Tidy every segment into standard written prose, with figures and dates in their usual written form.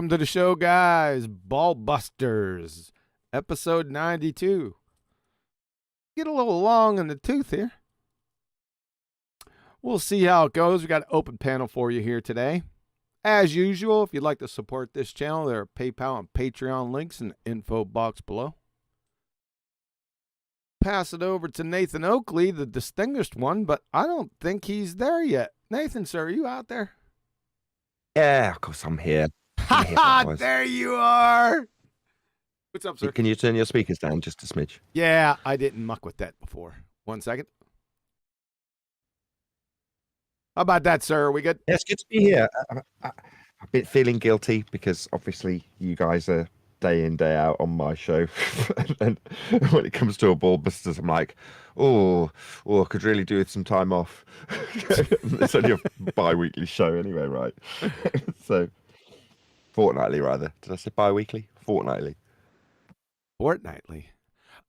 Welcome to the show, guys. BALLBUSTERS, episode 92. Get a little long in the tooth here. We'll see how it goes. We got an open panel for you here today. As usual, if you'd like to support this channel, there are PayPal and Patreon links in the info box below. Pass it over to Nathan Oakley, the distinguished one, but I don't think he's there yet. Nathan, sir, are you out there? Yeah, of course I'm here. Ha! There you are. What's up, sir? Can you turn your speakers down just a smidge? Yeah, I didn't muck with that before. 1 second. How about that, sir? Are we good? Yeah, it's good to be here. I've been feeling guilty because obviously you guys are day in, day out on my show. And when it comes to a BALLBUSTERS, I'm like, oh, I could really do with some time off. It's only a bi-weekly show anyway, right? So, fortnightly rather. Did I say bi-weekly? Fortnightly. Fortnightly.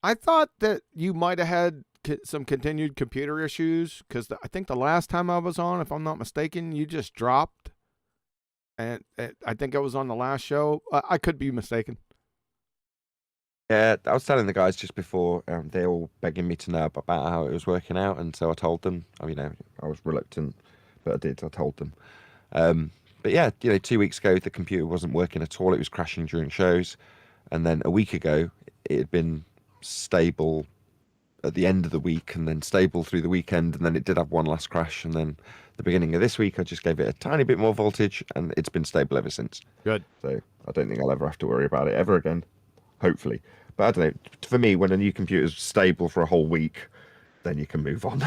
I thought that you might have had some continued computer issues because I think the last time I was on, if I'm not mistaken, you just dropped. And I think I was on the last show. I could be mistaken. Yeah, I was telling the guys just before, they were all begging me to know about how it was working out, and so I told them. I mean, I was reluctant, but I did. I told them. But yeah, 2 weeks ago, the computer wasn't working at all. It was crashing during shows. And then a week ago, it had been stable at the end of the week and then stable through the weekend. And then it did have one last crash. And then the beginning of this week, I just gave it a tiny bit more voltage and it's been stable ever since. Good. So I don't think I'll ever have to worry about it ever again, hopefully. But I don't know. For me, when a new computer is stable for a whole week, then you can move on.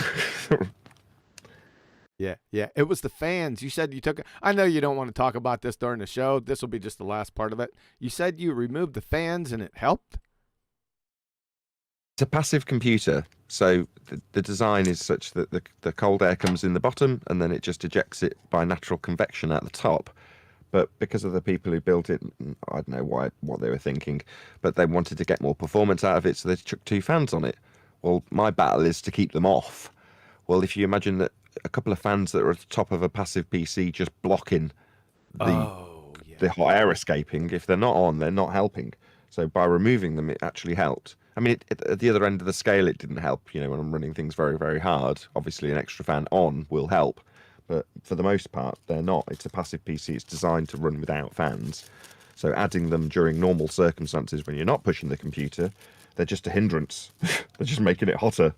Yeah. It was the fans. You said you took it. I know you don't want to talk about this during the show. This will be just the last part of it. You said you removed the fans and it helped? It's a passive computer. So the design is such that the cold air comes in the bottom and then it just ejects it by natural convection at the top. But because of the people who built it, I don't know what they were thinking, but they wanted to get more performance out of it, so they chucked 2 fans on it. Well, my battle is to keep them off. Well, if you imagine that a couple of fans that are at the top of a passive PC just blocking the hot air escaping, if they're not on, they're not helping. So by removing them, it actually helped. I mean, at the other end of the scale, it didn't help. When I'm running things very, very hard, obviously an extra fan on will help. But for the most part, they're not. It's a passive PC. It's designed to run without fans. So adding them during normal circumstances when you're not pushing the computer, they're just a hindrance. They're just making it hotter.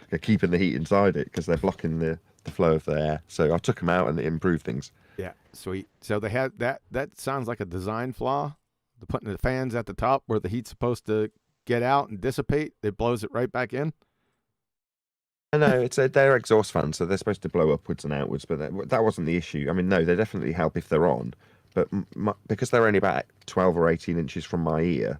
They're keeping the heat inside it because they're blocking the flow of the air. So I took them out and it improved things. Yeah, sweet. So they had that sounds like a design flaw. They're putting the fans at the top where the heat's supposed to get out and dissipate. It blows it right back in. No, they're exhaust fans, so they're supposed to blow upwards and outwards, but that wasn't the issue. I mean, no, they definitely help if they're on, but because they're only about 12 or 18 inches from my ear,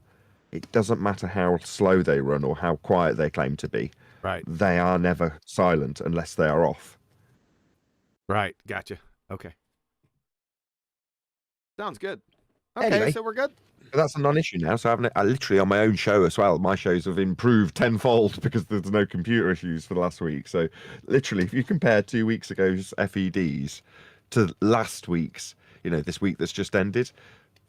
it doesn't matter how slow they run or how quiet they claim to be. Right. They are never silent unless they are off. Right. Gotcha. Okay. Sounds good. Okay, anyway, so we're good. That's a non-issue now. So I literally on my own show as well. My shows have improved tenfold because there's no computer issues for the last week. So literally, if you compare 2 weeks ago's FEDs to last week's, this week that's just ended,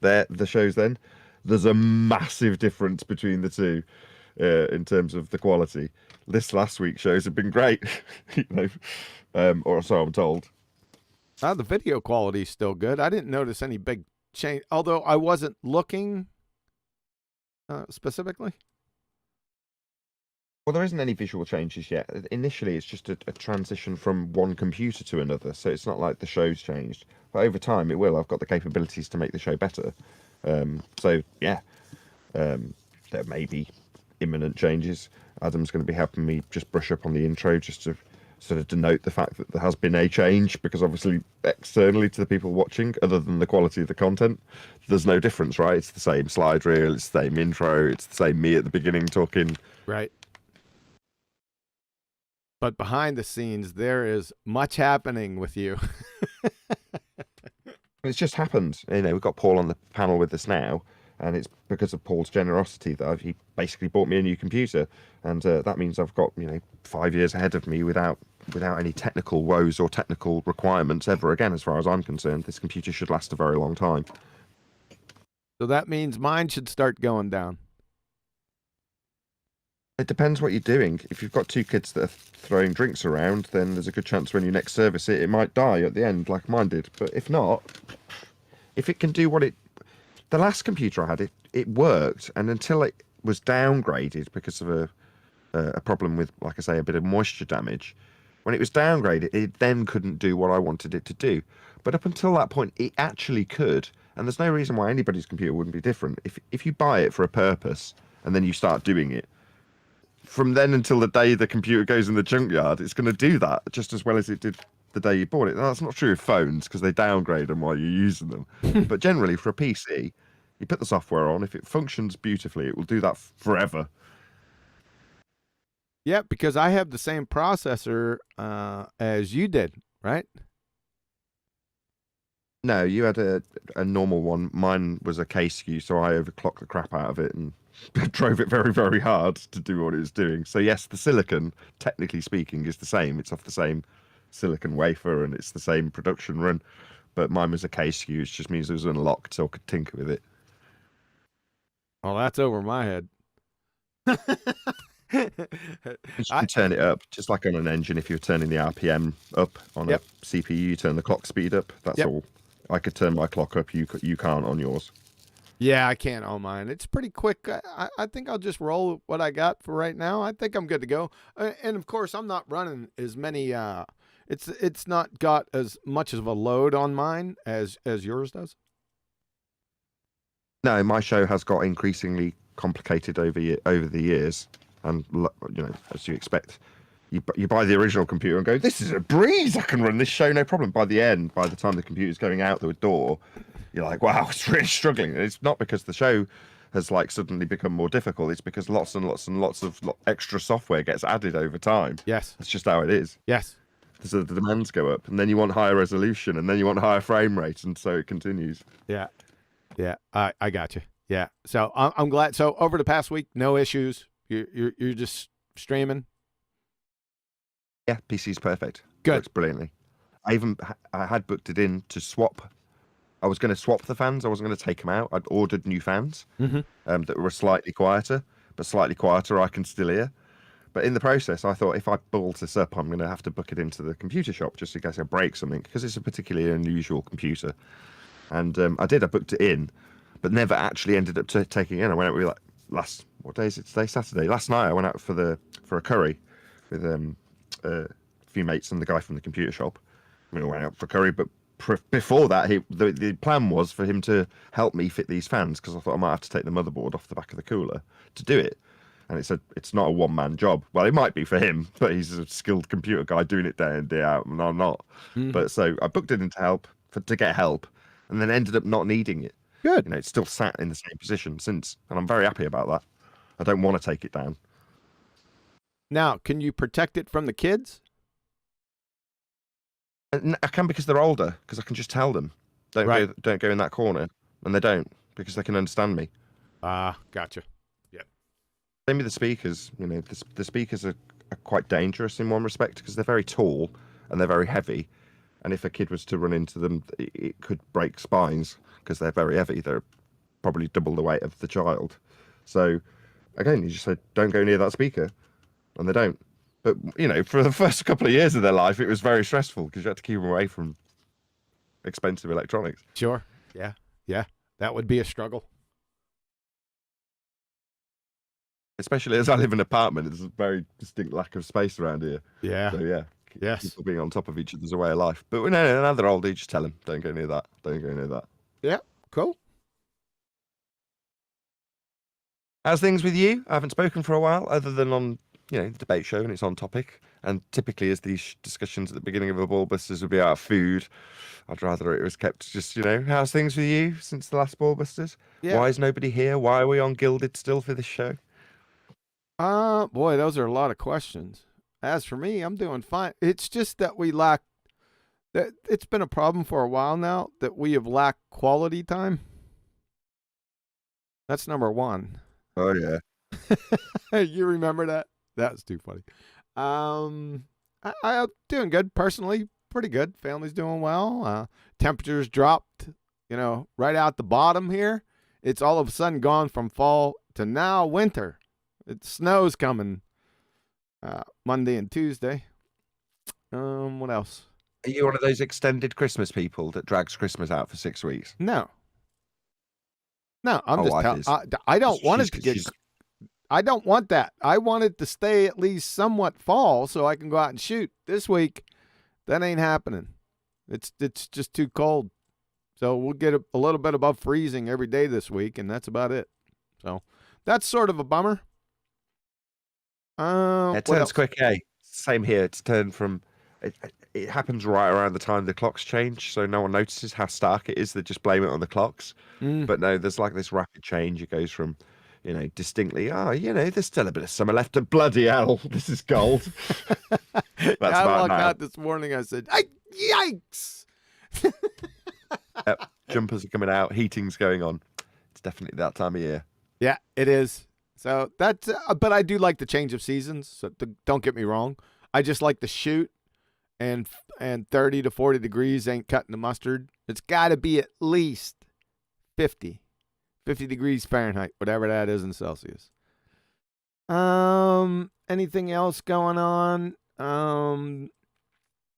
the shows then, there's a massive difference between the two in terms of the quality. This last week's shows have been great, or so I'm told. The video quality is still good. I didn't notice any big change, although I wasn't looking specifically. Well, there isn't any visual changes yet. Initially, it's just a transition from one computer to another, so it's not like the show's changed. But over time, it will. I've got the capabilities to make the show better. So, yeah, there may be imminent changes. Adam's going to be helping me just brush up on the intro just to sort of denote the fact that there has been a change, because obviously externally to the people watching, other than the quality of the content, there's no difference, right? It's the same slide reel, it's the same intro, it's the same me at the beginning talking. Right. But behind the scenes, there is much happening with you. It's just happened. We've got Paul on the panel with us now, and it's because of Paul's generosity that he basically bought me a new computer, and that means I've got 5 years ahead of me without any technical woes or technical requirements ever again. As far as I'm concerned, this computer should last a very long time. So that means mine should start going down. It depends what you're doing. If you've got two kids that are throwing drinks around, then there's a good chance when you next service it, it might die at the end, like mine did. But if not, if it can do what it... The last computer I had, it worked, and until it was downgraded because of a problem with, like I say, a bit of moisture damage, when it was downgraded, it then couldn't do what I wanted it to do. But up until that point, it actually could, and there's no reason why anybody's computer wouldn't be different. If you buy it for a purpose, and then you start doing it, from then until the day the computer goes in the junkyard, it's going to do that just as well as it did the day you bought it. Now, that's not true of phones because they downgrade them while you're using them. But generally, for a PC, you put the software on. If it functions beautifully, it will do that forever. Yeah, because I have the same processor as you did, right? No, you had a normal one. Mine was a K-SKU, so I overclocked the crap out of it and drove it very, very hard to do what it was doing. So yes, the silicon, technically speaking, is the same. It's off the same silicon wafer and it's the same production run. But mine was a K-SKU, which just means it was unlocked, so I could tinker with it. Oh, that's over my head. You can turn it up, just like on an engine. If you're turning the RPM up on a CPU, you turn the clock speed up. That's all. I could turn my clock up. You can't on yours. Yeah, I can't on mine. It's pretty quick. I think I'll just roll what I got for right now. I think I'm good to go. And of course, I'm not running as many. It's not got as much of a load on mine as yours does. No, my show has got increasingly complicated over the years, and as you expect, you buy the original computer and go, "This is a breeze. I can run this show no problem." By the end, by the time the computer's going out the door, you're like, "Wow, it's really struggling." And it's not because the show has like suddenly become more difficult. It's because lots and lots and lots of extra software gets added over time. Yes, that's just how it is. Yes. So the demands go up, and then you want higher resolution, and then you want higher frame rate, and so it continues. Yeah. Yeah, I got you. Yeah, so I'm glad. So over the past week, no issues. You're just streaming. Yeah, PC's perfect. Good. Works brilliantly. I had booked it in to swap. I was going to swap the fans. I wasn't going to take them out. I'd ordered new fans that were slightly quieter, but slightly quieter I can still hear. But in the process, I thought if I build this up, I'm going to have to book it into the computer shop just in case I break something, because it's a particularly unusual computer. And I did. I booked it in, but never actually ended up taking it in. I went out with what day is it today? Saturday. Last night I went out for a curry with a few mates and the guy from the computer shop. We went out for curry, but before that, the plan was for him to help me fit these fans, because I thought I might have to take the motherboard off the back of the cooler to do it. And it said it's not a one-man job. Well, it might be for him, but he's a skilled computer guy doing it day in, day out, and I'm not. But so I booked it in to get help, and then ended up not needing it. Good. It's still sat in the same position since, and I'm very happy about that. I don't want to take it down. Now, can you protect it from the kids? I can, because they're older, because I can just tell them, don't go in that corner, and they don't, because they can understand me. Gotcha. Yeah. Same with the speakers. The speakers are quite dangerous in one respect, because they're very tall and they're very heavy. And if a kid was to run into them, it could break spines because they're very heavy. They're probably double the weight of the child. So, again, you just say, don't go near that speaker. And they don't. But, for the first couple of years of their life, it was very stressful because you had to keep them away from expensive electronics. Sure. Yeah. Yeah. That would be a struggle. Especially as I live in an apartment, there's a very distinct lack of space around here. Yeah. So, yeah. Yes. People being on top of each other's a way of life. But now they're older, you just tell them, don't go near that. Don't go near that. Yeah. Cool. How's things with you? I haven't spoken for a while, other than on, the debate show, and it's on topic. And typically, as these discussions at the beginning of a Ballbusters would be about food, I'd rather it was kept just, how's things with you since the last Ballbusters? Yeah. Why is nobody here? Why are we on Gilded still for this show? Boy, those are a lot of questions. As for me, I'm doing fine. It's just that we lack, that it's been a problem for a while now that we have lacked quality time. That's number one. Oh, yeah. You remember that? That's too funny. I'm doing good personally, pretty good. Family's doing well. Temperatures dropped, right out the bottom here, it's all of a sudden gone from fall to now winter. It snow's coming Monday and Tuesday. What else? Are you one of those extended Christmas people that drags Christmas out for 6 weeks? No, I'm My just wife telling. is. I don't want it to She's- get. I don't want that. I want it to stay at least somewhat fall so I can go out and shoot. This week, that ain't happening. It's just too cold. So we'll get a little bit above freezing every day this week, and that's about it. So that's sort of a bummer. It turns quick, eh? Same here. It's turned from. It happens right around the time the clocks change, so no one notices how stark it is. They just blame it on the clocks. But no, there's like this rapid change. It goes from, distinctly, there's still a bit of summer left. And bloody hell, this is cold. I walked out this morning. I said, "Yikes!" Yep, jumpers are coming out. Heating's going on. It's definitely that time of year. Yeah, it is. So that's. But I do like the change of seasons. So don't get me wrong. I just like to shoot, and 30 to 40 degrees ain't cutting the mustard. It's got to be at least 50 degrees Fahrenheit, whatever that is in Celsius. Anything else going on?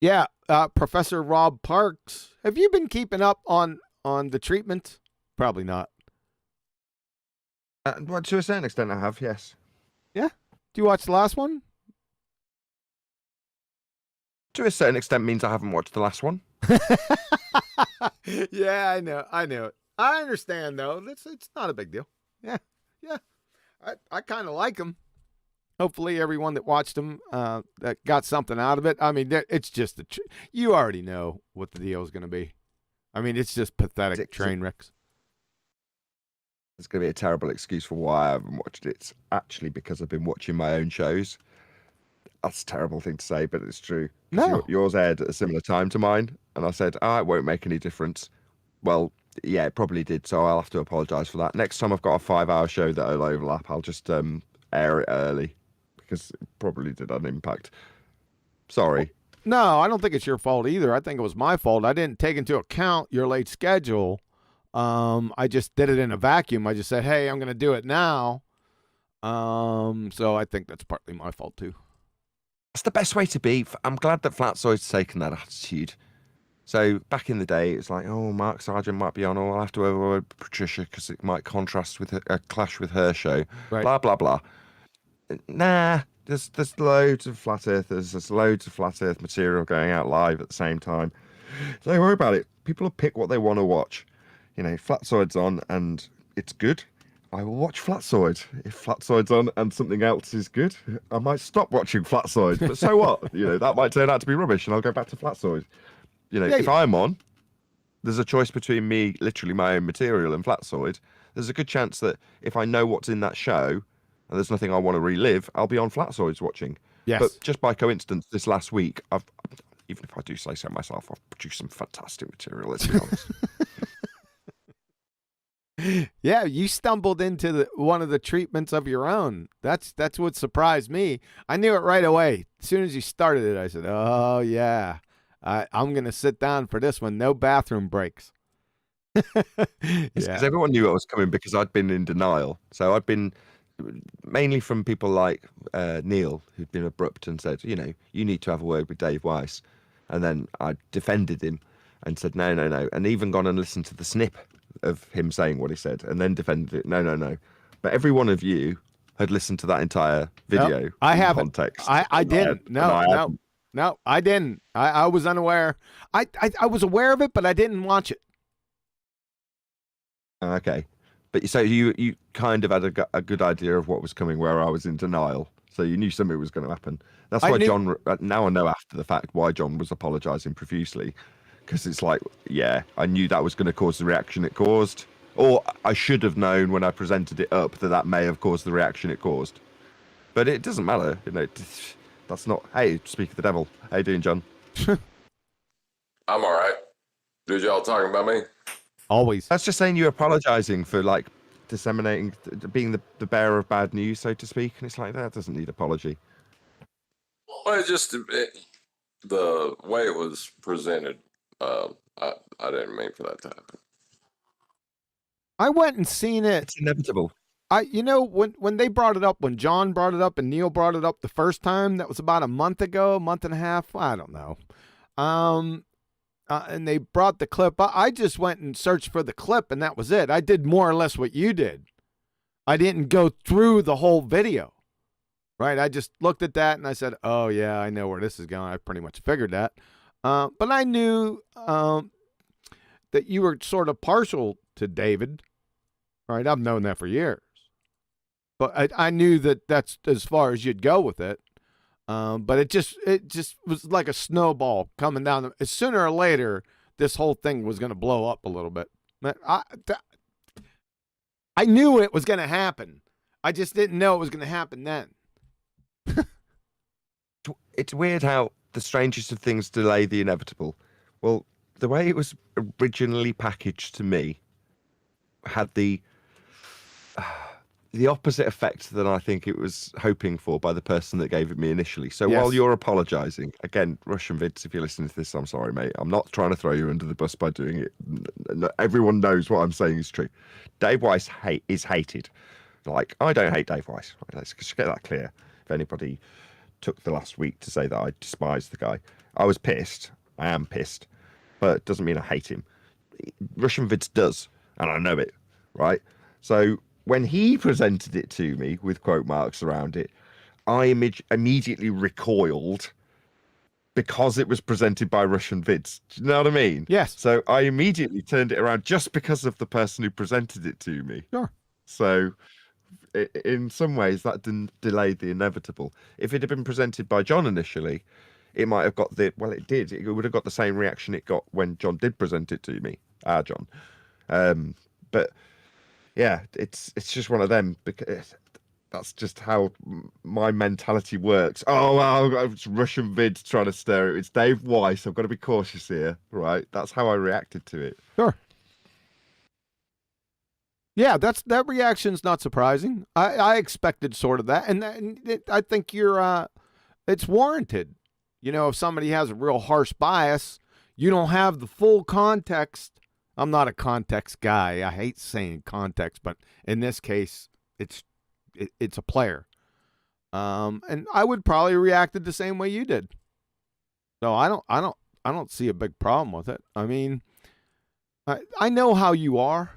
Yeah, Professor Rob Parks. Have you been keeping up on the treatment? Probably not. Well, to a certain extent, I have, yes. Yeah. Do you watch the last one? To a certain extent means I haven't watched the last one. Yeah, I know. I understand though. It's not a big deal. Yeah. I kind of like him. Hopefully, everyone that watched him that got something out of it. I mean, it's just you already know what the deal is going to be. I mean, it's just pathetic train wrecks. It's going to be a terrible excuse for why I haven't watched it. It's actually because I've been watching my own shows. That's a terrible thing to say, but it's true. No. Yours aired at a similar time to mine, and I said, it won't make any difference. Well, yeah, it probably did, so I'll have to apologise for that. Next time I've got a 5-hour show that will overlap, I'll just air it early, because it probably did have an impact. Sorry. No, I don't think it's your fault either. I think it was my fault. I didn't take into account your late schedule. I just did it in a vacuum. I just said, hey, I'm going to do it now. So I think that's partly my fault too. That's the best way to be. I'm glad that Flatzoid's taken that attitude. So back in the day, it's like, Mark Sargent might be on, or I'll have to override Patricia because it might contrast with a clash with her show. Right. Blah, blah, blah. Nah, there's loads of flat earthers. There's loads of flat earth material going out live at the same time. Don't worry about it. People will pick what they want to watch. Flatzoid's on and it's good. I will watch Flatzoid. If Flatzoid's on and something else is good, I might stop watching Flatzoid. But so what? That might turn out to be rubbish and I'll go back to Flatzoid. If I'm on, there's a choice between me, literally my own material, and Flatzoid. There's a good chance that if I know what's in that show and there's nothing I want to relive, I'll be on Flatzoids watching. Yes. But just by coincidence, this last week, even if I do say so myself, I've produced some fantastic material, let's be honest. Yeah, you stumbled into one of the treatments of your own. That's what surprised me. I knew it right away. As soon as you started it, I said, oh, yeah, I'm going to sit down for this one. No bathroom breaks. Because everyone knew I was coming because I'd been in denial. So I'd been mainly from people like Neil, who'd been abrupt and said, you need to have a word with Dave Weiss. And then I defended him and said, no. And even gone and listened to the snip of him saying what he said and then defended it. No. But every one of you had listened to that entire video. I haven't. Context. I didn't. No, I didn't. I was unaware. I was aware of it, but I didn't watch it. Okay. But so you kind of had a good idea of what was coming where I was in denial. So you knew something was going to happen. That's why John, now I know after the fact why John was apologising profusely. Because it's like, yeah, I knew that was going to cause the reaction it caused. Or I should have known when I presented it up that may have caused the reaction it caused. But it doesn't matter. That's not, hey, speak of the devil. How you doing, John? I'm all right. Dude, y'all talking about me? Always. That's just saying you're apologising for, disseminating, being the bearer of bad news, so to speak. And it's like, that doesn't need apology. Well, the way it was presented, I didn't mean for that to happen. I went and seen it. It's inevitable. When they brought it up, when John brought it up and Neil brought it up the first time, that was about a month ago, a month and a half. I don't know. And they brought the clip. I just went and searched for the clip, and that was it. I did more or less what you did. I didn't go through the whole video, right? I just looked at that and I said, oh, yeah, I know where this is going. I pretty much figured that. But I knew that you were sort of partial to David, right? I've known that for years. But I knew that that's as far as you'd go with it. But it just was like a snowball coming down. Sooner or later, this whole thing was going to blow up a little bit. I knew it was going to happen. I just didn't know it was going to happen then. It's weird how the strangest of things delay the inevitable. Well, the way it was originally packaged to me had the opposite effect than I think it was hoping for by the person that gave it me initially. So Yes. while you're apologising, again, Russian Vids, if you're listening to this, I'm sorry, mate. I'm not trying to throw you under the bus by doing it. Everyone knows what I'm saying is true. Dave Weiss is hated. Like, I don't hate Dave Weiss. Right, let's just get that clear. If anybody took the last week to say that I despise the guy, I was pissed. I am pissed. But it doesn't mean I hate him. Russian Vids does, and I know it, right? So when he presented it to me with quote marks around it, I immediately recoiled because it was presented by Russian Vids. Do you know what I mean? Yes. So I immediately turned it around just because of the person who presented it to me. Sure. So in some ways that delayed the inevitable. If it had been presented by John initially, it might have got it did. It would have got the same reaction it got when John did present it to me, John. But yeah, it's just one of them, because that's just how my mentality works. Oh, well, it's Russian Vids trying to stir it. It's Dave Weiss. I've got to be cautious here, right? That's how I reacted to it. Sure. Yeah, that reaction's not surprising. I expected sort of that, and I think it's warranted. If somebody has a real harsh bias, you don't have the full context. I'm not a context guy. I hate saying context, but in this case, it's a player. And I would probably reacted the same way you did. So I don't see a big problem with it. I mean, I know how you are.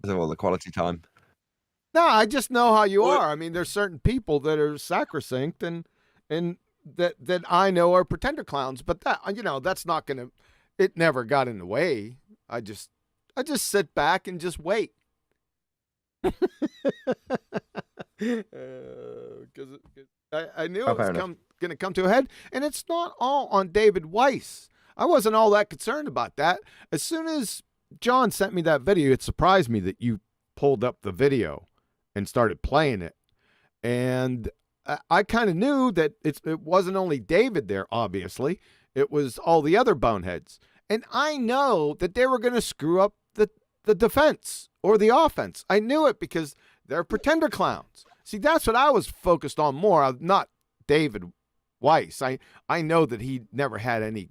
All the quality time. No, I just know how you are. I mean, there's certain people that are sacrosanct and that I know are pretender clowns, but that's not gonna. It never got in the way. I just sit back and just wait. Because I knew it was going to come to a head, and it's not all on David Weiss. I wasn't all that concerned about that. As soon as John sent me that video, it surprised me that you pulled up the video and started playing it. And I kind of knew that it wasn't only David there, obviously. It was all the other boneheads. And I know that they were going to screw up the defense or the offense. I knew it because they're pretender clowns. See, that's what I was focused on more, not David Weiss. I know that he never had any,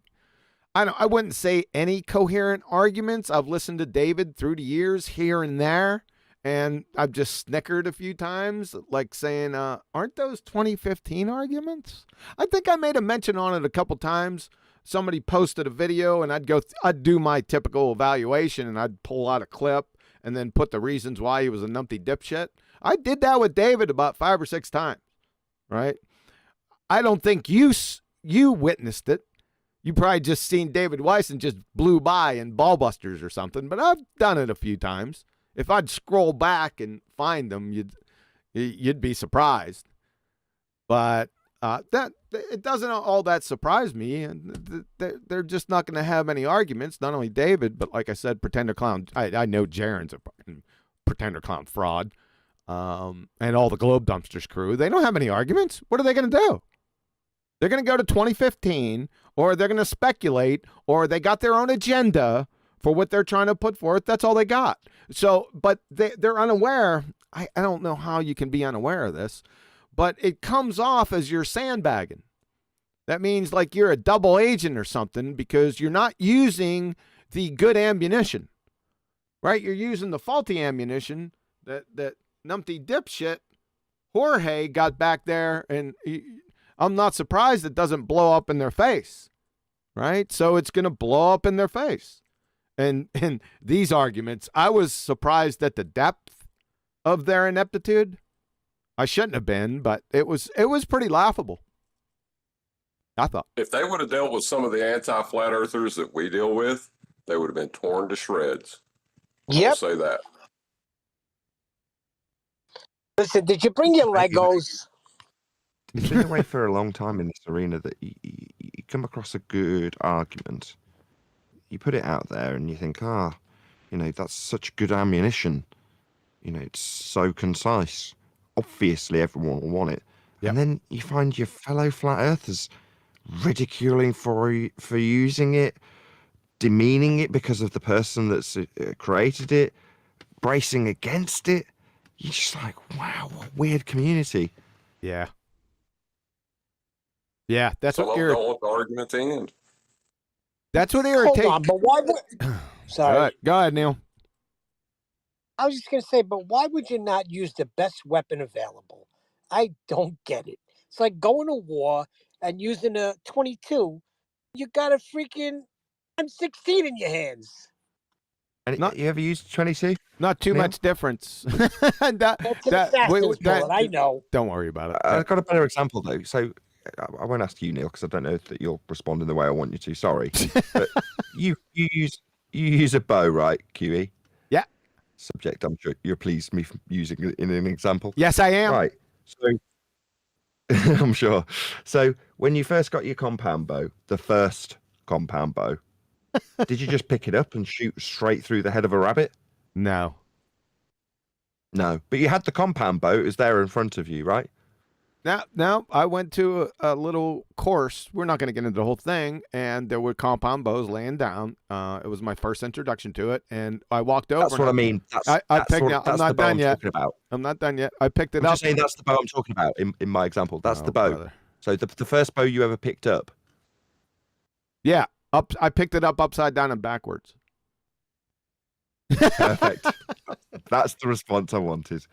I wouldn't say any coherent arguments. I've listened to David through the years here and there, and I've just snickered a few times, like saying, aren't those 2015 arguments? I think I made a mention on it a couple times. Somebody posted a video, and I'd do my typical evaluation, and I'd pull out a clip and then put the reasons why he was a numpty dipshit. I did that with David about 5 or 6 times, right? I don't think you witnessed it. You probably just seen David Weiss and just blew by in BALLBUSTERS or something, but I've done it a few times. If I'd scroll back and find them, you'd be surprised. But that it doesn't all that surprise me, and they're just not going to have any arguments. Not only David, but like I said, pretender clown. I know Jaron's a fucking pretender clown fraud, and all the Globe Dumpsters crew. They don't have any arguments. What are they going to do? They're going to go to 2015, or they're going to speculate, or they got their own agenda for what they're trying to put forth. That's all they got. So, but they're unaware. I don't know how you can be unaware of this, but it comes off as you're sandbagging. That means like you're a double agent or something, because you're not using the good ammunition, right? You're using the faulty ammunition that numpty dipshit Jorge got back there, and I'm not surprised it doesn't blow up in their face, right? So it's going to blow up in their face. And these arguments, I was surprised at the depth of their ineptitude. I shouldn't have been, but it was pretty laughable, I thought. If they would have dealt with some of the anti-flat earthers that we deal with, they would have been torn to shreds. Yep. I'll say that. Listen, did you bring your Legos? It's been a way for a long time in this arena that you come across a good argument, you put it out there, and you think, that's such good ammunition. It's so concise. Obviously, everyone will want it. Yep. And then you find your fellow flat earthers ridiculing for using it, demeaning it because of the person that's created it, bracing against it. You're just like, wow, what a weird community. Yeah. Yeah, that's So what I don't want the argument to end. That's what irritates. Hold on, but why would... Sorry. Go ahead, Neil. I was just going to say, but why would you not use the best weapon available? I don't get it. It's like going to war and using a 22. You got a freaking M16 in your hands. And you ever used 22? Not too Neil? much difference. That's an assassin's bullet, I know. Don't worry about it. I've got a better example, though. So I won't ask you, Neil, because I don't know that you'll respond in the way I want you to. Sorry. But you use a bow, right, QE? Yeah. Subject, I'm sure you're pleased me using it in an example. Yes, I am. Right. So I'm sure. So when you first got your compound bow, the first compound bow, did you just pick it up and shoot straight through the head of a rabbit? No. No. But you had the compound bow. It was there in front of you, right? Now, I went to a little course. We're not going to get into the whole thing. And there were compound bows laying down. It was my first introduction to it. And I walked over. That's what I mean. I'm not done yet. I'm not done yet. I picked it up. I'm just saying that's the bow I'm talking about in my example. That's the bow. Brother. So the first bow you ever picked up. Yeah. I picked it up upside down and backwards. Perfect. That's the response I wanted.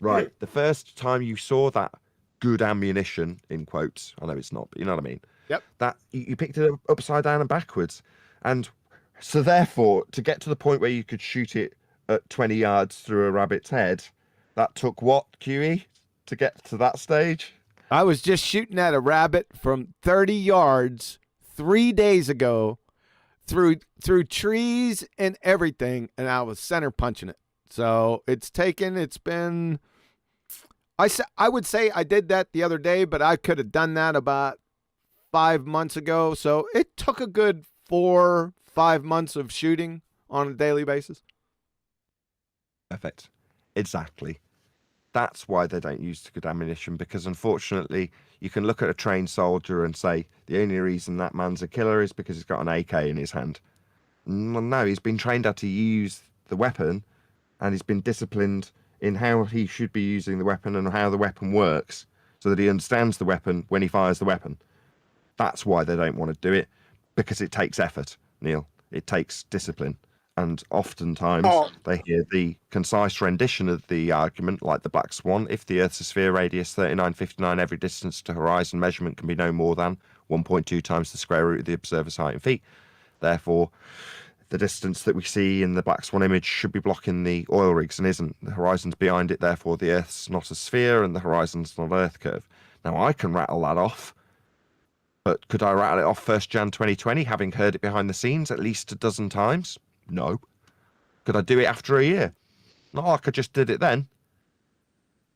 Right. The first time you saw that good ammunition, in quotes, I know it's not, but you know what I mean. Yep. That you picked it up upside down and backwards. And so therefore, to get to the point where you could shoot it at 20 yards through a rabbit's head, that took what, QE, to get to that stage? I was just shooting at a rabbit from 30 yards 3 days ago through trees and everything, and I was center punching it. So it's been, I would say I did that the other day, but I could have done that about 5 months ago. So it took a good 4-5 months of shooting on a daily basis. Perfect. Exactly. That's why they don't use good ammunition, because unfortunately you can look at a trained soldier and say the only reason that man's a killer is because he's got an AK in his hand. Well, no, he's been trained how to use the weapon, and he's been disciplined in how he should be using the weapon and how the weapon works, so that he understands the weapon when he fires the weapon. That's why they don't want to do it, because it takes effort, Neil. It takes discipline. And oftentimes they hear the concise rendition of the argument, like the Black Swan. If the Earth's a sphere, radius 3959, every distance to horizon measurement can be no more than 1.2 times the square root of the observer's height in feet. Therefore, the distance that we see in the Black Swan image should be blocking the oil rigs and isn't. The horizon's behind it, therefore the Earth's not a sphere and the horizon's not Earth curve. Now, I can rattle that off, but could I rattle it off 1st Jan 2020, having heard it behind the scenes at least a dozen times? No. Could I do it after a year? Not like I just did it then.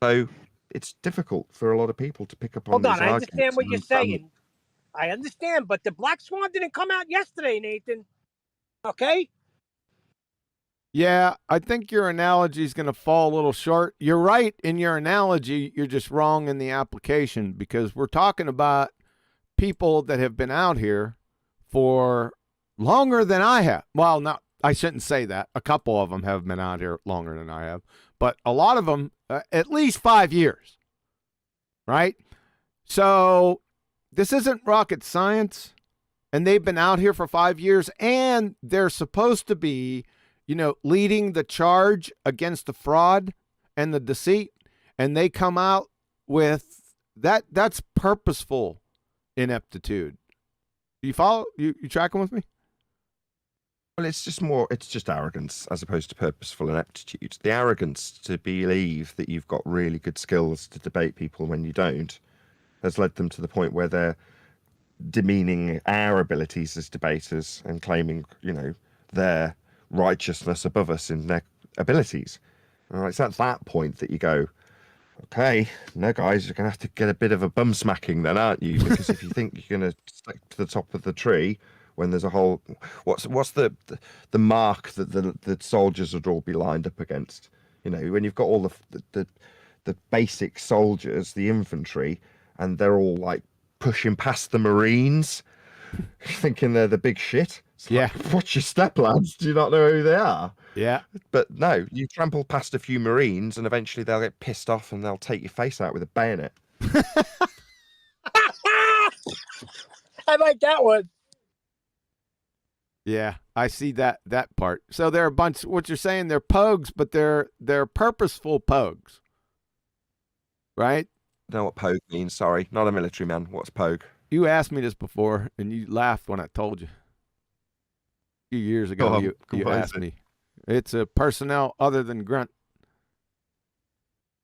So it's difficult for a lot of people to pick up on these arguments. Hold on, I understand what you're saying. I understand, but the Black Swan didn't come out yesterday, Nathan. Okay? Yeah, I think your analogy is going to fall a little short. You're right in your analogy. You're just wrong in the application, because we're talking about people that have been out here for longer than I have. Well, not. I shouldn't say that. A couple of them have been out here longer than I have, but a lot of them, at least 5 years, right? So this isn't rocket science. And they've been out here for 5 years, and they're supposed to be, leading the charge against the fraud and the deceit. And they come out with that. That's purposeful ineptitude. You follow? You tracking with me? Well, it's just arrogance as opposed to purposeful ineptitude. The arrogance to believe that you've got really good skills to debate people when you don't has led them to the point where they're demeaning our abilities as debaters and claiming, their righteousness above us in their abilities. All right, it's at that point that you go, okay, no, guys, you're going to have to get a bit of a bum smacking then, aren't you? Because if you think you're going to stick to the top of the tree when there's a whole... What's the mark that the soldiers would all be lined up against? When you've got all the basic soldiers, the infantry, and they're all like pushing past the Marines, thinking they're the big shit. It's like, watch your step, lads. Do you not know who they are? Yeah. But no, you trample past a few Marines and eventually they'll get pissed off and they'll take your face out with a bayonet. I like that one. Yeah, I see that part. So they're a bunch, what you're saying, they're pogues, but they're purposeful pogues. Right? Know what pogue means? Sorry, not a military man. What's pogue? You asked me this before, and you laughed when I told you. A few years ago, you asked me. It's a personnel other than grunt.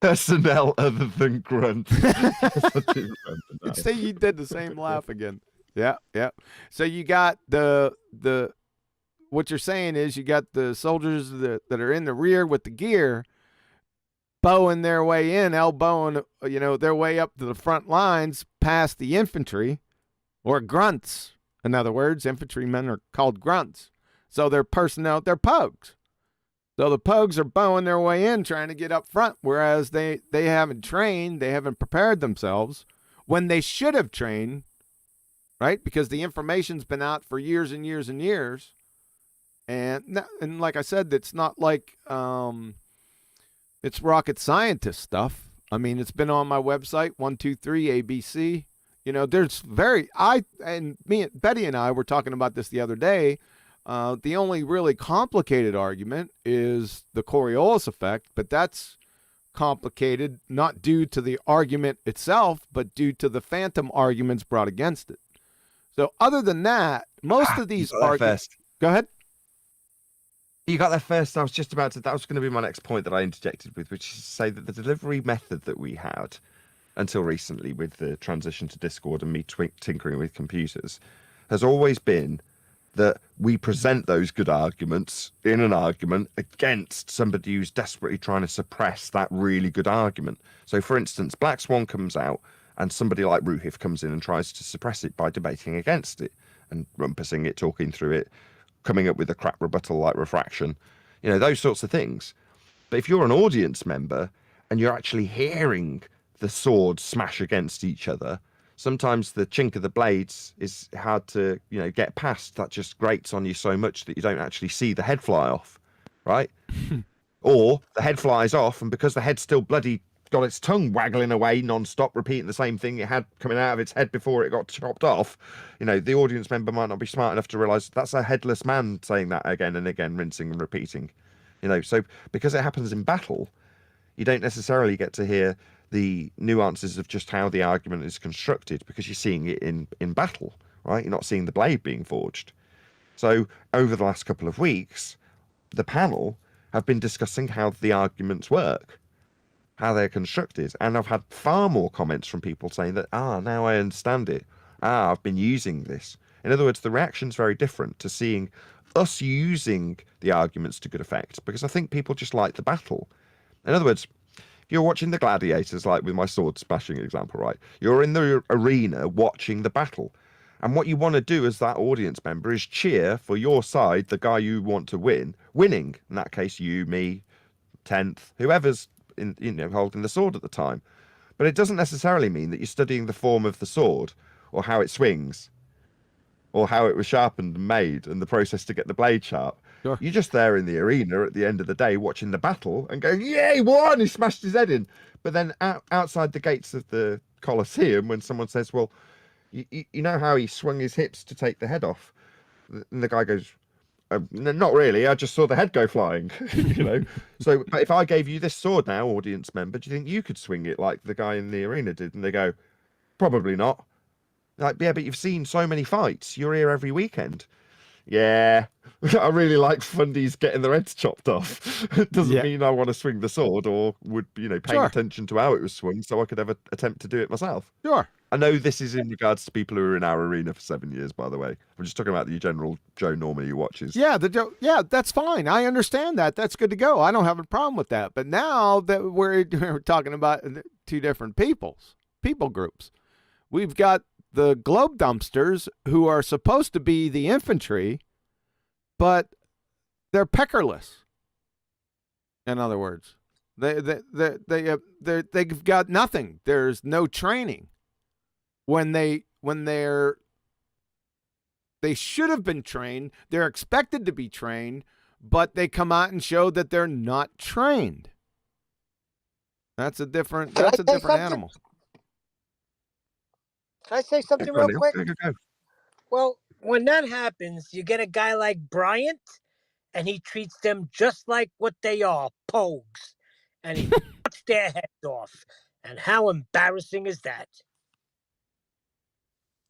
Personnel other than grunt. See, you did the same laugh again. Yeah. So you got the what you're saying is you got the soldiers that are in the rear with the gear, bowing their way in, elbowing, their way up to the front lines past the infantry, or grunts. In other words, infantrymen are called grunts. So they're personnel, they're pogues. So the pogues are bowing their way in, trying to get up front, whereas they haven't trained, they haven't prepared themselves when they should have trained, right? Because the information's been out for years and years and years. And like I said, it's not like it's rocket scientist stuff. I mean, it's been on my website, 123 ABC. There's Betty and I were talking about this the other day. The only really complicated argument is the Coriolis effect, but that's complicated not due to the argument itself, but due to the phantom arguments brought against it. So other than that, most of these arguments... Go ahead. You got there first. I was just about to... That was going to be my next point that I interjected with, which is to say that the delivery method that we had until recently with the transition to Discord and me tinkering with computers has always been that we present those good arguments in an argument against somebody who's desperately trying to suppress that really good argument. So, for instance, Black Swan comes out and somebody like Ruhif comes in and tries to suppress it by debating against it and rumpusing it, talking through it, coming up with a crap rebuttal like refraction, those sorts of things. But if you're an audience member and you're actually hearing the swords smash against each other, sometimes the chink of the blades is hard to, get past. That just grates on you so much that you don't actually see the head fly off, right? Or the head flies off, and because the head's still bloody got its tongue waggling away non-stop, repeating the same thing it had coming out of its head before it got chopped off, the audience member might not be smart enough to realise that's a headless man saying that again and again, rinsing and repeating. So because it happens in battle, you don't necessarily get to hear the nuances of just how the argument is constructed because you're seeing it in battle, right? You're not seeing the blade being forged. So over the last couple of weeks, the panel have been discussing how the arguments work, how they're constructed. And I've had far more comments from people saying that, now I understand it. I've been using this. In other words, the reaction's very different to seeing us using the arguments to good effect, because I think people just like the battle. In other words, you're watching the gladiators, like with my sword smashing example, right? You're in the arena watching the battle. And what you want to do as that audience member is cheer for your side, the guy you want to winning. In that case, you, me, 10th, whoever's holding the sword at the time. But it doesn't necessarily mean that you're studying the form of the sword or how it swings or how it was sharpened and made and the process to get the blade sharp. Sure. You're just there in the arena at the end of the day watching the battle and going, yeah, he won, he smashed his head in. But then outside the gates of the Colosseum, when someone says, well, You know how he swung his hips to take the head off? And the guy goes, not really. I just saw the head go flying, you know. So, but if I gave you this sword now, audience member, do you think you could swing it like the guy in the arena did? And they go, probably not. Like, yeah, but you've seen so many fights. You're here every weekend. Yeah, I really like fundies getting their heads chopped off. It doesn't mean I want to swing the sword or would, paying attention to how it was swung so I could ever attempt to do it myself. Sure. I know this is in regards to people who are in our arena for 7 years, by the way. I'm just talking about the general Joe Normie who watches. Yeah, that's fine. I understand that. That's good to go. I don't have a problem with that. But now that we're talking about two different people groups, we've got the globe dumpsters who are supposed to be the infantry, but they're peckerless. In other words, they've got nothing. There's no training. When they should have been trained, they're expected to be trained, but they come out and show that they're not trained. That's a different animal. Can I say something real quick? Go. Well, when that happens, you get a guy like Bryant, and he treats them just like what they are, pogues. And he cuts their heads off. And how embarrassing is that?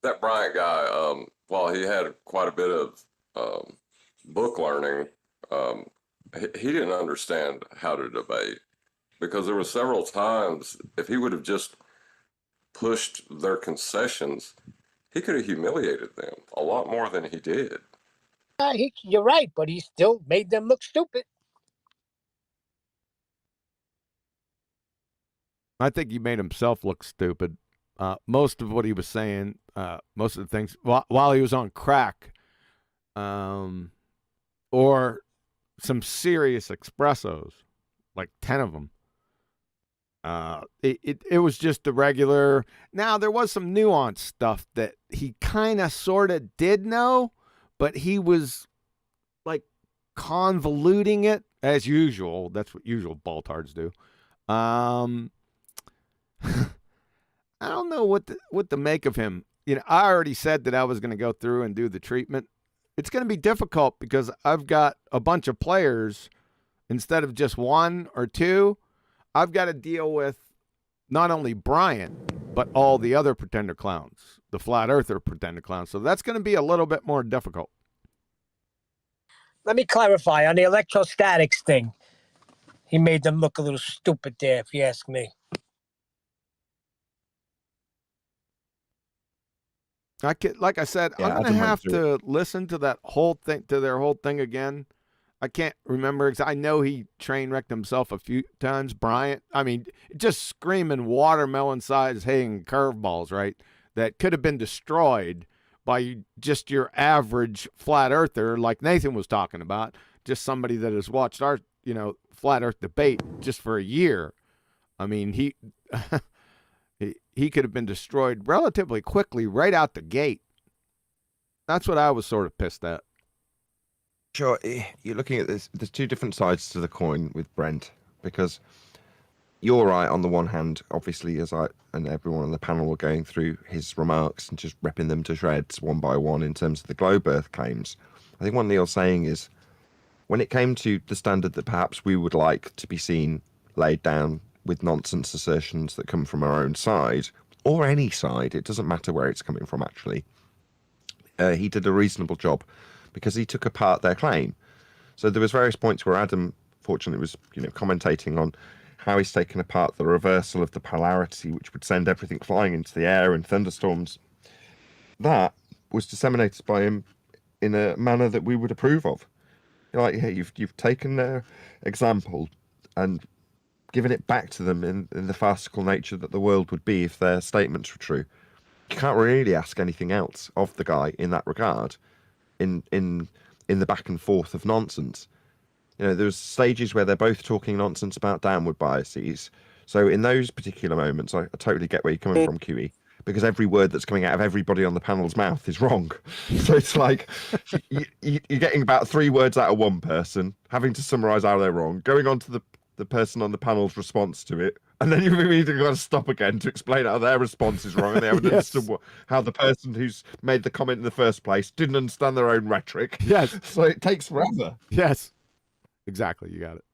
That Bryant guy, while he had quite a bit of book learning, he didn't understand how to debate, because there were several times, if he would have just pushed their concessions, he could have humiliated them a lot more than he did. You're right, but he still made them look stupid. I think he made himself look stupid. Most of what he was saying, most of the things, while he was on crack, or some serious espressos, like 10 of them. It was just the regular. Now, there was some nuanced stuff that he kind of sort of did know, but he was like convoluting it as usual. That's what usual baltards do. I don't know what to make of him. I already said that I was going to go through and do the treatment. It's going to be difficult because I've got a bunch of players instead of just one or two. I've got to deal with not only Bryant, but all the other pretender clowns, the flat earther pretender clowns. So that's going to be a little bit more difficult. Let me clarify on the electrostatics thing. He made them look a little stupid there, if you ask me. Like I said, I'm going to have to listen to that whole thing, to their whole thing again. I can't remember. I know he train wrecked himself a few times. Bryant, I mean, just screaming watermelon-sized hitting curveballs, right? That could have been destroyed by just your average flat earther, like Nathan was talking about. Just somebody that has watched our, flat earth debate just for a year. I mean, he could have been destroyed relatively quickly right out the gate. That's what I was sort of pissed at. Sure, you're looking at this. There's two different sides to the coin with Brent, because you're right on the one hand, obviously, as I and everyone on the panel were going through his remarks and just ripping them to shreds one by one in terms of the globe earth claims. I think what Neil's saying is, when it came to the standard that perhaps we would like to be seen laid down with nonsense assertions that come from our own side, or any side, it doesn't matter where it's coming from, actually, he did a reasonable job, because he took apart their claim. So there was various points where Adam, fortunately, was commentating on how he's taken apart the reversal of the polarity, which would send everything flying into the air in thunderstorms. That was disseminated by him in a manner that we would approve of. You've taken their example and given it back to them in the farcical nature that the world would be if their statements were true. You can't really ask anything else of the guy in that regard. In the back and forth of nonsense, there's stages where they're both talking nonsense about downward biases. So in those particular moments, I totally get where you're coming from, QE, because every word that's coming out of everybody on the panel's mouth is wrong. So it's like you're getting about 3 words out of one person, having to summarize how they're wrong, going on to the person on the panel's response to it, And then you've immediately got to stop again to explain how their response is wrong, and they haven't Yes. understood how the person who's made the comment in the first place didn't understand their own rhetoric. Yes. So it takes forever. Yes. Exactly. You got it.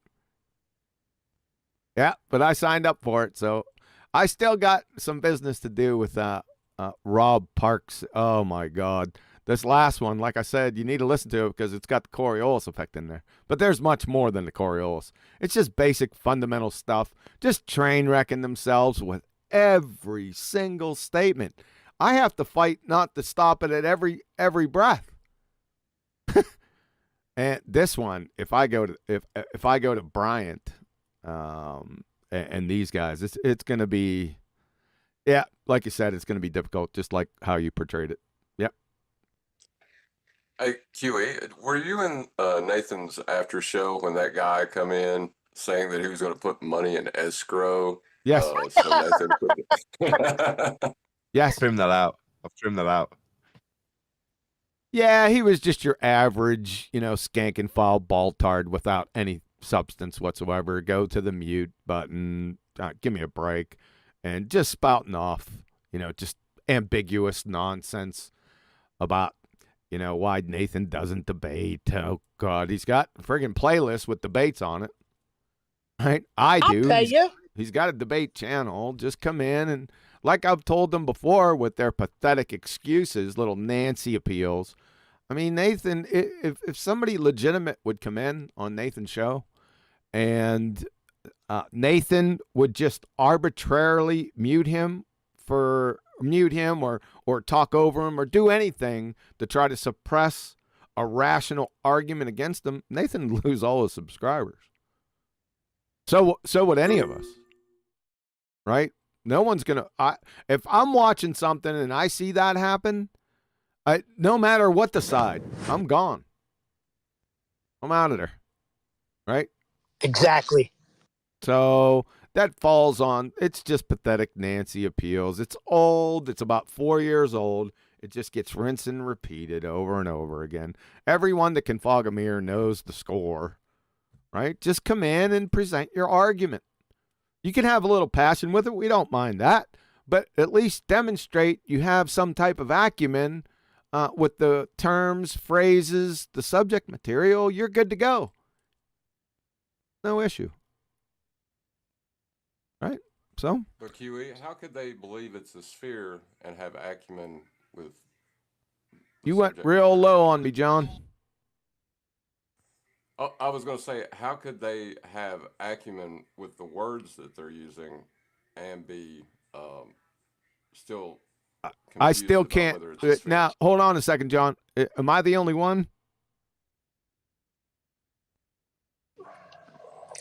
Yeah, but I signed up for it, so I still got some business to do with Rob Parks. Oh my God. This last one, like I said, you need to listen to it because it's got the Coriolis effect in there. But there's much more than the Coriolis. It's just basic fundamental stuff, just train wrecking themselves with every single statement. I have to fight not to stop it at every breath. And this one, if I go to Bryant, and these guys, it's going to be, yeah, like you said, it's going to be difficult, just like how you portrayed it. Yep. Hey, QE, were you in Nathan's after show when that guy come in saying that he was going to put money in escrow? Yes. So Nathan put Yes. Trim that out. I've trimmed that out. Yeah, he was just your average, skank and file ball-tard without any substance whatsoever. Go to the mute button, give me a break, and just spouting off, just ambiguous nonsense about, why Nathan doesn't debate. Oh, God, he's got a friggin' playlist with debates on it. Right? I do. I'll pay you. He's got a debate channel. Just come in and, like I've told them before with their pathetic excuses, little Nancy appeals. I mean, Nathan, if somebody legitimate would come in on Nathan's show and Nathan would just arbitrarily mute him or talk over him or do anything to try to suppress a rational argument against him, Nathan would lose all his subscribers. So would any of us, right? No one's going to, if I'm watching something and I see that happen, no matter what the side, I'm gone. I'm out of there, right? Exactly. So that falls on, it's just pathetic Nancy appeals. It's old. It's about 4 years old. It just gets rinsed and repeated over and over again. Everyone that can fog a mirror knows the score, right? Just come in and present your argument. You can have a little passion with it. We don't mind that. But at least demonstrate you have some type of acumen with the terms, phrases, the subject material. You're good to go. No issue. Right? So? But QE, how could they believe it's a sphere and have acumen with the You went subject real material? low on me, John. Oh, I was going to say, how could they have acumen with the words that they're using and be still I confused still about can't. whether it's a sphere? Now, hold on a second, John. Am I the only one?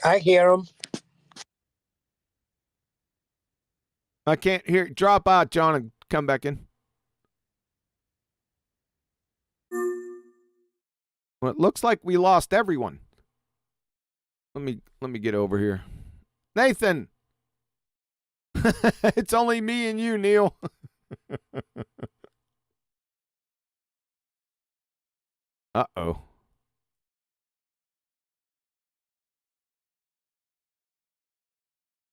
I hear him. I can't hear. Drop out, John, and come back in. Well, it looks like we lost everyone. Let me get over here. Nathan. It's only me and you, Neil. Uh-oh.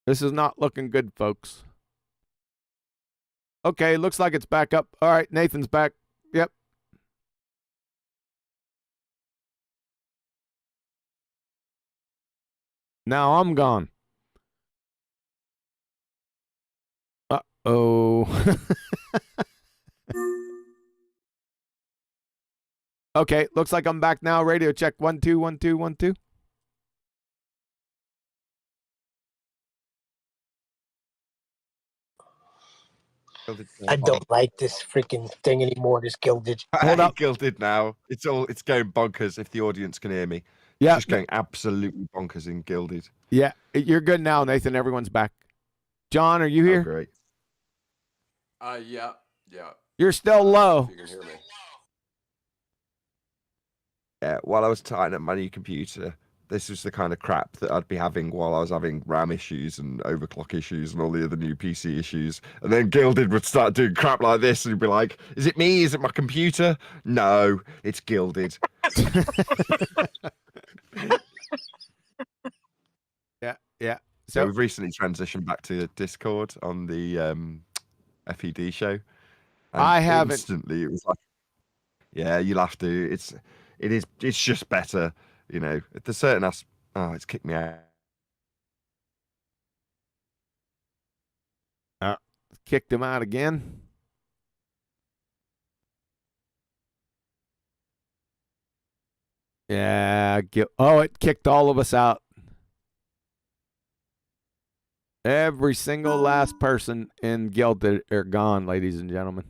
This is not looking good, folks. Okay, looks like it's back up. All right, Nathan's back. Yep. Now I'm gone. Uh-oh. Okay, looks like I'm back now. Radio check 1 2 1 2 1 2. I don't like this freaking thing anymore, this Gilded. Hold up. Gilded now. It's going bonkers if the audience can hear me. Yeah. It's just going absolutely bonkers in Gilded. Yeah, you're good now, Nathan. Everyone's back. John, are you Oh, here? great. Yeah. You're still low. If you can hear me. Yeah, while I was tying up my new computer, this was the kind of crap that I'd be having while I was having RAM issues and overclock issues and all the other new PC issues. And then Gilded would start doing crap like this and he'd be like, is it me? Is it my computer? No, it's Gilded. Yeah. So So we've recently transitioned back to Discord on the FED show. And I haven't. instantly it was like, yeah, you'll have to. It's just better, you know. There's certain oh, it's kicked me out. Kicked him out again. Yeah. Oh, it kicked all of us out. Every single last person in Gilded are gone, ladies and gentlemen.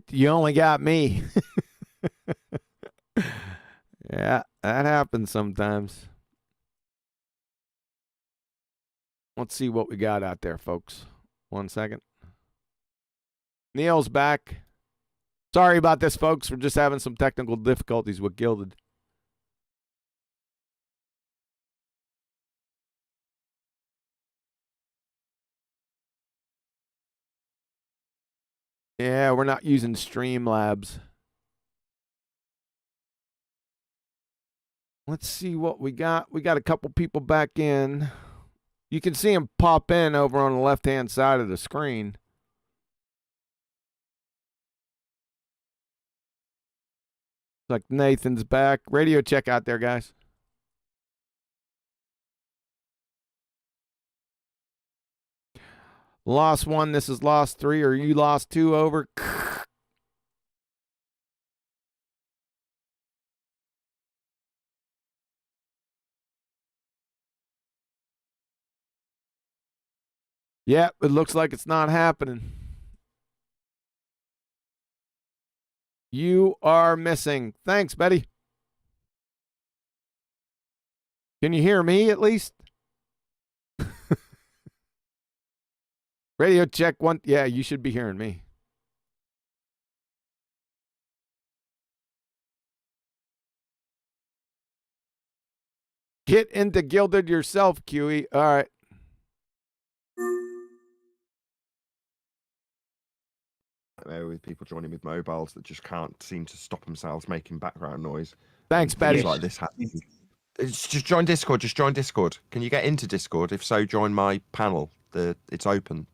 You only got me. Yeah, that happens sometimes. Let's see what we got out there, folks. 1 second. Neil's back. Sorry about this, folks. We're just having some technical difficulties with Gilded. Yeah, we're not using Streamlabs. Let's see what we got. We got a couple people back in. You can see them pop in over on the left-hand side of the screen. Like Nathan's back. Radio check out there, guys. Lost 1. This is lost 3. Or you lost 2 over. Yep, it looks like it's not happening. You are missing. Thanks, Betty. Can you hear me at least? Radio check 1. Yeah, you should be hearing me. Get into Gilded yourself, QE. All right. With people joining with mobiles that just can't seem to stop themselves making background noise. Thanks, Betty. Like this happens. Just join Discord. Just join Discord. Can you get into Discord? If so, join my panel. It's open.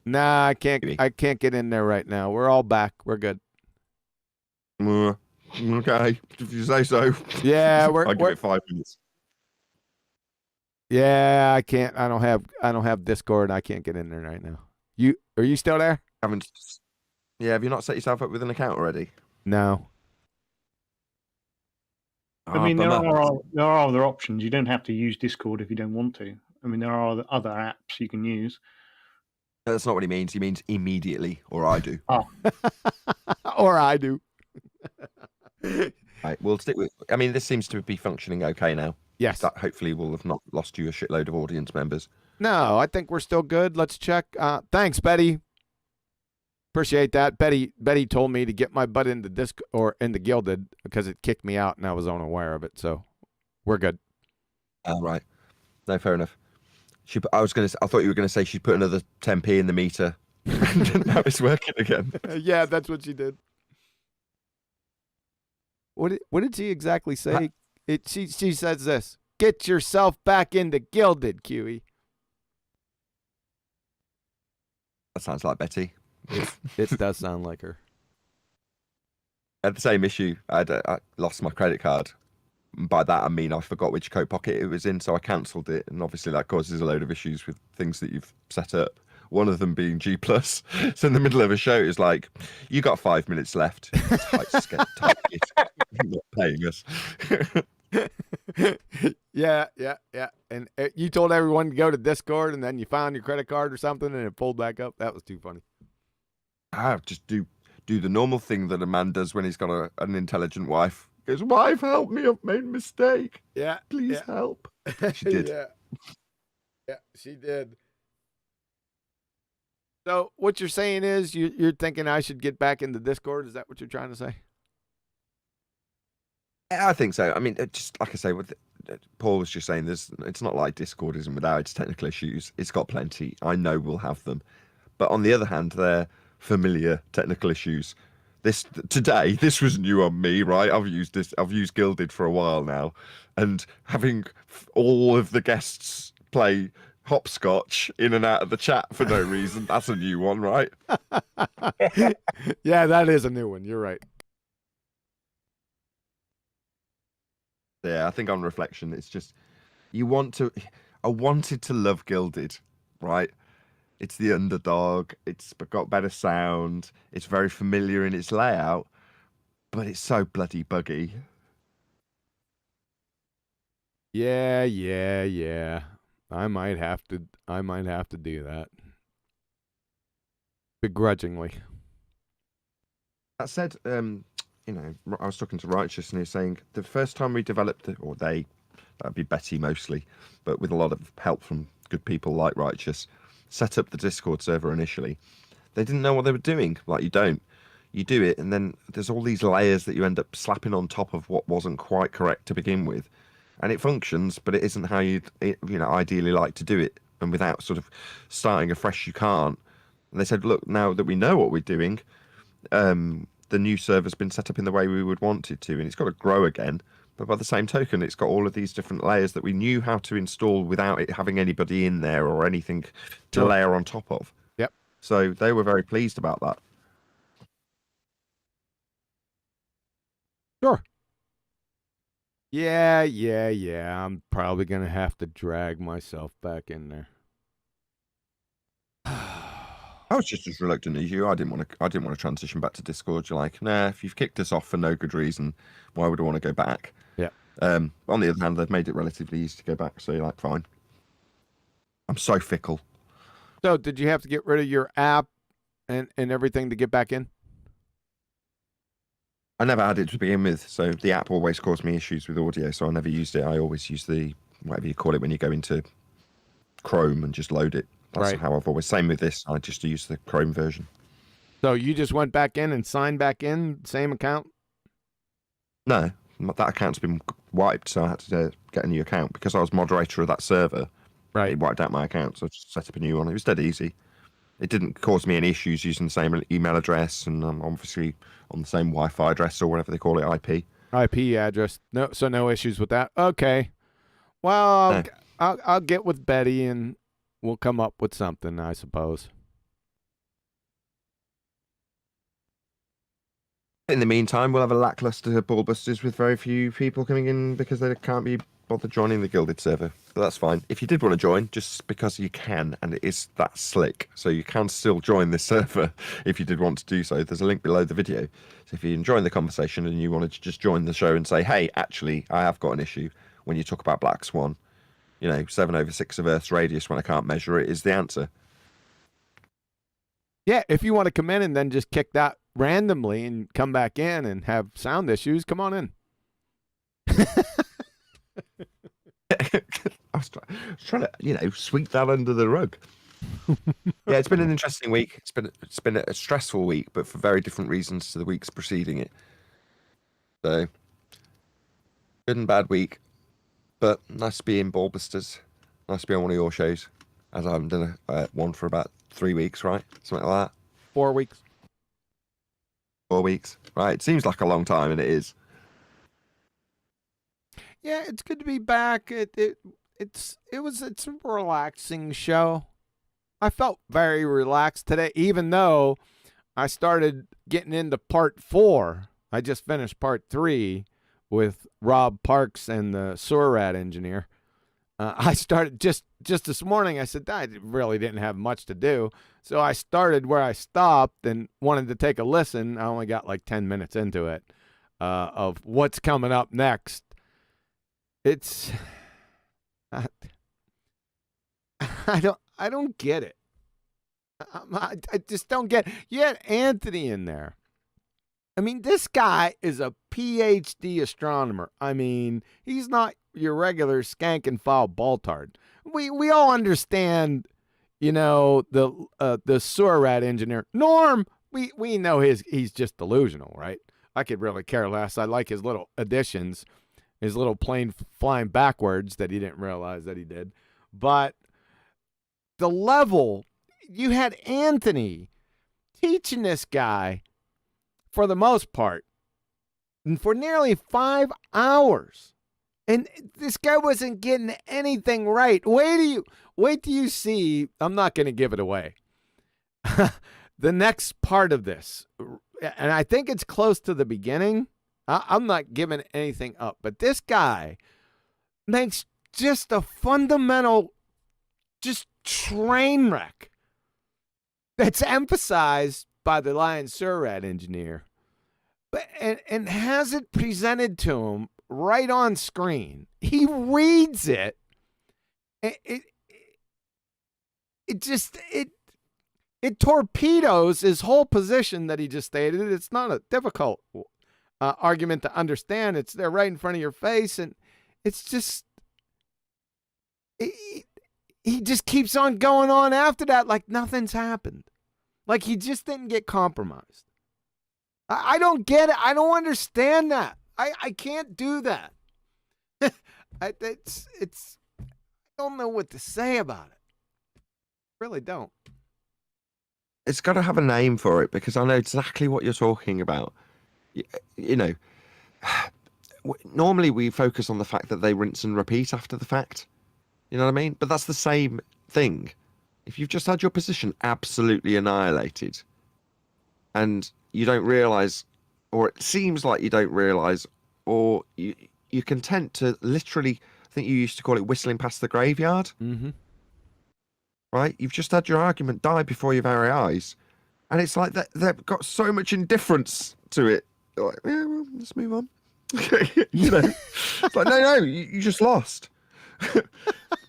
Nah, I can't. I can't get in there right now. We're all back. We're good. Okay, if you say so. Yeah, I'll give it 5 minutes. Yeah, I can't. I don't have Discord. I can't get in there right now. Are you still there? Yeah, have you not set yourself up with an account already? No. I mean, there are other options. You don't have to use Discord if you don't want to. I mean, there are other apps you can use. That's not what he means. He means immediately, or I do. Oh. Or I do. Right, we'll stick with. I mean, this seems to be functioning okay now. Yes. That hopefully will have not lost you a shitload of audience members. No, I think we're still good. Let's check. Thanks, Betty. Appreciate that. Betty told me to get my butt into Disc or into Gilded because it kicked me out and I was unaware of it. So we're good. Right. No, fair enough. I thought you were gonna say she put another 10p in the meter. And now it's working again. Yeah, that's what she did. What did she exactly say? She says this. Get yourself back into Gilded, QE. That sounds like Betty. It does sound like her. I had the same issue. I lost my credit card. By that I mean I forgot which coat pocket it was in, so I cancelled it, and obviously that causes a load of issues with things that you've set up. One of them being G+. So in the middle of a show, it's like, you got 5 minutes left. Tight You're not paying us. Yeah. And you told everyone to go to Discord, and then you found your credit card or something, and it pulled back up. That was too funny. I just do the normal thing that a man does when he's got an intelligent wife. He goes, wife, help me, I've made a mistake. Yeah. Please help. She did. Yeah, she did. So what you're saying is you're thinking I should get back into Discord? Is that what you're trying to say? I think so. I mean, just like I say, Paul was just saying, it's not like Discord isn't without its technical issues. It's got plenty. I know we'll have them. But on the other hand, they're familiar technical issues. This was new on me, right? I've used Gilded for a while now, and having all of the guests play hopscotch in and out of the chat for no reason. That's a new one, right? Yeah, that is a new one. You're right. Yeah, I think on reflection, it's just I wanted to love Gilded, right? It's the underdog. It's got better sound. It's very familiar in its layout, but it's so bloody buggy. Yeah. I might have to do that. Begrudgingly. That said, I was talking to Righteous and he was saying the first time we developed it, or that'd be Betty mostly, but with a lot of help from good people like Righteous, set up the Discord server initially. They didn't know what they were doing. Like, you don't. You do it, and then there's all these layers that you end up slapping on top of what wasn't quite correct to begin with. And it functions, but it isn't how you'd ideally like to do it. And without sort of starting afresh, you can't. And they said, look, now that we know what we're doing, the new server's been set up in the way we would want it to, and it's got to grow again. But by the same token, it's got all of these different layers that we knew how to install without it having anybody in there or anything to layer on top of. Yep. So they were very pleased about that. Sure. Yeah. I'm probably going to have to drag myself back in there. I was just as reluctant as you. I didn't want to transition back to Discord. You're like, nah, if you've kicked us off for no good reason, why would I want to go back? Yeah. On the other hand, they've made it relatively easy to go back, so you're like, fine. I'm so fickle. So did you have to get rid of your app and everything to get back in? I never had it to begin with, so the app always caused me issues with audio, so I never used it. I always use the, whatever you call it, when you go into Chrome and just load it. That's right. how I've always, same with this, I just use the Chrome version. So you just went back in and signed back in, same account? No, that account's been wiped, so I had to get a new account. Because I was moderator of that server, Right. it wiped out my account, so I just set up a new one. It was dead easy. It didn't cause me any issues using the same email address, and I'm obviously on the same Wi-Fi address or whatever they call it, IP. IP address. No issues with that. Okay. Well, I'll get with Betty and we'll come up with something, I suppose. In the meantime, we'll have a lackluster Ballbusters with very few people coming in because they can't be bothered joining the Gilded server. But that's fine. If you did want to join, just because you can, and it is that slick, so you can still join this server if you did want to do so. There's a link below the video. So if you're enjoying the conversation and you wanted to just join the show and say, hey, actually, I have got an issue when you talk about Black Swan, 7/6 of Earth's radius when I can't measure it is the answer. Yeah, if you want to come in and then just kick that randomly and come back in and have sound issues, come on in. I was trying to, sweep that under the rug. Yeah, it's been an interesting week. It's been a stressful week, but for very different reasons to the weeks preceding it. So, good and bad week, but nice to be in Ballbusters. Nice to be on one of your shows, as I haven't done one for about 3 weeks, right? Something like that. 4 weeks. 4 weeks, right? It seems like a long time, and it is. Yeah, it's good to be back. It's a relaxing show. I felt very relaxed today, even though I started getting into part 4. I just finished part 3 with Rob Parks and the sewer rat engineer. I started just this morning. I said I really didn't have much to do, so I started where I stopped and wanted to take a listen. I only got like 10 minutes into it of what's coming up next. It's I don't get it. I just don't get it. You had Anthony in there. I mean, this guy is a PhD astronomer. I mean, he's not your regular skank and file baltard. We all understand, the sewer rat engineer Norm. We know he's just delusional, right? I could really care less. I like his little additions, his little plane flying backwards that he didn't realize that he did. But the level, you had Anthony teaching this guy for the most part, and for nearly 5 hours. And this guy wasn't getting anything right. Wait till you see, I'm not going to give it away. The next part of this, and I think it's close to the beginning. I'm not giving anything up, but this guy makes just a fundamental, just train wreck that's emphasized by the Lion Surrat engineer, but and has it presented to him right on screen. He reads it. It torpedoes his whole position that he just stated. It's not a difficult argument to understand. It's there right in front of your face, and it's just he just keeps on going on after that like nothing's happened, like he just didn't get compromised. I don't get it. I don't understand that. I can't do that. I don't know what to say about it. Really don't. It's got to have a name for it, because I know exactly what you're talking about. You know, normally we focus on the fact that they rinse and repeat after the fact. You know what I mean? But that's the same thing. If you've just had your position absolutely annihilated and you don't realize, or it seems like you don't realize, or you're content to literally, I think you used to call it whistling past the graveyard. Mm-hmm. Right? You've just had your argument die before your very eyes. And it's like they've got so much indifference to it. They're like, yeah, well, let's move on. You know, it's like, no, you just lost.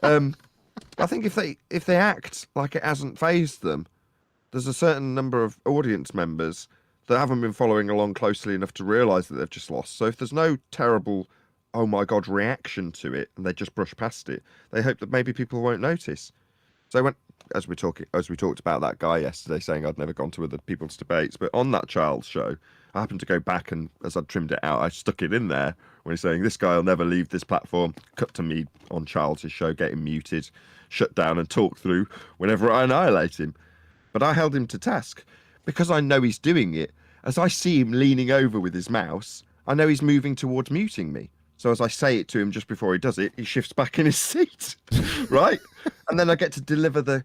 I think if they act like it hasn't phased them, there's a certain number of audience members that haven't been following along closely enough to realise that they've just lost. So if there's no terrible, oh my God, reaction to it, and they just brush past it, they hope that maybe people won't notice. So as we talked about that guy yesterday saying I'd never gone to other people's debates, but on that child's show, I happened to go back, and as I trimmed it out, I stuck it in there when he's saying this guy will never leave this platform. Cut to me on Charles's show getting muted, shut down, and talked through whenever I annihilate him. But I held him to task because I know he's doing it. As I see him leaning over with his mouse, I know he's moving towards muting me. So as I say it to him just before he does it, he shifts back in his seat, right? And then I get to deliver the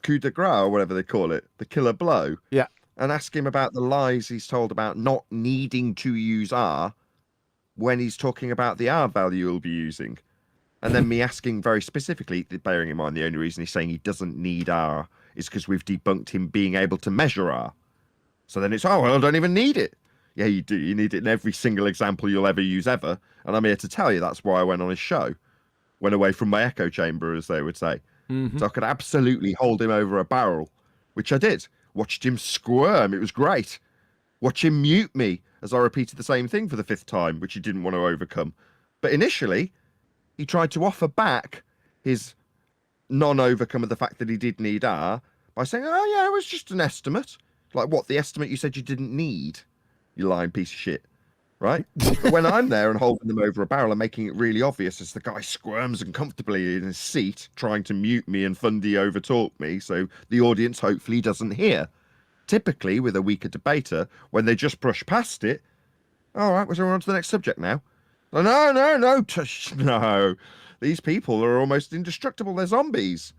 coup de grace, or whatever they call it, the killer blow. Yeah. And ask him about the lies he's told about not needing to use R when he's talking about the R value he'll be using. And then me asking very specifically, bearing in mind the only reason he's saying he doesn't need R is because we've debunked him being able to measure R. So then it's, oh, well, I don't even need it. Yeah, you do. You need it in every single example you'll ever use ever. And I'm here to tell you that's why I went on his show. Went away from my echo chamber, as they would say. Mm-hmm. So I could absolutely hold him over a barrel, which I did. Watched him squirm. It was great. Watch him mute me as I repeated the same thing for the 5th time, which he didn't want to overcome. But initially, he tried to offer back his non-overcome of the fact that he did need R by saying, oh, yeah, it was just an estimate. Like, what, the estimate you said you didn't need? You lying piece of shit. Right? But when I'm there and holding them over a barrel and making it really obvious as the guy squirms uncomfortably in his seat, trying to mute me and Fundy overtalk me so the audience hopefully doesn't hear. Typically, with a weaker debater, when they just brush past it, all right, we're on to the next subject now. Oh, no. These people are almost indestructible. They're zombies.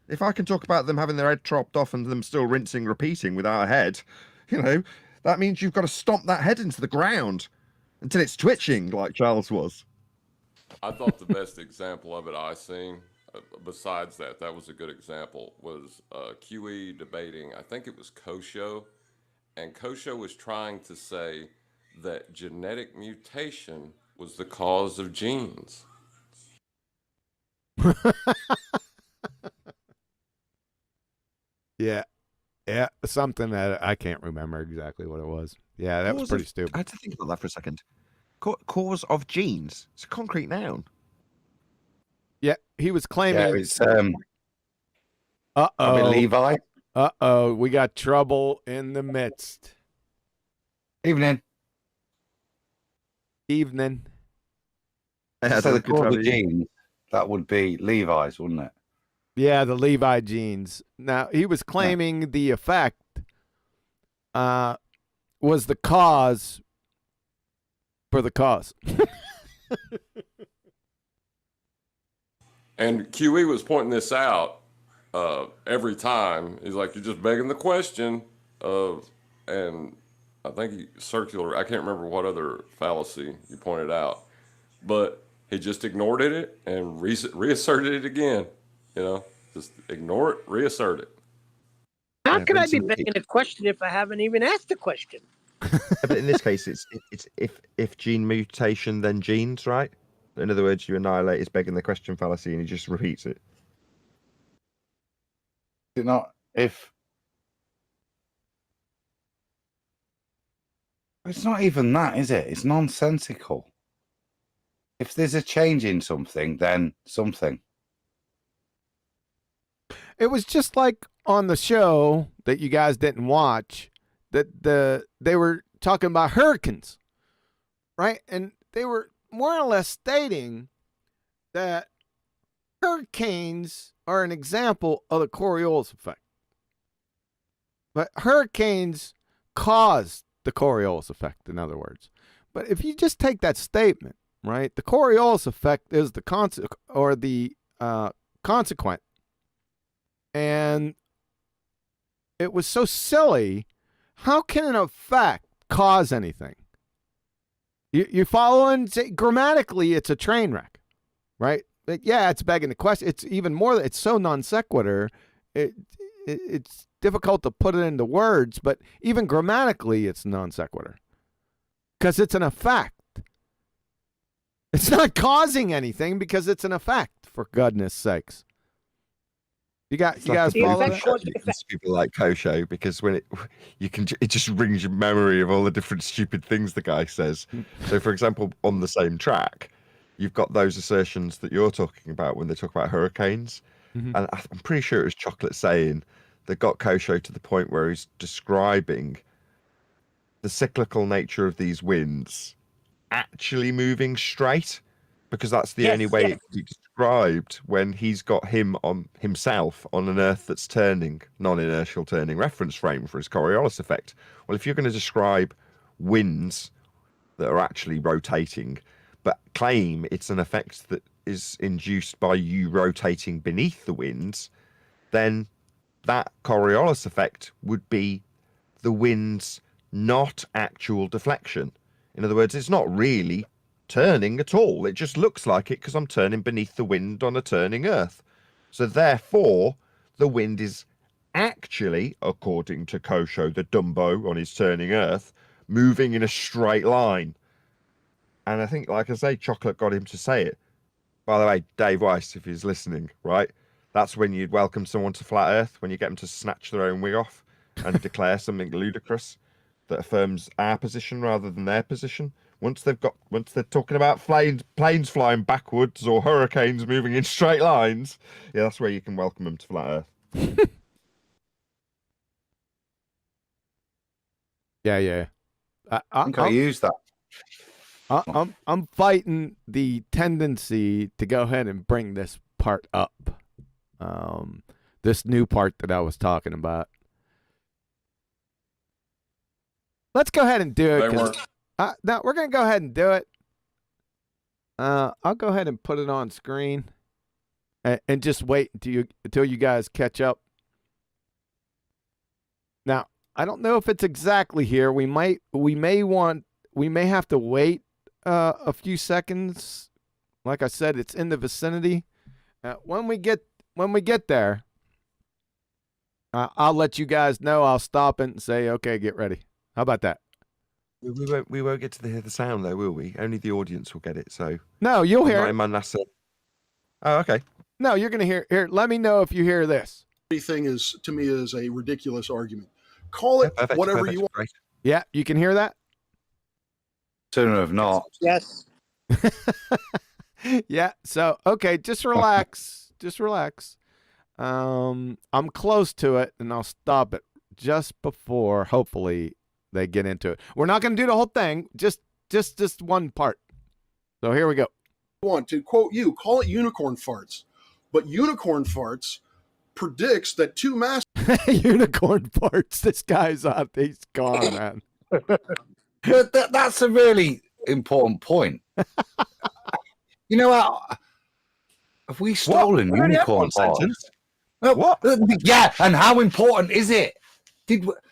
If I can talk about them having their head chopped off and them still rinsing, repeating without a head, you know, that means you've got to stomp that head into the ground until it's twitching, like Charles was. I thought the best example of it I seen, besides that was a good example, was QE debating, I think it was Kosho, and Kosho was trying to say that genetic mutation was the cause of genes. Yeah. Yeah, something that I can't remember exactly what it was. Yeah, that was pretty stupid. I had to think about that for a second. Cause of genes. It's a concrete noun. Yeah, he was claiming. Yeah, it's Uh-oh. Levi. Uh-oh, we got trouble in the midst. Evening. Evening. So the core of the genes, that would be Levi's, wouldn't it? Yeah, the Levi genes. Now, he was claiming the effect was the cause for the cause. And QE was pointing this out every time. He's like, you're just begging the question of, and I think circular, I can't remember what other fallacy you pointed out, but he just ignored it and reasserted it again. You know, just ignore it, reassert it. How Yeah, can but I be it's- begging a question if I haven't even asked a question? But in this case, it's if gene mutation, then genes, right? In other words, you annihilate his begging the question fallacy, and he just repeats it. Is it not if it's not even that, is it? It's nonsensical. If there's a change in something, then something. It was just like on the show that you guys didn't watch that they were talking about hurricanes, right? And they were more or less stating that hurricanes are an example of the Coriolis effect. But hurricanes cause the Coriolis effect, in other words. But if you just take that statement, right, the Coriolis effect is the consequent. And it was so silly. How can an effect cause anything? You following? Grammatically, it's a train wreck, right? But yeah, it's begging the question. It's even more. It's so non sequitur. It's difficult to put it into words, but even grammatically, it's non sequitur because it's an effect. It's not causing anything because it's an effect. For goodness sakes. You guys follow that? It's people like Kosho, because when it just brings you memory of all the different stupid things the guy says. So, for example, on the same track, you've got those assertions that you're talking about when they talk about hurricanes, and I'm pretty sure it was Chocolate saying that got Kosho to the point where he's describing the cyclical nature of these winds actually moving straight, because that's the only way it can be described when he's got himself on an Earth that's turning, non-inertial turning reference frame for his Coriolis effect. Well, if you're going to describe winds that are actually rotating, but claim it's an effect that is induced by you rotating beneath the winds, then that Coriolis effect would be the wind's not actual deflection. In other words, it's not really turning at all. It just looks like it because I'm turning beneath the wind on a turning Earth. So therefore, the wind is actually, according to Kosho, the Dumbo on his turning Earth, moving in a straight line. And I think, like I say, Chocolate got him to say it. By the way, Dave Weiss, if he's listening, right? That's when you'd welcome someone to Flat Earth, when you get them to snatch their own wig off and declare something ludicrous that affirms our position rather than their position. Once they're talking about planes flying backwards or hurricanes moving in straight lines, yeah, that's where you can welcome them to Flat Earth. Yeah. I think I used that. I'm fighting the tendency to go ahead and bring this part up. This new part that I was talking about. Let's go ahead and do it. No, we're going to go ahead and do it. I'll go ahead and put it on screen and just wait until you guys catch up. Now, I don't know if it's exactly here. We may have to wait a few seconds. Like I said, it's in the vicinity. When we get there, I'll let you guys know. I'll stop it and say, okay, get ready. How about that? We won't get to hear the sound though, will we? Only the audience will get it. So no, you'll hear it. In my NASA. Oh, okay. No, you're gonna hear. Here, let me know if you hear this. Everything is, to me, is a ridiculous argument. Call it whatever you want. Great. Yeah, you can hear that. Sooner if not. Yes. Yeah. So okay, just relax. Just relax. I'm close to it, and I'll stop it just before, hopefully, they get into it. We're not going to do the whole thing. Just one part. So here we go. Want to quote you, call it unicorn farts, but unicorn farts predicts that two mass unicorn farts. This guy's out. He's gone, man. That's a really important point. You know, Have we stolen What? I only have unicorn one parts? sentence. What? Yeah, and how important is it?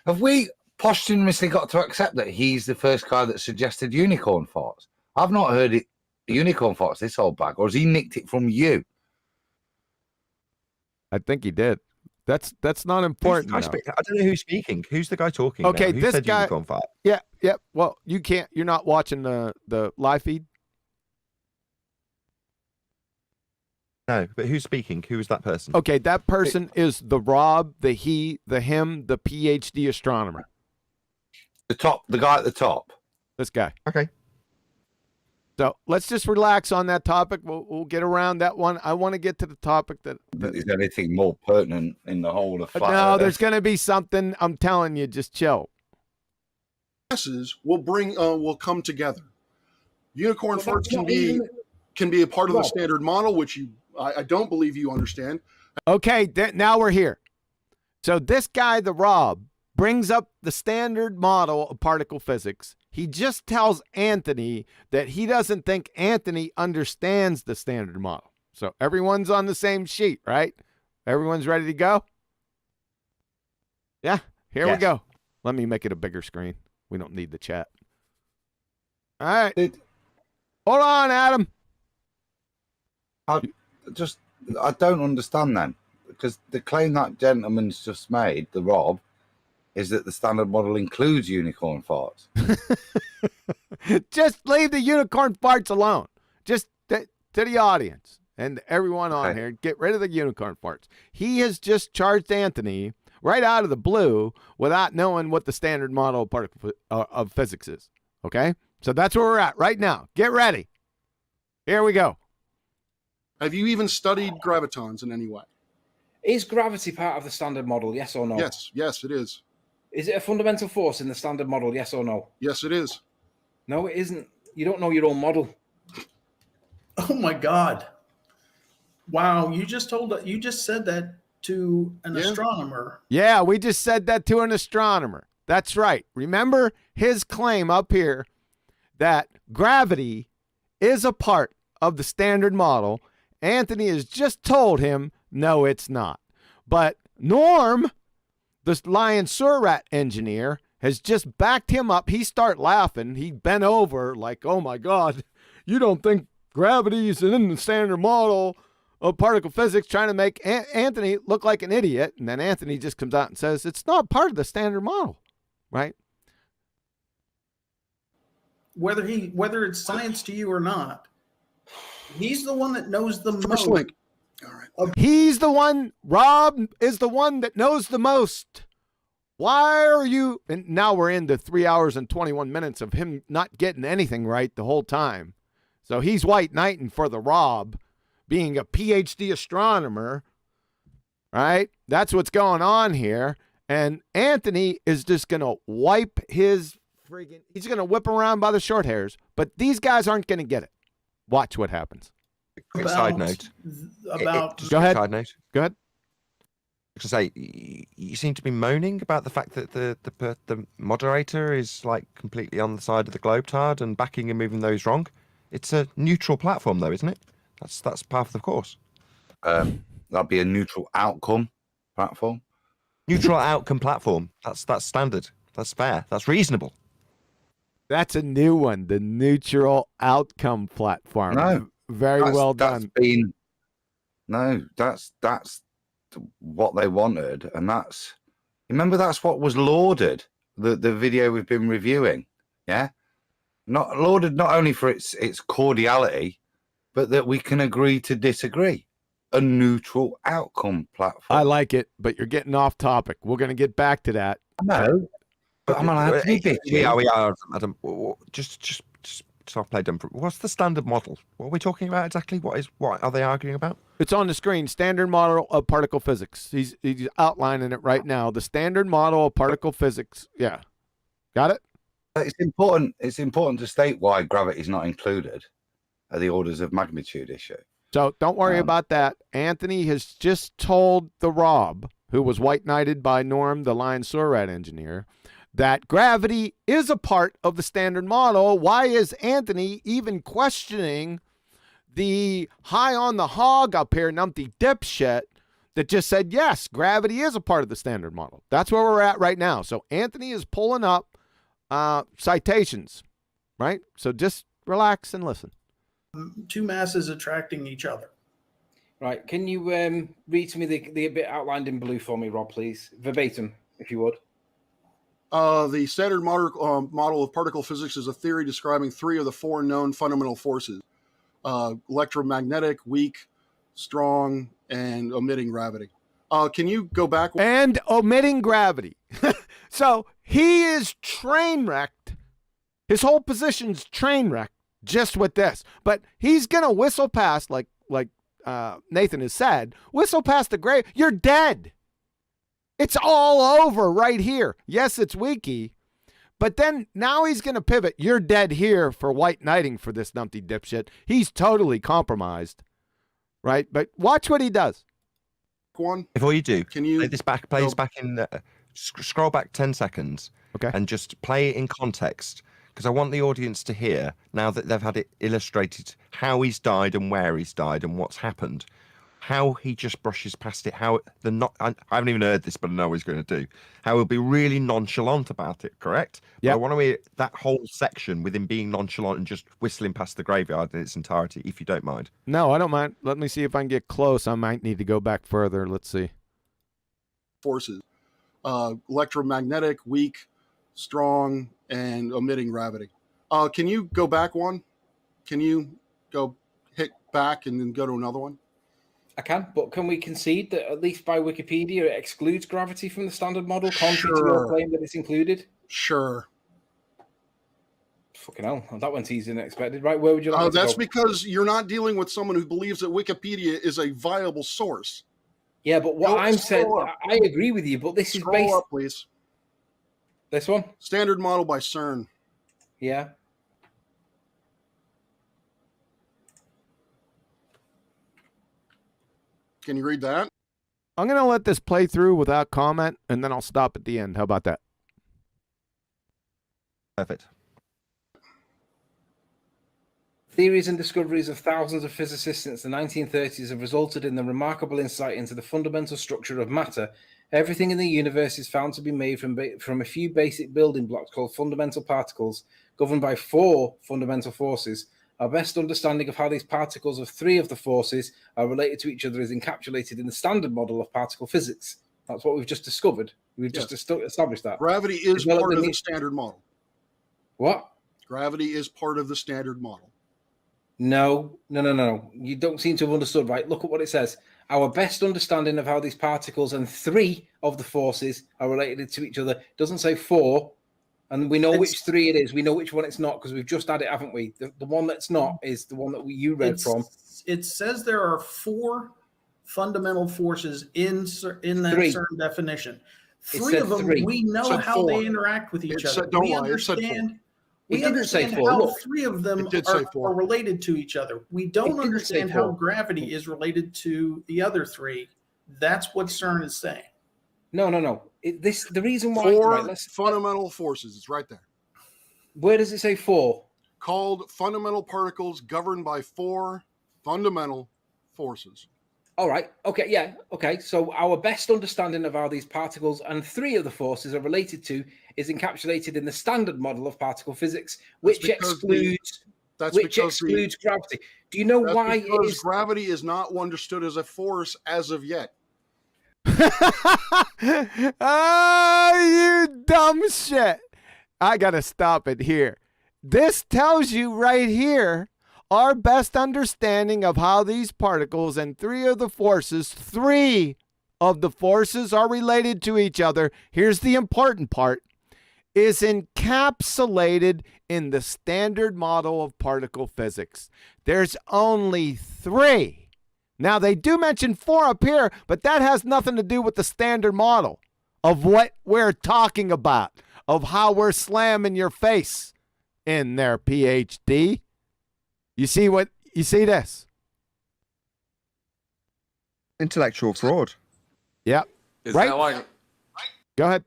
Have we posthumously got to accept that he's the first guy that suggested unicorn farts? I've not heard it. Unicorn farts, this old bag, or has he nicked it from you? I think he did. That's not important. I don't know who's speaking. Who's the guy talking? Okay, now? Who this said guy. unicorn fart? Yeah. Well, you can't. You're not watching the live feed. No, but who's speaking? Who is that person? Okay, that person is the Rob, the he, the him, the PhD astronomer. The guy at the top. This guy. Okay. So let's just relax on that topic. We'll get around that one. I want to get to the topic that Is there anything more pertinent in the whole of flat no, Earth? there's going to be something. I'm telling you, just chill. Masses will come together. Unicorn farts can be a part of the standard model, which I don't believe you understand. Okay, now we're here. So this guy, the Rob, brings up the standard model of particle physics. He just tells Anthony that he doesn't think Anthony understands the standard model. So everyone's on the same sheet, right? Everyone's ready to go? Yeah, here we go. Let me make it a bigger screen. We don't need the chat. All right. Hold on, Adam. I don't understand then, because the claim that gentleman's just made, the Rob, is that the standard model includes unicorn farts. Just leave the unicorn farts alone. Just to the audience and everyone on here, get rid of the unicorn farts. He has just charged Anthony right out of the blue without knowing what the standard model of particle of physics is. Okay? So that's where we're at right now. Get ready. Here we go. Have you even studied gravitons in any way? Is gravity part of the standard model, yes or no? Yes, it is. Is it a fundamental force in the standard model, yes or no? Yes, it is. No, it isn't. You don't know your own model. Oh my God. Wow, you just said that to an astronomer. Yeah, we just said that to an astronomer. That's right. Remember his claim up here that gravity is a part of the standard model. Anthony has just told him, no, it's not. But Norm, the lion surrat engineer, has just backed him up. He start laughing. He bent over like, oh my God, you don't think gravity is in the standard model of particle physics, trying to make Anthony look like an idiot. And then Anthony just comes out and says, it's not part of the standard model, right? Whether it's science to you or not, he's the one that knows the most. All right. He's the one, Rob is the one that knows the most. Why are you, and now we're into 3 hours and 21 minutes of him not getting anything right the whole time. So he's white knighting for the Rob, being a PhD astronomer, right? That's what's going on here. And Anthony is just going to wipe his he's going to whip around by the short hairs, but these guys aren't going to get it. Watch what happens. Quick side note. Go ahead. Side note. Go ahead. To say, you seem to be moaning about the fact that the moderator is like completely on the side of the globetard and backing and moving those wrong. It's a neutral platform, though, isn't it? That's part of the course. That'd be a neutral outcome platform. Neutral outcome platform. That's standard. That's fair. That's reasonable. That's a new one. The neutral outcome platform. No, very well done. That's what they wanted, and that's what was lauded. The video we've been reviewing, not lauded not only for its cordiality, but that we can agree to disagree. A neutral outcome platform. I like it, but you're getting off topic. We're going to get back to that. No, but I'm allowed to be bitchy. We are, Adam. Just stop play dumb. What's the standard model? What are we talking about exactly? What are they arguing about? It's on the screen. Standard model of particle physics. He's outlining it right now. The standard model of particle physics. Yeah, got it. It's important. It's important to state why gravity is not included at the orders of magnitude issue. So don't worry about that. Anthony has just told the Rob, who was white knighted by Norm, the Lion Surrat engineer, that gravity is a part of the standard model. Why is Anthony even questioning the high on the hog up here, numpty dipshit, that just said, yes, gravity is a part of the standard model. That's where we're at right now. So Anthony is pulling up citations, right? So just relax and listen. Two masses attracting each other. Right. Can you read to me the bit outlined in blue for me, Rob, please? Verbatim, if you would. The standard model of particle physics is a theory describing 3 of the 4 known fundamental forces: electromagnetic, weak, strong, and omitting gravity. Can you go back? And omitting gravity. So he is train wrecked. His whole position's train wrecked just with this. But he's going to whistle past, like Nathan has said, whistle past the grave. You're dead. It's all over right here. Yes, it's wiki. But then now he's going to pivot. You're dead here for white knighting for this numpty dipshit. He's totally compromised. Right? But watch what he does. One. Before you do, Can you play this back? Play this back in. Scroll back 10 seconds. Okay. And just play it in context, because I want the audience to hear, now that they've had it illustrated, how he's died and where he's died and what's happened, how he just brushes past it. How I haven't even heard this, but I know what he's going to do. How he'll be really nonchalant about it. Correct? Yeah. I want to hear that whole section with him being nonchalant and just whistling past the graveyard in its entirety, if you don't mind. No, I don't mind. Let me see if I can get close. I might need to go back further. Let's see. Forces: electromagnetic, weak, strong, and omitting gravity. Can you go back one? Can you go hit back and then go to another one? I can, but can we concede that at least by Wikipedia it excludes gravity from the standard model, contrary to your claim that it's included? Sure. Fucking hell, that went easier than expected. Right, where would you like to That's go? because you're not dealing with someone who believes that Wikipedia is a viable source. Yeah, but what I'm saying, I agree with you, but this is based... Scroll up, please. This one? Standard model by CERN. Yeah. Can you read that? I'm going to let this play through without comment, and then I'll stop at the end. How about that? Perfect. Theories and discoveries of thousands of physicists since the 1930s have resulted in the remarkable insight into the fundamental structure of matter. Everything in the universe is found to be made from a few basic building blocks called fundamental particles, governed by 4 fundamental forces. Our best understanding of how these particles of 3 of the forces are related to each other is encapsulated in the standard model of particle physics. That's what we've just discovered. We've just established that. Gravity is part of the standard model. What? Gravity is part of the standard model. No. You don't seem to have understood, right? Look at what it says. Our best understanding of how these particles and 3 of the forces are related to each other doesn't say 4, and we know which 3 it is. We know which one it's not because we've just had it, haven't we? The one that's not is the one that you read from. It says there are 4 fundamental forces in that 3. CERN definition. It 3 said of them, 3. we know Said how 4. they interact with each other. Don't We lie, it said 4. understand. It We didn't say understand 4. how Look, 3 of them it did say 4. are related to each other. We It don't didn't understand say how 4. gravity is related to the other 3. That's what CERN is saying. No. The reason why... 4 right, fundamental forces. It's right there. Where does it say 4? Called fundamental particles governed by 4 fundamental forces. All right. Okay. Yeah. Okay. So our best understanding of how these particles and 3 of the forces are related to is encapsulated in the standard model of particle physics, which excludes gravity. Do you know why it is? Gravity is not understood as a force as of yet. Oh, you dumb shit. I got to stop it here. This tells you right here our best understanding of how these particles and 3 of the forces are related to each other. Here's the important part, is encapsulated in the standard model of particle physics. There's only 3. Now, they do mention 4 up here, but that has nothing to do with the standard model of what we're talking about, of how we're slamming your face in there, PhD. You see this? Intellectual fraud. Yep. Is Right. that like Go ahead.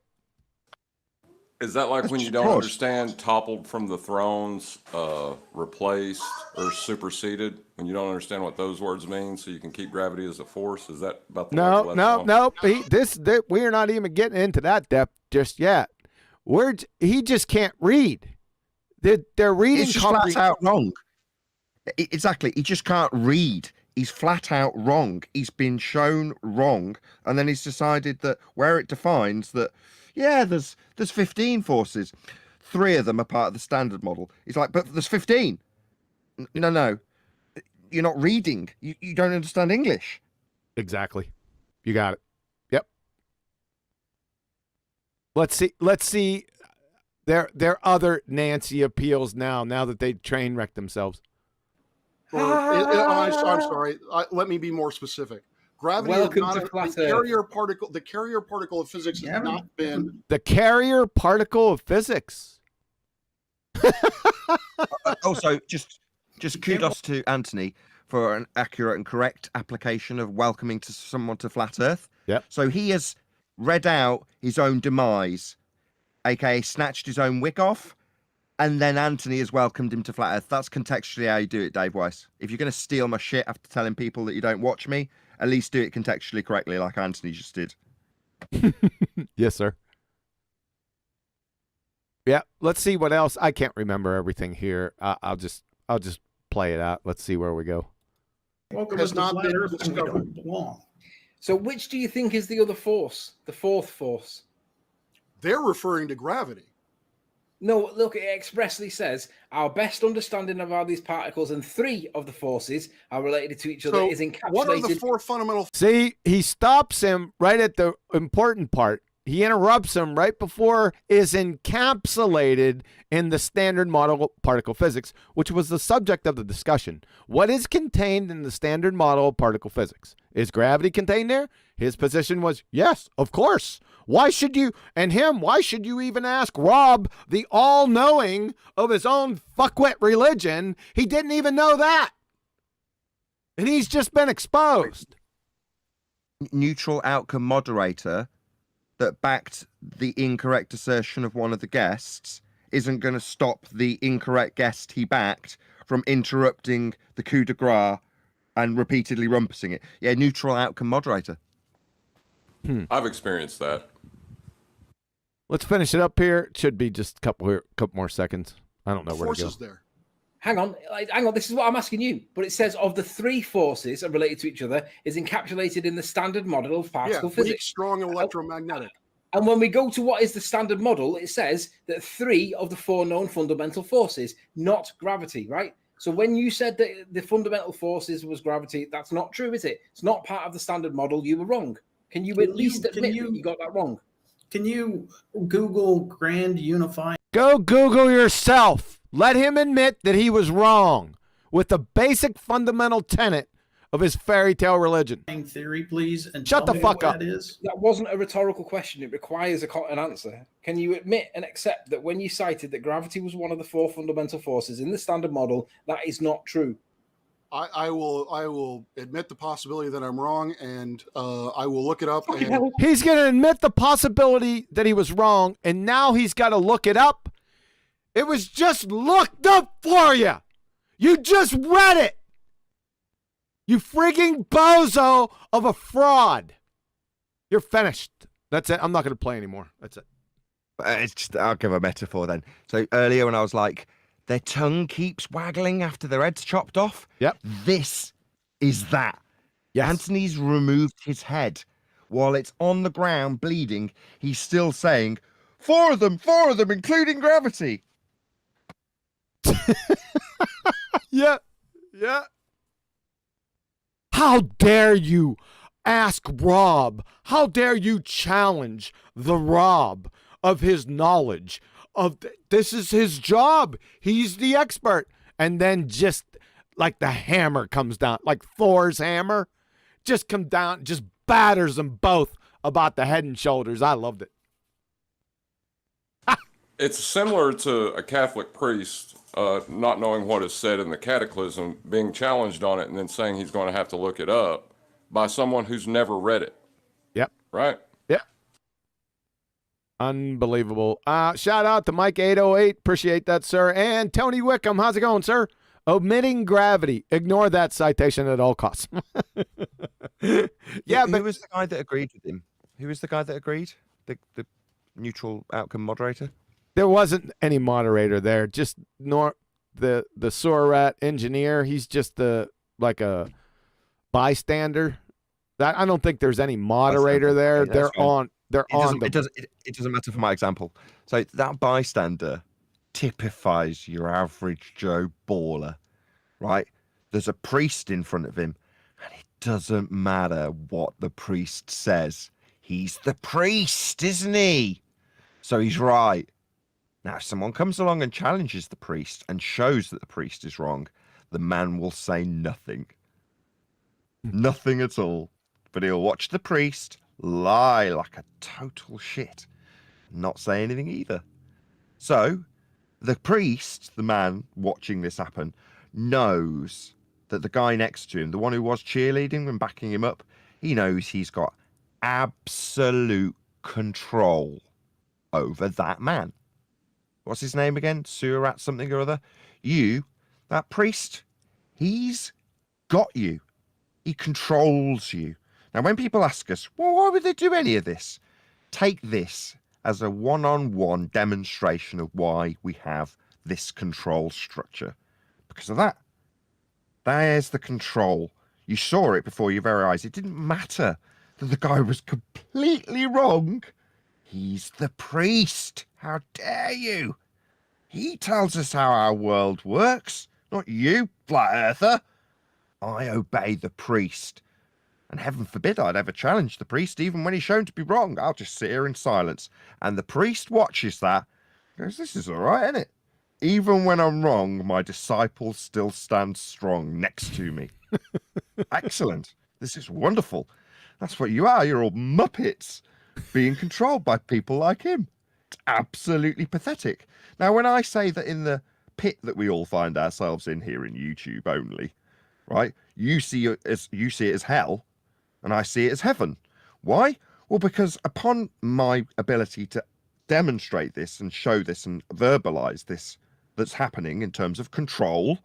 Is that like That's when you just don't broad. understand toppled from the thrones, replaced or superseded? When you don't understand what those words mean, so you can keep gravity as a force? Is that about the level that's on? We are not even getting into that depth just yet. He just can't read. They're reading. It's just flat out wrong. Exactly. He just can't read. He's flat out wrong. He's been shown wrong, and then he's decided that where it defines that, yeah, there's 15 forces, 3 of them are part of the standard model. He's like, but there's 15. No, you're not reading. You don't understand English. Exactly. You got it. Yep. Let's see their other Nancy appeals now that they train wrecked themselves. I'm sorry. Let me be more specific. Gravity is Welcome not to the flat carrier particle. The carrier particle of physics has not been. The carrier particle of physics. Also, just kudos to Anthony for an accurate and correct application of welcoming to someone to flat Earth. Yep. So he has read out his own demise, aka snatched his own wig off, and then Anthony has welcomed him to flat Earth. That's contextually how you do it, Dave Weiss. If you're going to steal my shit after telling people that you don't watch me, at least do it contextually correctly, like Anthony just did. Yes, sir. Yeah, let's see what else. I can't remember everything here. I'll just play it out. Let's see where we go. Welcome Has to not Flat been Earth, and we discovered. don't belong. So which do you think is the other force? The fourth force? They're referring to gravity. No, look, it expressly says our best understanding of how these particles and 3 of the forces are related to each other So, is encapsulated. what are the 4 fundamental? See, he stops him right at the important part. He interrupts him right before is encapsulated in the standard model particle physics, which was the subject of the discussion. What is contained in the standard model of particle physics? Is gravity contained there? His position was, yes, of course. Why should you even ask Rob, the all-knowing of his own fuckwit religion? He didn't even know that. And he's just been exposed. Neutral outcome moderator that backed the incorrect assertion of one of the guests isn't going to stop the incorrect guest he backed from interrupting the coup de grace and repeatedly rumpusing it. Yeah, neutral outcome moderator. I've experienced that. Let's finish it up here. It should be just a couple more seconds. I don't know where to go. Forces there. Hang on. This is what I'm asking you. But it says of the 3 forces are related to each other is encapsulated in the standard model of particle Weak, physics. strong, and electromagnetic. And when we go to what is the standard model, it says that 3 of the 4 known fundamental forces, not gravity, right? So when you said that the fundamental forces was gravity, that's not true, is it? It's not part of the standard model. You were wrong. Can you at least admit that you got that wrong? Can you Google Grand Unifying? Go Google yourself. Let him admit that he was wrong with the basic fundamental tenet of his fairy tale religion. Theory, please, and shut tell the me fuck what up. that is. That wasn't a rhetorical question. It requires an answer. Can you admit and accept that when you cited that gravity was one of the 4 fundamental forces in the standard model, that is not true? I will admit the possibility that I'm wrong, and I will look it up. He's going to admit the possibility that he was wrong, and now he's got to look it up. It was just looked up for you. You just read it. You freaking bozo of a fraud. You're finished. That's it. I'm not going to play anymore. That's it. I'll give a metaphor then. So earlier when I was like, their tongue keeps waggling after their head's chopped off. Yep. This is that. Yes. Anthony's removed his head. While it's on the ground bleeding, he's still saying, 4 of them, including gravity. Yeah. How dare you ask Rob? How dare you challenge the Rob of his knowledge of this is his job. He's the expert. And then just like the hammer comes down, like Thor's hammer, just come down, just batters them both about the head and shoulders. I loved it. It's similar to a Catholic priest not knowing what is said in the catechism, being challenged on it, and then saying he's going to have to look it up by someone who's never read it. Yep. Right? Yep. Unbelievable. Shout out to Mike808. Appreciate that, sir. And Tony Wickham. How's it going, sir? Omitting gravity. Ignore that citation at all costs. Yeah, but who was the guy that agreed with him? Who was the guy that agreed? The neutral outcome moderator? there wasn't any moderator there. Just the Surat engineer. He's just like a bystander. That I don't think there's any moderator there. Okay, that's fine. It doesn't matter for my example. So that bystander typifies your average Joe baller, right? There's a priest in front of him, and it doesn't matter what the priest says. He's the priest, isn't he? So he's right. Now, if someone comes along and challenges the priest and shows that the priest is wrong, the man will say nothing. Nothing at all. But he'll watch the priest lie like a total shit, not say anything either. So the priest, the man watching this happen, knows that the guy next to him, the one who was cheerleading and backing him up, he knows he's got absolute control over that man. What's his name again? Surat something or other. That priest, he's got you. He controls you. Now, when people ask us, well, why would they do any of this? Take this as a one-on-one demonstration of why we have this control structure. Because of that. There's the control. You saw it before your very eyes. It didn't matter that the guy was completely wrong. He's the priest. How dare you? He tells us how our world works, not you, flat earther. I obey the priest. And heaven forbid I'd ever challenge the priest, even when he's shown to be wrong. I'll just sit here in silence. And the priest watches that. Goes, this is all right, isn't it? Even when I'm wrong, my disciple still stands strong next to me. Excellent. This is wonderful. That's what you are. You're all muppets being controlled by people like him. It's absolutely pathetic. Now, when I say that in the pit that we all find ourselves in here in YouTube only, right? You see it as hell, and I see it as heaven. Why? Well, because upon my ability to demonstrate this and show this and verbalize this that's happening in terms of control,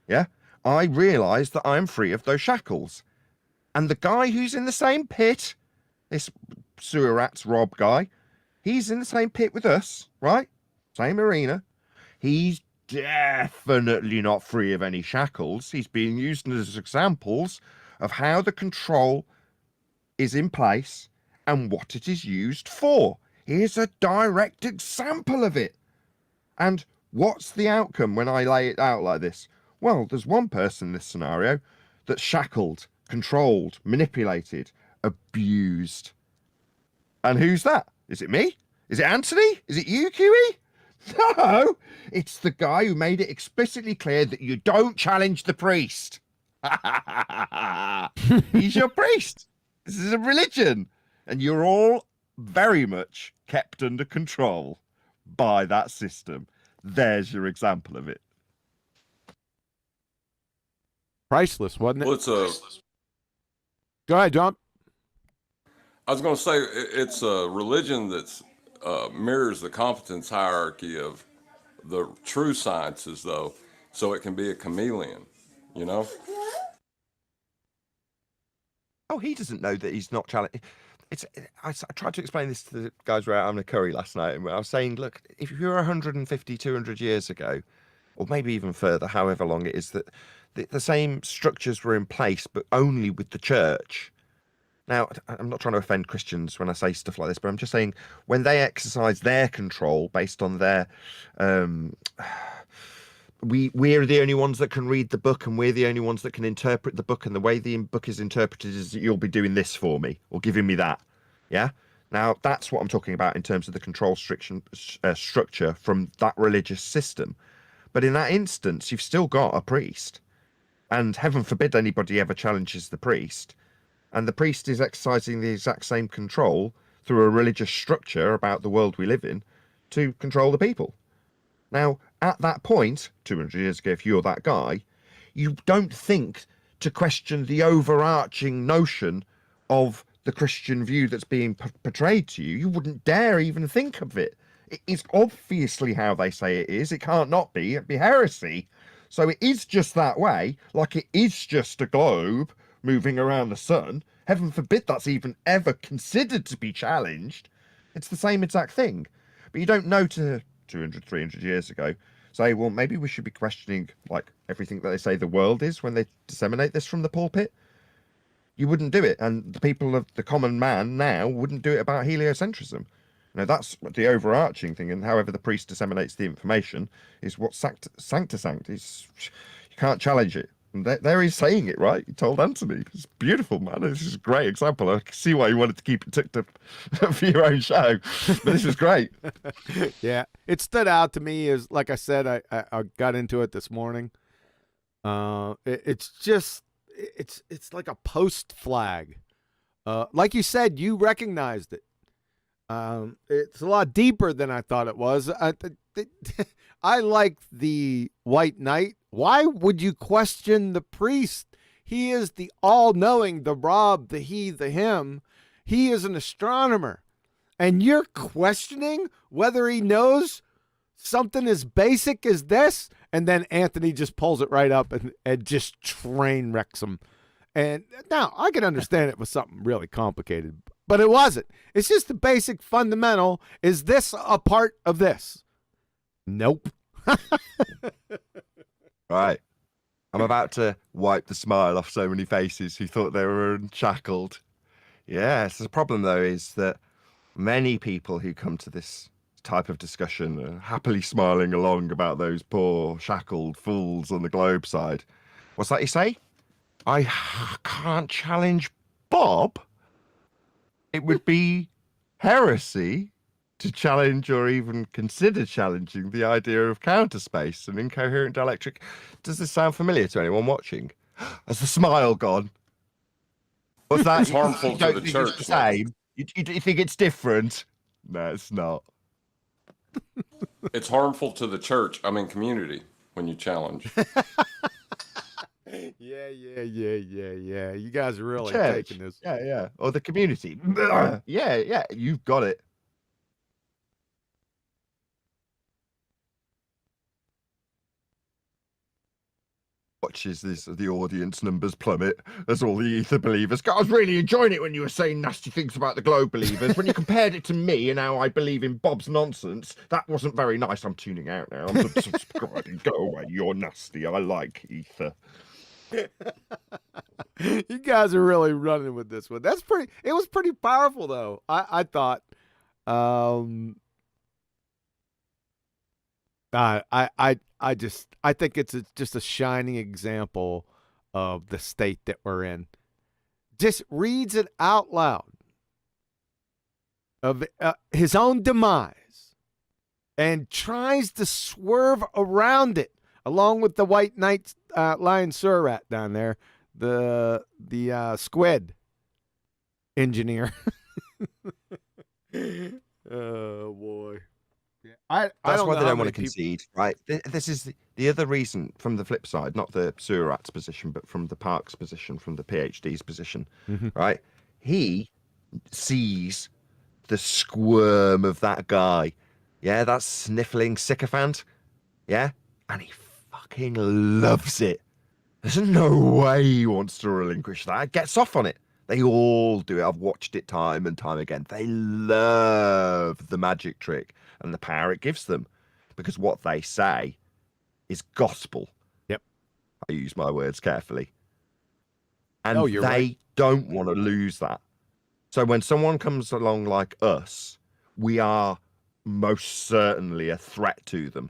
yeah, I realize that I'm free of those shackles. And the guy who's in the same pit, this Surat's Rob guy, he's in the same pit with us, right? Same arena. He's definitely not free of any shackles. He's being used as examples of how the control is in place and what it is used for. Here's a direct example of it. And what's the outcome when I lay it out like this? Well, there's one person in this scenario that's shackled, controlled, manipulated, abused. And who's that? Is it me? Is it Anthony? Is it you, QE? No, it's the guy who made it explicitly clear that you don't challenge the priest. He's your priest. This is a religion. And you're all very much kept under control by that system. There's your example of it. priceless, wasn't it? Well, it's Go ahead, John. I was going to say it's a religion that's mirrors the competence hierarchy of the true sciences, though, so it can be a chameleon, you know? Oh, he doesn't know that he's not challenging. I tried to explain this to the guys who were out having a curry last night, and I was saying, look, if you're 150, 200 years ago, or maybe even further, however long it is, that the same structures were in place, but only with the church. Now, I'm not trying to offend Christians when I say stuff like this, but I'm just saying when they exercise their control based on their, we're the only ones that can read the book, and we're the only ones that can interpret the book, and the way the book is interpreted is that you'll be doing this for me or giving me that. Yeah. Now that's what I'm talking about in terms of the control structure from that religious system. But in that instance, you've still got a priest, and heaven forbid anybody ever challenges the priest. And the priest is exercising the exact same control through a religious structure about the world we live in to control the people. Now, at that point, 200 years ago, if you're that guy, you don't think to question the overarching notion of the Christian view that's being portrayed to you, you wouldn't dare even think of it. It's obviously how they say it is. It can't not be. It'd be heresy. So it is just that way, like it is just a globe moving around the sun. Heaven forbid that's even ever considered to be challenged. It's the same exact thing. But you don't know to 200, 300 years ago say, well, maybe we should be questioning like everything that they say the world is when they disseminate this from the pulpit. You wouldn't do it. And the people of the common man now wouldn't do it about heliocentrism. That's the overarching thing, and however the priest disseminates the information is what sancta is. You can't challenge it. And there he's saying it, right? He told Anthony. It's beautiful, man. This is a great example. I can see why you wanted to keep it tucked up for your own show, but this is great. Yeah, it stood out to me as, like I said, I got into it this morning. It's like a post flag. Like you said, you recognized it. It's a lot deeper than I thought it was. I like the White Knight. Why would you question the priest? He is the all-knowing, the Rob, the he, the him. He is an astronomer. And you're questioning whether he knows something as basic as this? And then Anthony just pulls it right up and just train wrecks him. And now I can understand it was something really complicated, but it wasn't. It's just the basic fundamental. Is this a part of this? Nope. Right. I'm about to wipe the smile off so many faces who thought they were unshackled. Yes, the problem, though, is that many people who come to this type of discussion are happily smiling along about those poor shackled fools on the globe side. What's that you say? I can't challenge Bob? It would be heresy to challenge or even consider challenging the idea of counter space and incoherent dialectric. Does this sound familiar to anyone watching? Has the smile gone? What's that? It's harmful to the Think church. it's the same? You think it's different? No, it's not. It's harmful to the church, community, when you challenge. Yeah. You guys are really Church. taking this. Yeah. Or the community. Yeah, you've got it. Watches the audience numbers plummet as all the ether believers go, I was really enjoying it when you were saying nasty things about the globe believers. When you compared it to me and how I believe in Bob's nonsense, that wasn't very nice. I'm tuning out now. I'm subscribing. Go away. You're nasty. I like ether. You guys are really running with this one. It was pretty powerful though. I thought. I think it's just a shining example of the state that we're in. Just reads it out loud of his own demise and tries to swerve around it, along with the White Knight Lion Surat down there, the squid engineer. Oh boy. That's why they don't want to concede, right? This is the other reason from the flip side, not the Surat's position, but from the Park's position, from the PhD's position, right? He sees the squirm of that guy, yeah, that sniffling sycophant, yeah, and he fucking loves it. There's no way he wants to relinquish that. Gets off on it. They all do it. I've watched it time and time again. They love the magic trick and the power it gives them, because what they say is gospel. Yep. I use my words carefully. And you're they right. don't want to lose that. So when someone comes along like us, we are most certainly a threat to them.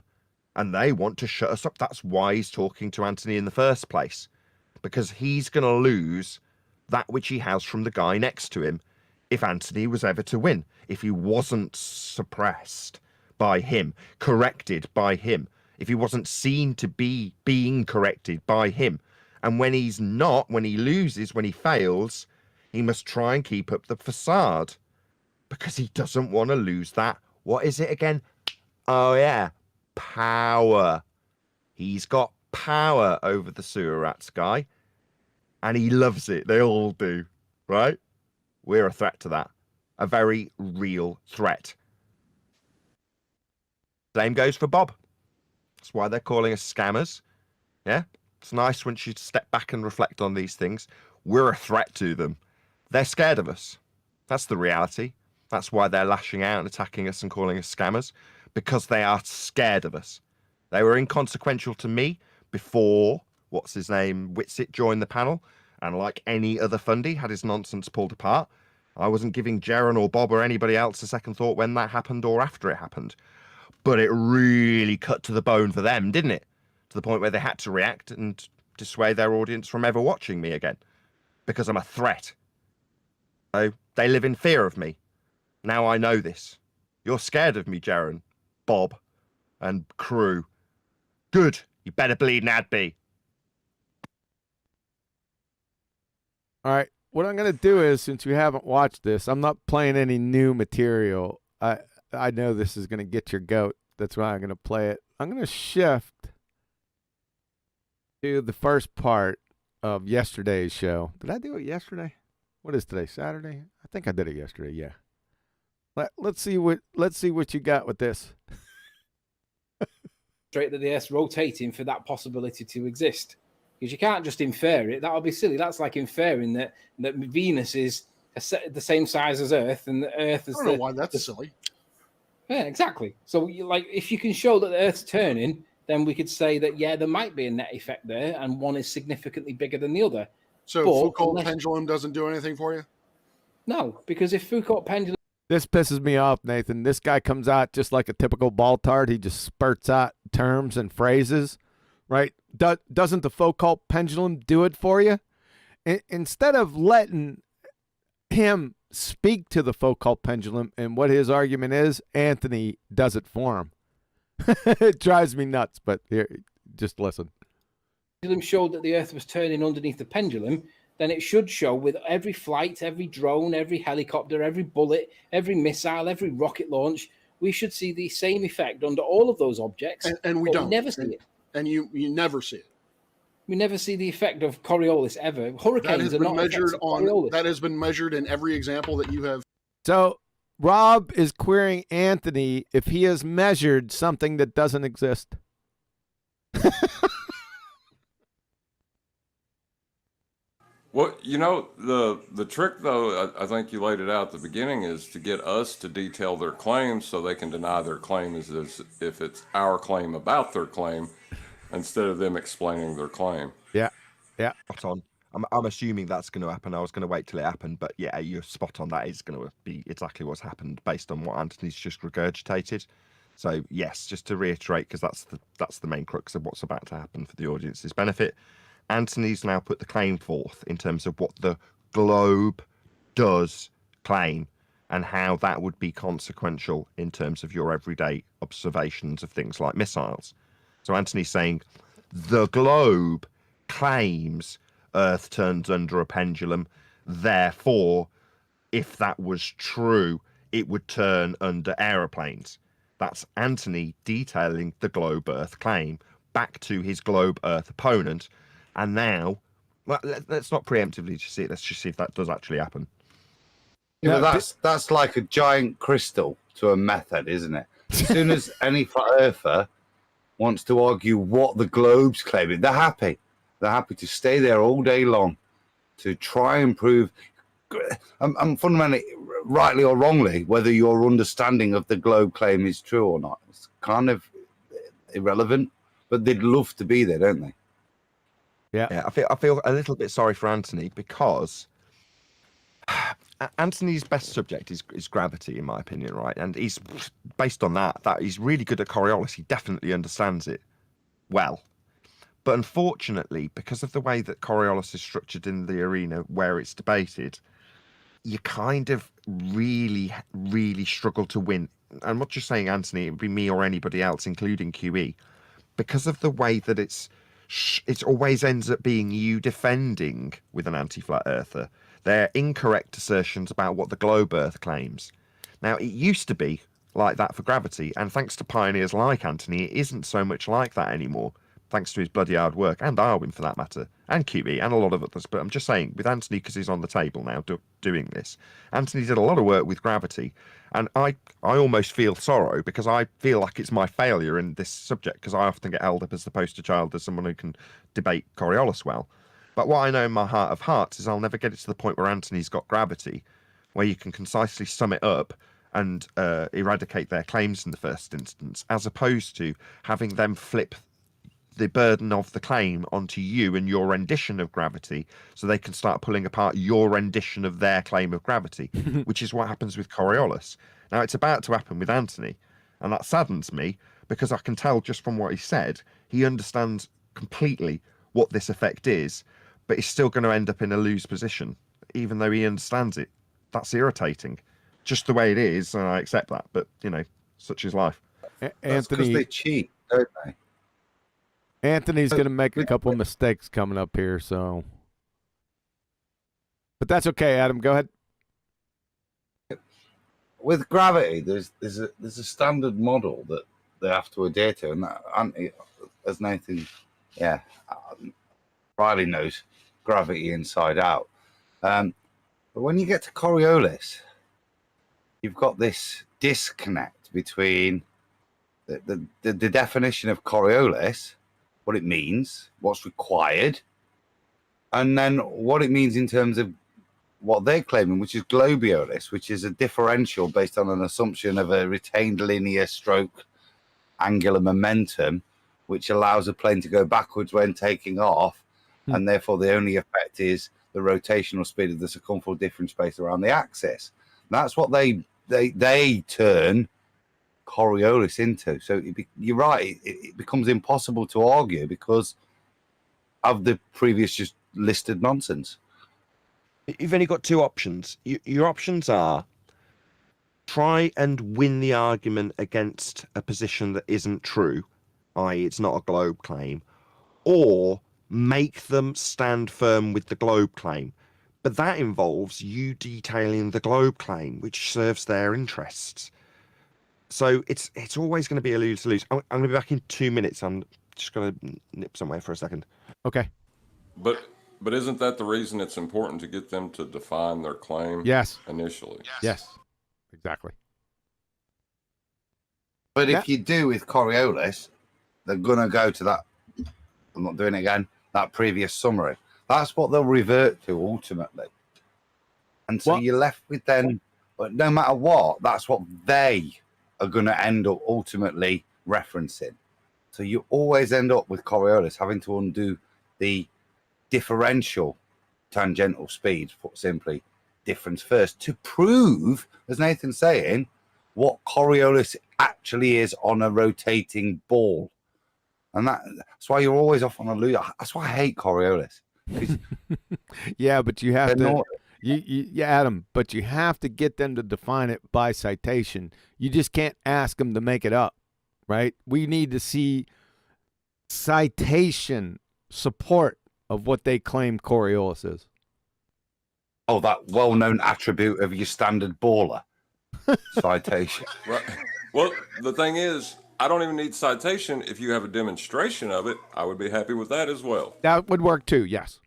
And they want to shut us up. That's why he's talking to Anthony in the first place, because he's going to lose that which he has from the guy next to him if Anthony was ever to win, if he wasn't suppressed by him, corrected by him, if he wasn't seen to be being corrected by him. And when he's not, when he loses, when he fails, he must try and keep up the facade, because he doesn't want to lose that. What is it again? Oh yeah, power. He's got power over the Surat's guy, and he loves it. They all do, right? we're a threat to that. A very real threat. Same goes for Bob. That's why they're calling us scammers. Yeah? It's nice once you step back and reflect on these things. We're a threat to them. They're scared of us. That's the reality. That's why they're lashing out and attacking us and calling us scammers, because they are scared of us. They were inconsequential to me before, what's his name, Whitsitt joined the panel, and like any other fundy, had his nonsense pulled apart. I wasn't giving Jaron or Bob or anybody else a second thought when that happened or after it happened. But it really cut to the bone for them, didn't it? To the point where they had to react and dissuade their audience from ever watching me again, because I'm a threat. So they live in fear of me. Now I know this. You're scared of me, Jaron, Bob, and crew. Good. You better bleed Nad be. All right. What I'm going to do is, since you haven't watched this, I'm not playing any new material. I know this is going to get your goat. That's why I'm going to play it. I'm going to shift to the first part of yesterday's show. Did I do it yesterday? What is today? Saturday? I think I did it yesterday. Yeah. Let's see what you got with this. Straight that the Earth's rotating for that possibility to exist, because you can't just infer it. That would be silly. That's like inferring that Venus is the same size as Earth, and the Earth is. I don't know why that's silly. Yeah, exactly. So, if you can show that the Earth's turning, then we could say that there might be a net effect there, and one is significantly bigger than the other. So Foucault pendulum doesn't do anything for you? No, because if Foucault pendulum. This pisses me off, Nathan. This guy comes out just like a typical ball tart. He just spurts out terms and phrases, right? Doesn't the Foucault pendulum do it for you? Instead of letting him speak to the Foucault pendulum and what his argument is, Anthony does it for him. It drives me nuts, but here, just listen. Pendulum showed that the Earth was turning underneath the pendulum, then it should show with every flight, every drone, every helicopter, every bullet, every missile, every rocket launch, we should see the same effect under all of those objects. And we don't. We never see it. And you never see it. We never see the effect of Coriolis ever. Hurricanes are not measured on Coriolis. That has been measured in every example that you have. So Rob is querying Anthony if he has measured something that doesn't exist. Well, the trick, though, I think you laid it out at the beginning, is to get us to detail their claims so they can deny their claim as if it's our claim about their claim, instead of them explaining their claim. Yeah. Spot on. I'm assuming that's going to happen. I was going to wait till it happened, but yeah, you're spot on. That is going to be exactly what's happened based on what Anthony's just regurgitated. So yes, just to reiterate, because that's the main crux of what's about to happen for the audience's benefit. Anthony's now put the claim forth in terms of what the globe does claim and how that would be consequential in terms of your everyday observations of things like missiles. So Anthony's saying the globe claims Earth turns under a pendulum. Therefore, if that was true, it would turn under aeroplanes. That's Anthony detailing the globe Earth claim back to his globe Earth opponent. And now, well, let's not preemptively just see it. Let's just see if that does actually happen. Yeah, that's like a giant crystal to a meth head, isn't it? As soon as any flat earther wants to argue what the globe's claiming, they're happy. They're happy to stay there all day long to try and prove, and fundamentally, rightly or wrongly, whether your understanding of the globe claim is true or not. It's kind of irrelevant, but they'd love to be there, don't they? Yeah, I feel a little bit sorry for Anthony, because Anthony's best subject is gravity, in my opinion, right? And he's based on that he's really good at Coriolis. He definitely understands it well. But unfortunately, because of the way that Coriolis is structured in the arena where it's debated, you kind of really, really struggle to win. I'm not just saying Anthony, it would be me or anybody else, including QE, because of the way that it always ends up being you defending with an anti-flat earther their incorrect assertions about what the globe Earth claims. Now, it used to be like that for gravity, and thanks to pioneers like Anthony, it isn't so much like that anymore. thanks to his bloody hard work, and Darwin for that matter, and QE, and a lot of others. But I'm just saying, with Anthony, because he's on the table now doing this, Anthony did a lot of work with gravity, and I almost feel sorrow because I feel like it's my failure in this subject, because I often get held up as the poster child as someone who can debate Coriolis well. But what I know in my heart of hearts is I'll never get it to the point where Anthony's got gravity, where you can concisely sum it up and eradicate their claims in the first instance, as opposed to having them flip the burden of the claim onto you and your rendition of gravity, so they can start pulling apart your rendition of their claim of gravity, which is what happens with Coriolis. Now, it's about to happen with Anthony, and that saddens me, because I can tell just from what he said, he understands completely what this effect is, but he's still going to end up in a lose position, even though he understands it. That's irritating. Just the way it is, and I accept that, but, you know, such is life. That's because they cheat, don't they? Anthony's going to make a couple of mistakes coming up here, so. But that's okay, Adam. Go ahead. With gravity, there's a standard model that they have to adhere to, and that, as Nathan, Riley knows gravity inside out. But when you get to Coriolis, you've got this disconnect between the definition of Coriolis, what it means, what's required, and then what it means in terms of what they're claiming, which is globiolis, which is a differential based on an assumption of a retained linear stroke angular momentum, which allows a plane to go backwards when taking off, and therefore the only effect is the rotational speed of the circumferential difference space around the axis. That's what they turn Coriolis into. So you're right, it becomes impossible to argue because of the previous just listed nonsense. You've only got two options. Your options are try and win the argument against a position that isn't true, i.e. it's not a globe claim, or make them stand firm with the globe claim. But that involves you detailing the globe claim, which serves their interests. So it's always going to be a lose-lose. I'm going to be back in 2 minutes. I'm just going to nip somewhere for a second. Okay. But isn't that the reason it's important to get them to define their claim? Yes. Initially. Yes. Exactly. But if you do with Coriolis, they're going to go to that, I'm not doing it again, that previous summary. That's what they'll revert to ultimately. And so you're left with then, but no matter what, that's what they are going to end up ultimately referencing. So you always end up with Coriolis having to undo the differential tangential speed, put simply, difference first, to prove, as Nathan's saying, what Coriolis actually is on a rotating ball. And that's why you're always off on a loser. That's why I hate Coriolis. Yeah, but you have to, Adam, but you have to get them to define it by citation. You just can't ask them to make it up, right? We need to see citation support of what they claim Coriolis is. Oh, that well-known attribute of your standard baller. Citation. Right. Well, the thing is, I don't even need citation. If you have a demonstration of it, I would be happy with that as well. That would work too. Yes,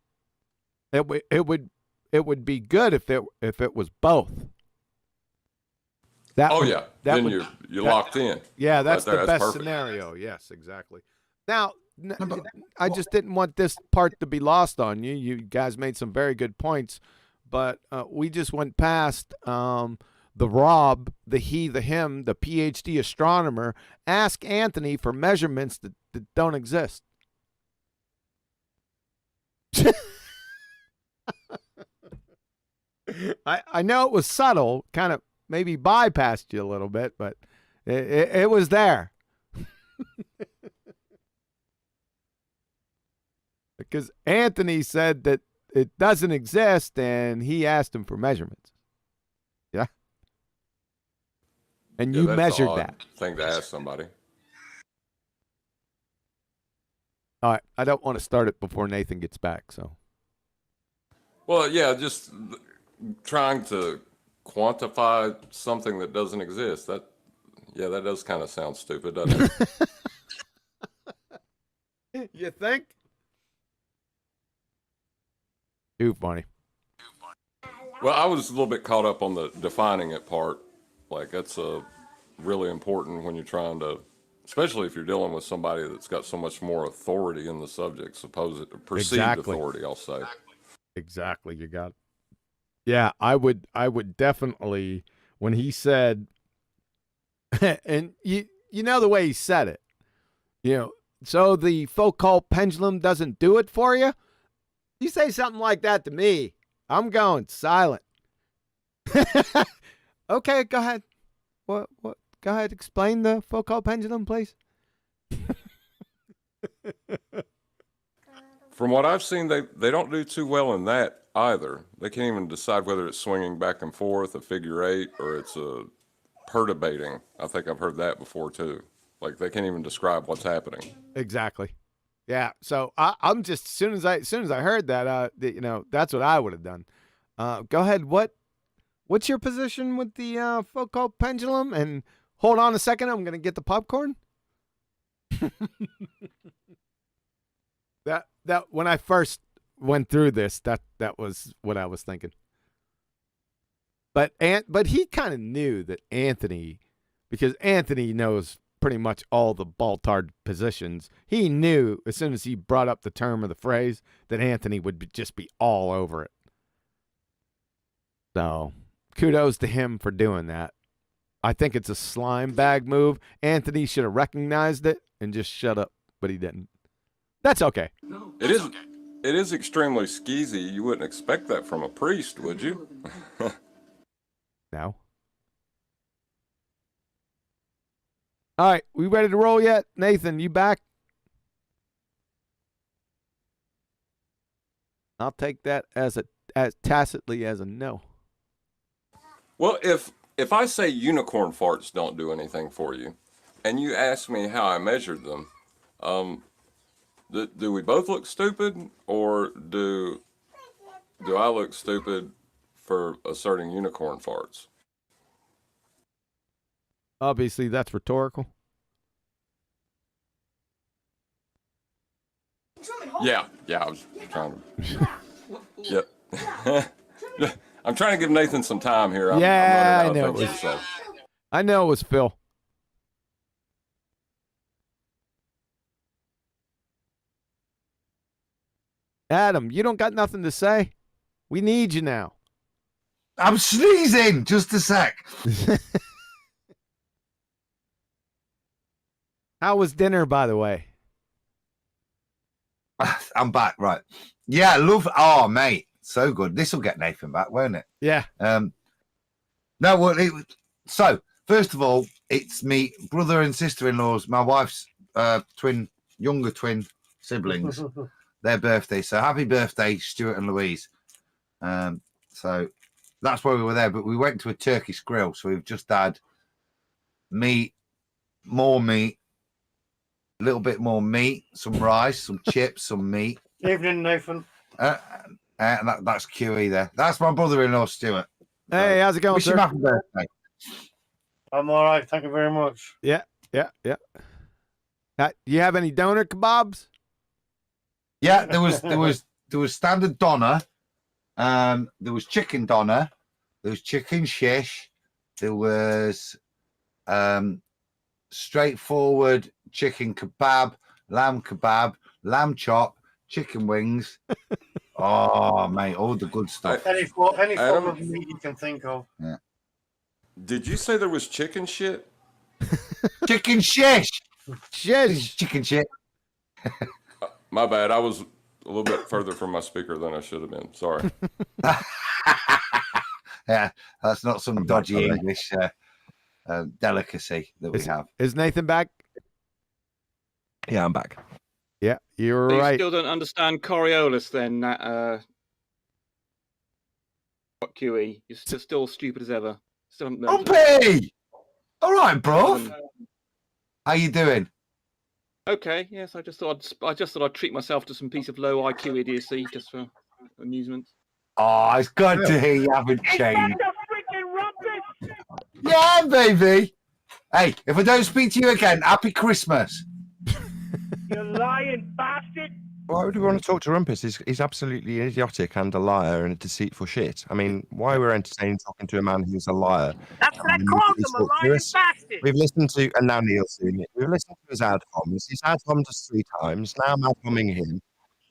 it would be good if it was both. Then you're locked in. Yeah, that's right there. the That's best perfect. scenario. Yes, exactly. Now, I just didn't want this part to be lost on you. You guys made some very good points, but we just went past the Rob, the he, the him, the PhD astronomer. Ask Anthony for measurements that don't exist. I know it was subtle, kind of maybe bypassed you a little bit, but it was there. Because Anthony said that it doesn't exist, and he asked him for measurements. Yeah? And you that's measured an odd that. thing to ask somebody. All right. I don't want to start it before Nathan gets back, so. Well, yeah, just trying to quantify something that doesn't exist. That does kind of sound stupid, doesn't it? You think? Too funny. Well, I was a little bit caught up on the defining it part. Like, that's really important when you're trying to, especially if you're dealing with somebody that's got so much more authority in the subject, perceived Exactly. authority, I'll say. Exactly. You got it. Yeah, I would definitely, when he said, and you know the way he said it, so the Foucault pendulum doesn't do it for you? You say something like that to me, I'm going silent. Okay, go ahead. What? Go ahead, explain the Foucault pendulum, please. From what I've seen, they don't do too well in that either. They can't even decide whether it's swinging back and forth, a figure eight, or it's a perturbating. I think I've heard that before too. Like, they can't even describe what's happening. Exactly. Yeah. So I'm just, as soon as I heard that, that's what I would have done. Go ahead. What's your position with the Foucault pendulum? And hold on a second, I'm gonna get the popcorn. That when I first went through this, that was what I was thinking. But he kind of knew that Anthony, because Anthony knows pretty much all the Baltard positions. He knew as soon as he brought up the term or the phrase that Anthony would just be all over it. So kudos to him for doing that. I think it's a slime bag move. Anthony should have recognized it and just shut up, but he didn't. That's okay. It is extremely skeezy. You wouldn't expect that from a priest, would you? No. All right, we ready to roll yet? Nathan, you back? I'll take that as tacitly as a no. Well, if I say unicorn farts don't do anything for you, and you ask me how I measured them, do we both look stupid, or do I look stupid for asserting unicorn farts? Obviously, that's rhetorical. Yeah, I was trying to. Yep. I'm trying to give Nathan some time here. I'm I know. I know it was Phil. Adam, you don't got nothing to say? We need you now. I'm sneezing. Just a sec. How was dinner, by the way? I'm back, right? Yeah, love. Oh, mate, so good. This will get Nathan back, won't it? Yeah. No, well, so first of all, it's me brother and sister-in-laws, my wife's younger twin siblings, their birthday. So happy birthday, Stuart and Louise. So that's why we were there. But we went to a Turkish grill, so we've just had meat, more meat. A little bit more meat, some rice, some chips, some meat. Evening, Nathan. That's QE there. That's my brother-in-law, Stuart. Hey, how's it going, wish sir? him happy birthday. I'm all right. Thank you very much. Yeah. You have any doner kebabs? Yeah, there was standard doner. There was chicken doner. There was chicken shish. There was straightforward chicken kebab, lamb chop, chicken wings. Oh, mate, all the good stuff. Any form of meat you can think of. Yeah. Did you say there was chicken shit? Chicken shish. Shish. Chicken shit. My bad. I was a little bit further from my speaker than I should have been. Sorry. Yeah, that's not some dodgy English delicacy that we have. Is Nathan back? Yeah, I'm back. Yeah, you're So you right. still don't understand Coriolis then, what QE? You're still stupid as ever. Still haven't learned it. Umpy! All right, bro. How you doing? Okay, yes, I just thought I'd treat myself to some piece of low IQ idiocy just for amusement. Oh, it's good to hear you haven't changed. Yeah, baby. Hey, if I don't speak to you again, happy Christmas. You lying bastard! Why would we want to talk to Rumpus? He's absolutely idiotic and a liar and a deceitful shit. I mean, why we're entertaining talking to a man who's a liar? That's what I and called he's him, a talked to lying us. bastard! We've listened to, and now Neil's doing it. We've listened to his ad homs. He's ad hommed us 3 times. Now I'm ad homming him,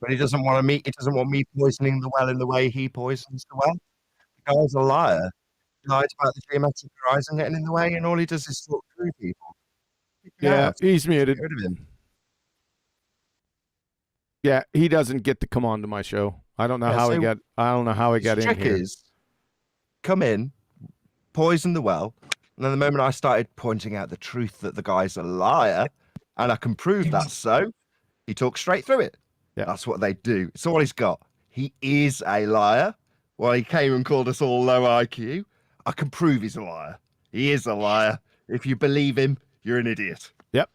but he doesn't want me. He doesn't want me poisoning the well in the way he poisons the well. The guy's a liar. He lied about the geometric horizon getting in the way, and all he does is talk through people. Yeah, he's muted. Get rid of him. Yeah, he doesn't get to come on to my show. I don't know Yeah, how he so got. I don't know how he got His in trick here. is come in, poison the well, and then the moment I started pointing out the truth that the guy's a liar, and I can prove that's so, he talks straight through it. Yeah. That's what they do. It's all he's got. He is a liar. Well, he came and called us all low IQ. I can prove he's a liar. He is a liar. If you believe him, you're an idiot. Yep.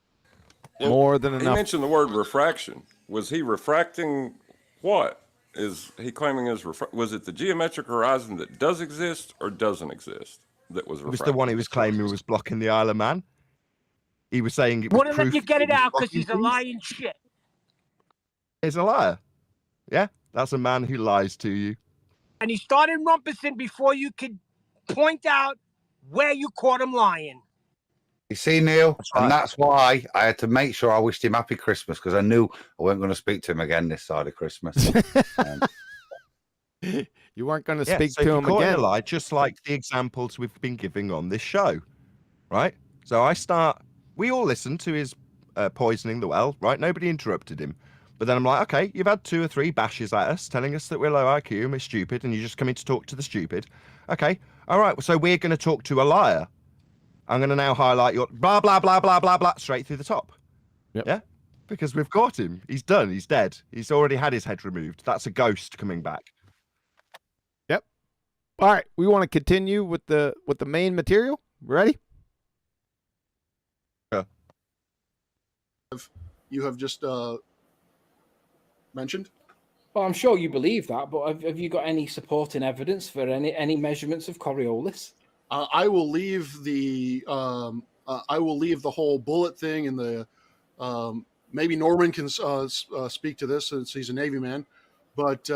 Well, More than He enough. mentioned the word refraction. Was he refracting what? Is he claiming was it the geometric horizon that does exist or doesn't exist that was It was refracting? the one he was claiming was blocking the Isle of Man. He was saying it was Wouldn't let proof you get that it was out because blocking he's a things. lying shit. He's a liar. Yeah, that's a man who lies to you. And he started rumpusing before you could point out where you caught him lying. You see, Neil, right. and that's why I had to make sure I wished him happy Christmas, because I knew I wasn't going to speak to him again this side of Christmas. You weren't going to Yeah, speak so if to you're him caught in again. a lie, just like the examples we've been giving on this show, right? So we all listened to his poisoning the well, right? Nobody interrupted him. But then I'm like, okay, you've had 2 or 3 bashes at us, telling us that we're low IQ and we're stupid, and you're just coming to talk to the stupid. Okay, all right, so we're going to talk to a liar. I'm going to now highlight your blah, blah, blah, blah, blah, blah, straight through the top. Yep. Yeah? Because we've got him. He's done. He's dead. He's already had his head removed. That's a ghost coming back. Yep. All right, we want to continue with the main material. Ready? Yeah. You have just mentioned. Well, I'm sure you believe that, but have you got any supporting evidence for any measurements of Coriolis? I will leave the whole bullet thing and the maybe Norman can speak to this since he's a Navy man, but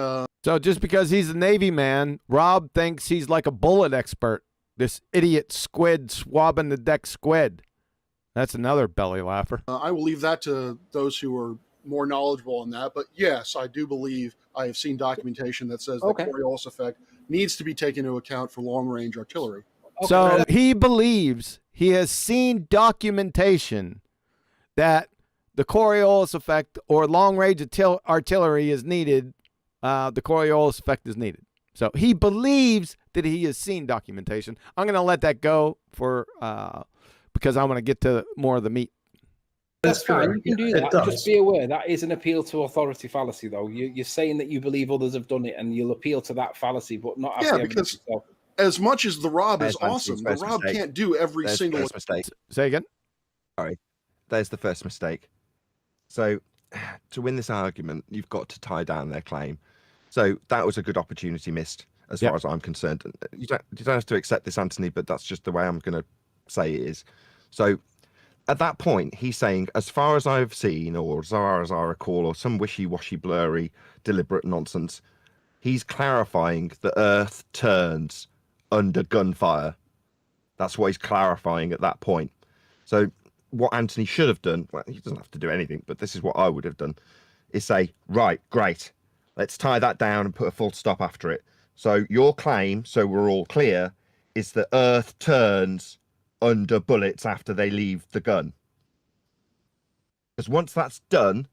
So just because he's a Navy man, Rob thinks he's like a bullet expert. This idiot squid swabbing the deck squid. That's another belly laugher. I will leave that to those who are more knowledgeable on that. But yes, I do believe I have seen documentation that says the Coriolis effect needs to be taken into account for long-range artillery. So he believes he has seen documentation that the Coriolis effect or long-range artillery is needed. The Coriolis effect is needed. So he believes that he has seen documentation. I'm going to let that go for because I'm going to get to more of the meat. That's fine. You can do that. Just be aware that is an appeal to authority fallacy, though. You're saying that you believe others have done it, and you'll appeal to that fallacy, but not have the evidence yourself. As much as the Rob There's is awesome, the Rob can't do every single mistake. Say again. Sorry, there's the first mistake. So, to win this argument, you've got to tie down their claim. So that was a good opportunity missed, as far as I'm concerned. You don't have to accept this, Anthony, but that's just the way I'm going to say it is. So, at that point, he's saying, as far as I've seen, or as far as I recall, or some wishy-washy, blurry, deliberate nonsense, he's clarifying the Earth turns under gunfire. That's what he's clarifying at that point. So what Anthony should have done, well, he doesn't have to do anything, but this is what I would have done, is say, right, great, let's tie that down and put a full stop after it. So your claim, so we're all clear, is the Earth turns under bullets after they leave the gun. Because once that's done,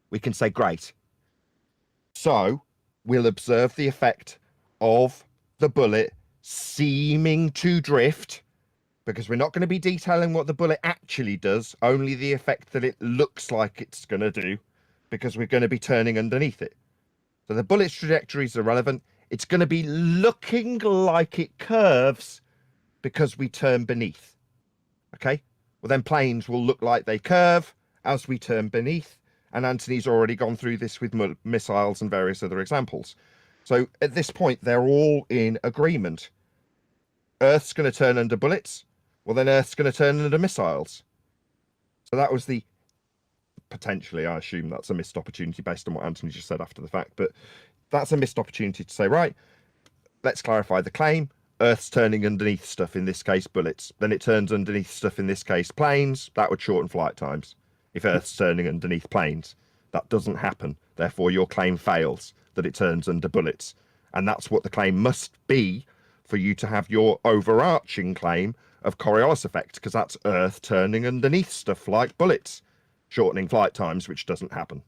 we can say, great. So we'll observe the effect of the bullet seeming to drift, because we're not going to be detailing what the bullet actually does, only the effect that it looks like it's going to do, because we're going to be turning underneath it. So the bullet's trajectory is irrelevant. It's going to be looking like it curves because we turn beneath. Okay? Well, then planes will look like they curve as we turn beneath. And Anthony's already gone through this with missiles and various other examples. So at this point, they're all in agreement. Earth's going to turn under bullets. Well, then Earth's going to turn under missiles. So that was the potentially, I assume that's a missed opportunity based on what Anthony just said after the fact, but that's a missed opportunity to say, right, let's clarify the claim. Earth's turning underneath stuff, in this case bullets. Then it turns underneath stuff, in this case planes. That would shorten flight times. If Earth's turning underneath planes, that doesn't happen. Therefore, your claim fails that it turns under bullets. And that's what the claim must be for you to have your overarching claim of Coriolis effect, because that's Earth turning underneath stuff like bullets, shortening flight times, which doesn't happen.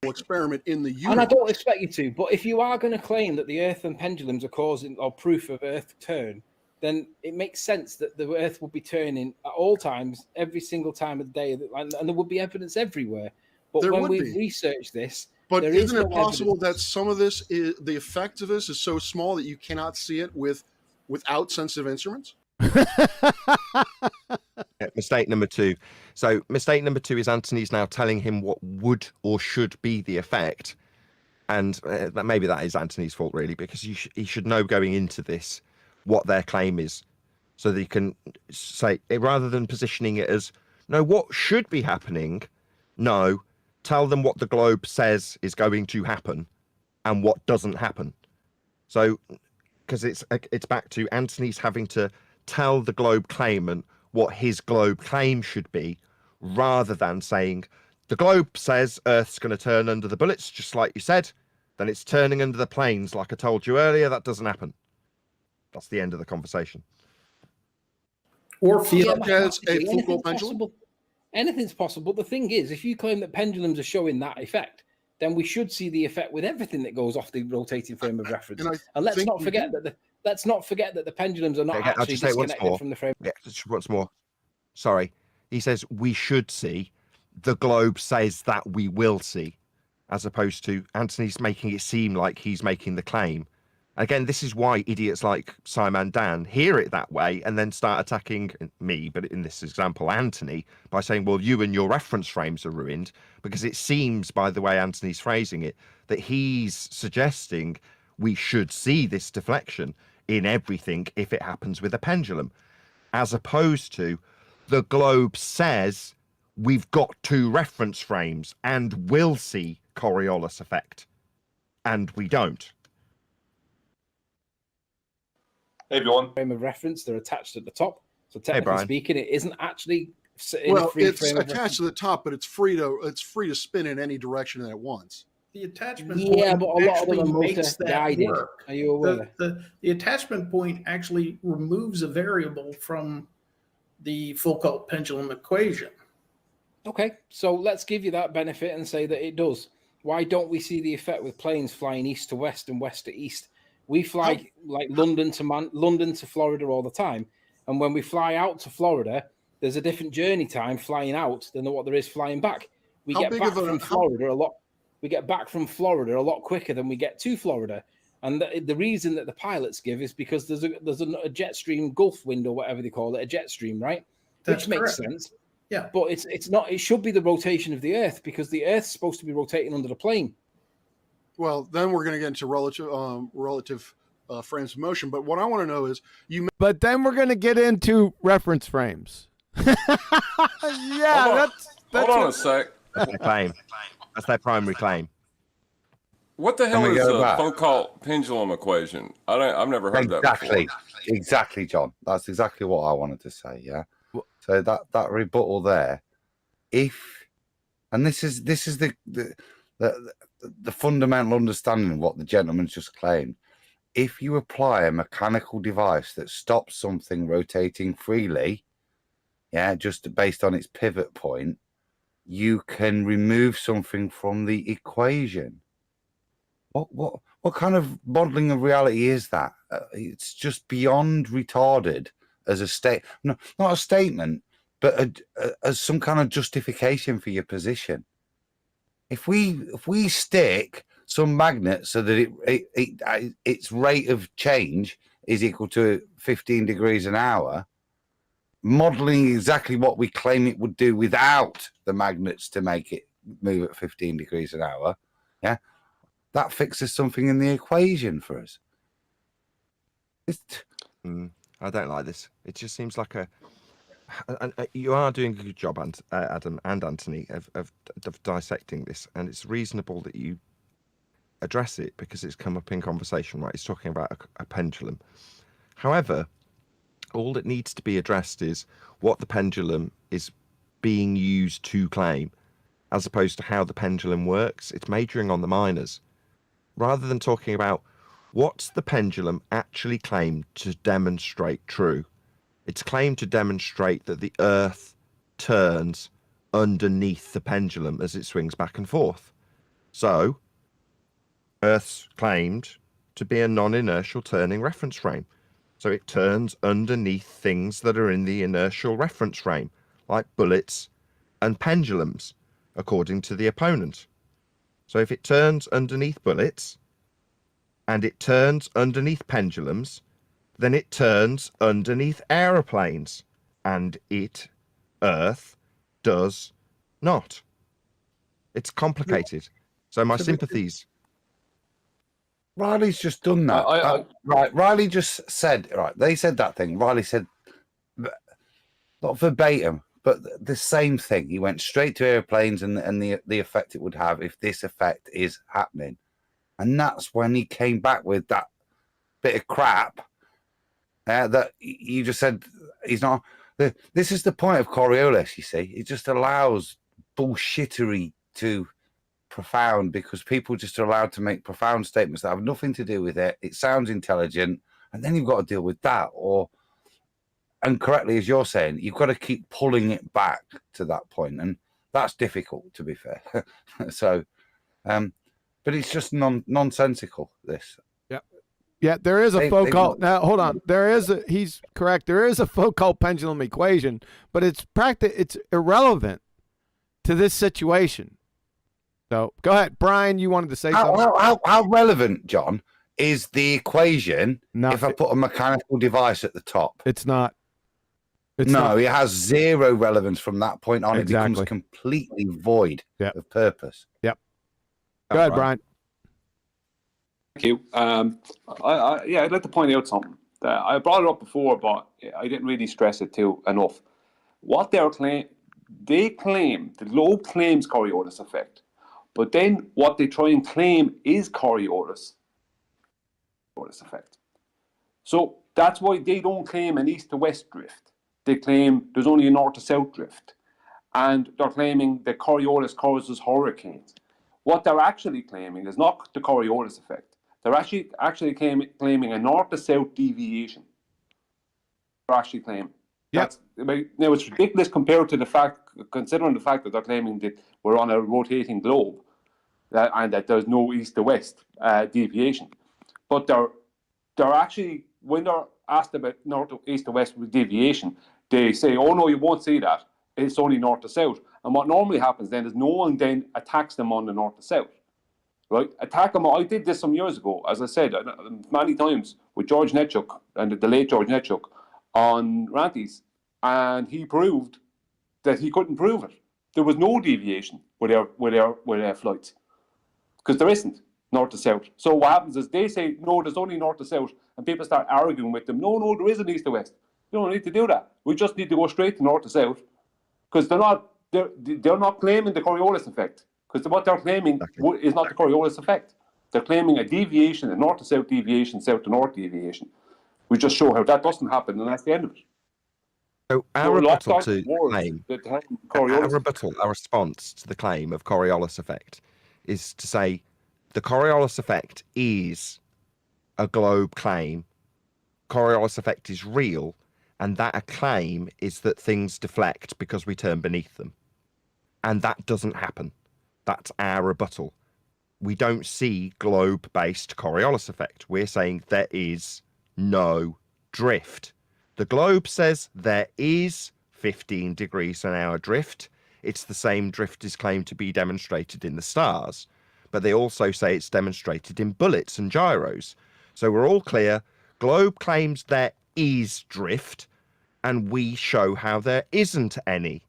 Experiment in the universe. And I don't expect you to, but if you are going to claim that the Earth and pendulums are causing or proof of Earth turn, then it makes sense that the Earth will be turning at all times, every single time of the day, and there would be evidence everywhere. But There when would we be. research this, But there is isn't it no possible evidence. that some of this is the effect of this is so small that you cannot see it without sensitive instruments? Yeah, mistake number 2. So mistake number 2 is Anthony's now telling him what would or should be the effect, and maybe that is Anthony's fault really, because he should know going into this what their claim is, so that he can say, rather than positioning it as no, what should be happening, no, tell them what the globe says is going to happen and what doesn't happen. So because it's back to Anthony's having to tell the globe claimant what his globe claim should be, rather than saying the globe says Earth's going to turn under the bullets, just like you said, then it's turning under the planes, like I told you earlier. That doesn't happen. That's the end of the conversation. Or feel as a Foucault pendulum. Anything's possible. The thing is, if you claim that pendulums are showing that effect, then we should see the effect with everything that goes off the rotating frame of reference. And let's not forget that the pendulums are not I'll actually just say it once disconnected more. from the frame. Yeah, just once more. Sorry. He says we should see. The globe says that we will see, as opposed to Anthony's making it seem like he's making the claim. Again, this is why idiots like Simon Dan hear it that way and then start attacking me, but in this example, Anthony, by saying, well, you and your reference frames are ruined, because it seems, by the way Anthony's phrasing it, that he's suggesting we should see this deflection in everything if it happens with a pendulum, as opposed to the globe says we've got 2 reference frames and will see Coriolis effect, and we don't. Hey, everyone. Frame of reference, they're attached at the top. So technically speaking, it isn't actually in a free it's frame of attached reference. to the top, but it's free to spin in any direction at once. The attachment Yeah, point but a lot of them actually are makes that motor-guided. work. Are you aware? The attachment point actually removes a variable from the Foucault pendulum equation. Okay, so let's give you that benefit and say that it does. Why don't we see the effect with planes flying east to west and west to east? We fly like London to Florida all the time, and when we fly out to Florida, there's a different journey time flying out than what there is flying back. We get back from Florida a lot. We get back from Florida a lot quicker than we get to Florida, and the reason that the pilots give is because there's a jet stream Gulf wind or whatever they call it, a jet stream, right? That's Which makes correct. sense. Yeah, but it's not. It should be the rotation of the Earth, because the Earth's supposed to be rotating under the plane. Well, then we're going to get into relative frames of motion. But what I want to know is But then we're going to get into reference frames. Yeah, Hold on a sec. That's their claim. That's their primary claim. What the hell Can we is go the back? Foucault pendulum equation? I've never heard that before. Exactly, John. That's exactly what I wanted to say. Yeah. So that rebuttal there, and this is the fundamental understanding of what the gentleman just claimed. If you apply a mechanical device that stops something rotating freely, yeah, just based on its pivot point, you can remove something from the equation. What kind of modeling of reality is that? It's just beyond retarded as a not a statement, but as some kind of justification for your position. If we stick some magnet so that its rate of change is equal to 15 degrees an hour, modeling exactly what we claim it would do without the magnets to make it move at 15 degrees an hour, yeah, that fixes something in the equation for us. I don't like this. It just seems like You are doing a good job, Adam and Anthony, of dissecting this, and it's reasonable that you address it because it's come up in conversation, right? He's talking about a pendulum. However, all that needs to be addressed is what the pendulum is being used to claim, as opposed to how the pendulum works. It's majoring on the minors, rather than talking about what's the pendulum actually claimed to demonstrate true. It's claimed to demonstrate that the Earth turns underneath the pendulum as it swings back and forth. So, Earth's claimed to be a non-inertial turning reference frame. So it turns underneath things that are in the inertial reference frame, like bullets and pendulums, according to the opponent. So if it turns underneath bullets and it turns underneath pendulums, then it turns underneath aeroplanes, and Earth, does not. It's complicated. So my sympathies. Riley's just done that. Right, Riley just said, right, they said that thing. Riley said, not verbatim, but the same thing. He went straight to airplanes and the effect it would have if this effect is happening. And that's when he came back with that bit of crap that you just said he's not. This is the point of Coriolis, you see. It just allows bullshittery to profound because people just are allowed to make profound statements that have nothing to do with it. It sounds intelligent, and then you've got to deal with that. And correctly, as you're saying, you've got to keep pulling it back to that point, and that's difficult, to be fair. So, but it's just nonsensical. This. Yeah, there is a Foucault. Now, hold on. He's correct. There is a Foucault pendulum equation, but it's irrelevant to this situation. So go ahead, Brian. You wanted to say something. How relevant, John, is the equation if I put a mechanical device at the top? It's not. It has zero relevance from that point on. Exactly. It becomes completely void of purpose. Yep. Go ahead, Brian. Thank you. I'd like to point out something. I brought it up before, but I didn't really stress it enough. What they claim, the globe claims Coriolis effect, but then what they try and claim is Coriolis effect. So that's why they don't claim an east to west drift. They claim there's only a north to south drift, and they're claiming that Coriolis causes hurricanes. What they're actually claiming is not the Coriolis effect. They're actually claiming a north to south deviation. They're actually claiming. Yes. Now it's ridiculous compared to considering the fact that they're claiming that we're on a rotating globe, and that there's no east to west deviation. But they're actually, when they're asked about north to east to west deviation, they say, "Oh no, you won't see that. It's only north to south." And what normally happens then is no one then attacks them on the north to south. Right, attack them. I did this some years ago, as I said, many times with George Netchuk and the late George Netchuk on Ranties, and he proved that he couldn't prove it. There was no deviation with their flights because there isn't north to south. So what happens is they say no, there's only north to south, and people start arguing with them. No, there is an east to west. You don't need to do that. We just need to go straight to north to south because they're not claiming the Coriolis effect. Because what they're claiming is not the Coriolis effect. They're claiming a deviation, a north to south deviation, south to north deviation. We just show how that doesn't happen, and that's the end of it. So our rebuttal to claim, our response to the claim of Coriolis effect is to say the Coriolis effect is a globe claim. Coriolis effect is real, and that a claim is that things deflect because we turn beneath them. And that doesn't happen. That's our rebuttal. We don't see globe-based Coriolis effect. We're saying there is no drift. The globe says there is 15 degrees an hour drift. It's the same drift is claimed to be demonstrated in the stars, but they also say it's demonstrated in bullets and gyros. So we're all clear. Globe claims there is drift, and we show how there isn't any.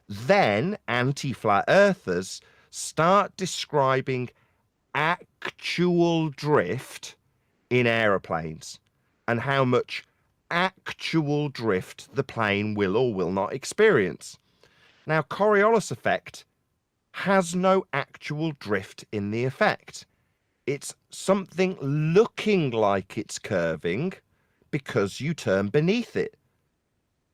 Then anti-flat earthers start describing actual drift in aeroplanes and how much actual drift the plane will or will not experience. Now, Coriolis effect has no actual drift in the effect. It's something looking like it's curving because you turn beneath it.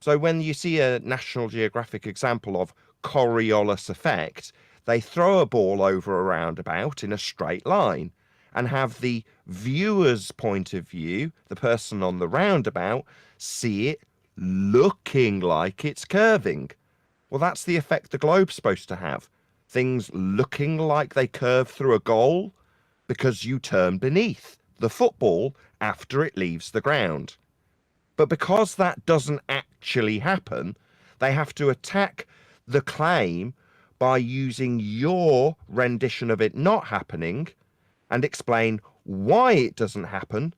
So when you see a National Geographic example of Coriolis effect, they throw a ball over a roundabout in a straight line and have the viewer's point of view, the person on the roundabout, see it looking like it's curving. Well, that's the effect the globe's supposed to have. Things looking like they curve through a goal because you turn beneath the football after it leaves the ground. But because that doesn't actually happen, they have to attack the claim by using your rendition of it not happening and explain why it doesn't happen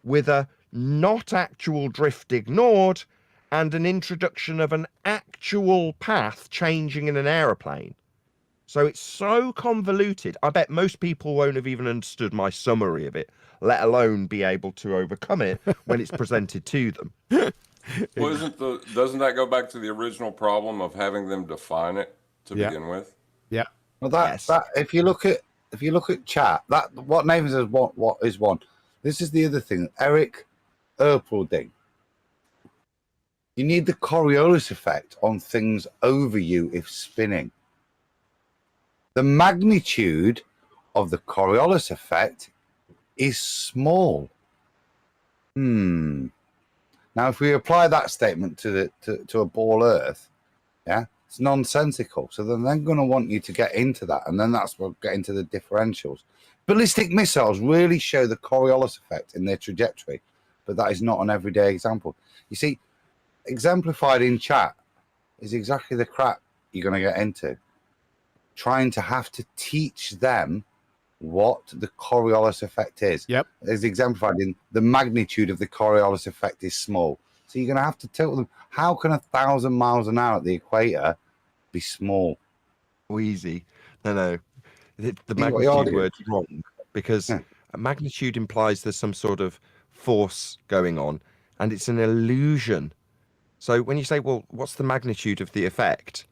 with a not actual drift ignored and an introduction of an actual path changing in an aeroplane. So it's so convoluted. I bet most people won't have even understood my summary of it, let alone be able to overcome it when it's presented to them. Well, doesn't that go back to the original problem of having them define it to begin with? Yeah. Well, that if you look at chat, that what Nathan says, what is one. This is the other thing. Eric Erpelding. You need the Coriolis effect on things over you if spinning. The magnitude of the Coriolis effect is small. Now, if we apply that statement to a ball Earth, yeah, it's nonsensical. So then they're going to want you to get into that, and then that's what get into the differentials. Ballistic missiles really show the Coriolis effect in their trajectory, but that is not an everyday example. You see, exemplified in chat is exactly the crap you're going to get into. Trying to have to teach them what the Coriolis effect is. Yep. Is exemplified in the magnitude of the Coriolis effect is small. So you're going to have to tell them, how can 1,000 miles an hour at the equator be small? Easy. No. The magnitude word's wrong because magnitude implies there's some sort of force going on, and it's an illusion. So when you say, well, what's the magnitude of the effect?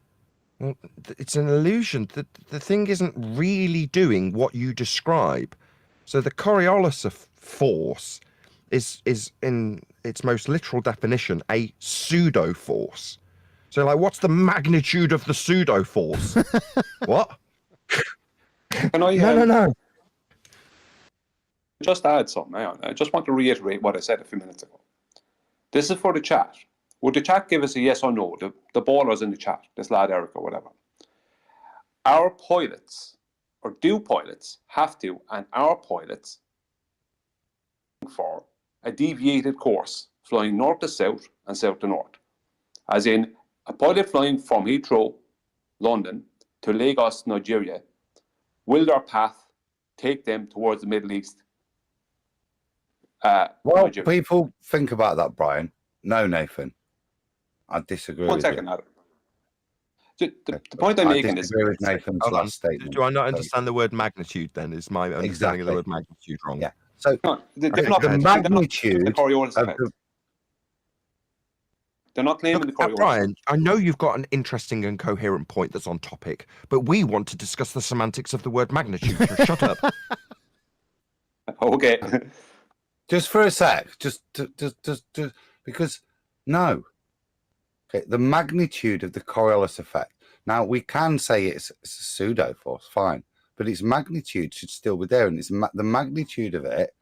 Well, it's an illusion. The thing isn't really doing what you describe. So the Coriolis of force is in its most literal definition a pseudo force. So like, what's the magnitude of the pseudo force? What? Can I? No. Just add something. Hang on. I just want to reiterate what I said a few minutes ago. This is for the chat. Would the chat give us a yes or no? The ballers in the chat, this lad Eric or whatever. Our pilots, or do pilots have to, and our pilots for a deviated course, flying north to south and south to north. As in, a pilot flying from Heathrow, London, to Lagos, Nigeria, will their path take them towards the Middle East? Well, Nigeria? People think about that, Brian. No, Nathan. I disagree One with second, you. Adam. The point I'm making is... disagree with Nathan's last statement. Do I not understand the word magnitude then? Is my understanding of the word magnitude wrong? Yeah. So the magnitude of they're not claiming the Coriolis. Brian, I know you've got an interesting and coherent point that's on topic, but we want to discuss the semantics of the word magnitude, so shut up. Okay. Just for a sec, just because no. Okay, the magnitude of the Coriolis effect. Now we can say it's a pseudo force, fine, but its magnitude should still be there, and it's the magnitude of it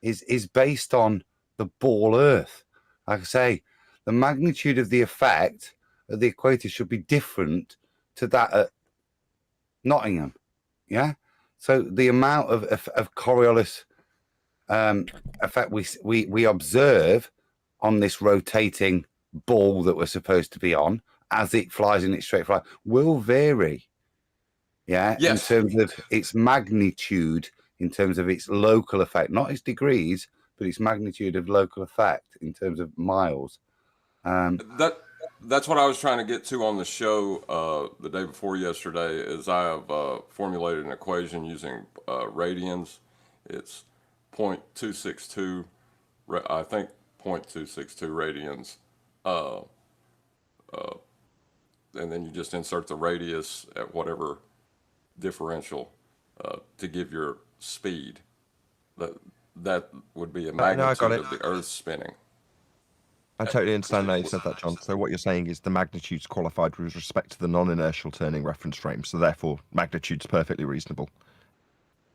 is based on the ball Earth. Like I say, the magnitude of the effect at the equator should be different to that at Nottingham. Yeah. So the amount of Coriolis effect we observe on this rotating ball that we're supposed to be on as it flies in its straight flight will vary. Yeah. Yes. In terms of its magnitude, in terms of its local effect, not its degrees, but its magnitude of local effect in terms of miles. That's what I was trying to get to on the show the day before yesterday. Is I have formulated an equation using radians. It's 0.262. I think 0.262 radians, and then you just insert the radius at whatever differential to give your speed. That would be a No, I got magnitude it. of the Earth spinning. I totally understand now you said that, John. So what you're saying is the magnitude's qualified with respect to the non-inertial turning reference frame, so therefore magnitude's perfectly reasonable.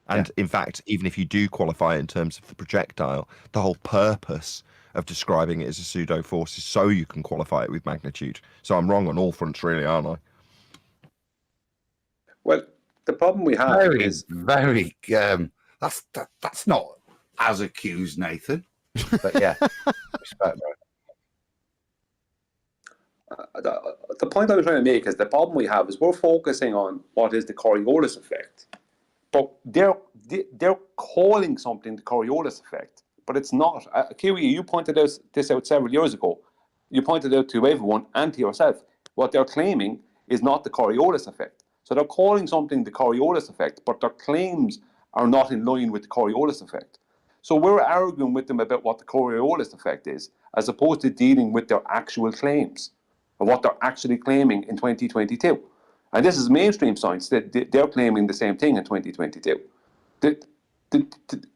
And in fact, even if you do qualify in terms of the projectile, the whole purpose of describing it as a pseudo force is so you can qualify it with magnitude. So I'm wrong on all fronts, really, aren't I? Well, the problem we have is very. That's not as accused, Nathan. But yeah, respect, bro. the point I was trying to make is the problem we have is we're focusing on what is the Coriolis effect, but they're calling something the Coriolis effect, but it's not. Kiwi, you pointed this out several years ago. You pointed out to everyone and to yourself. What they're claiming is not the Coriolis effect. So they're calling something the Coriolis effect, but their claims are not in line with the Coriolis effect. So we're arguing with them about what the Coriolis effect is, as opposed to dealing with their actual claims and what they're actually claiming in 2022. And this is mainstream science that they're claiming the same thing in 2022.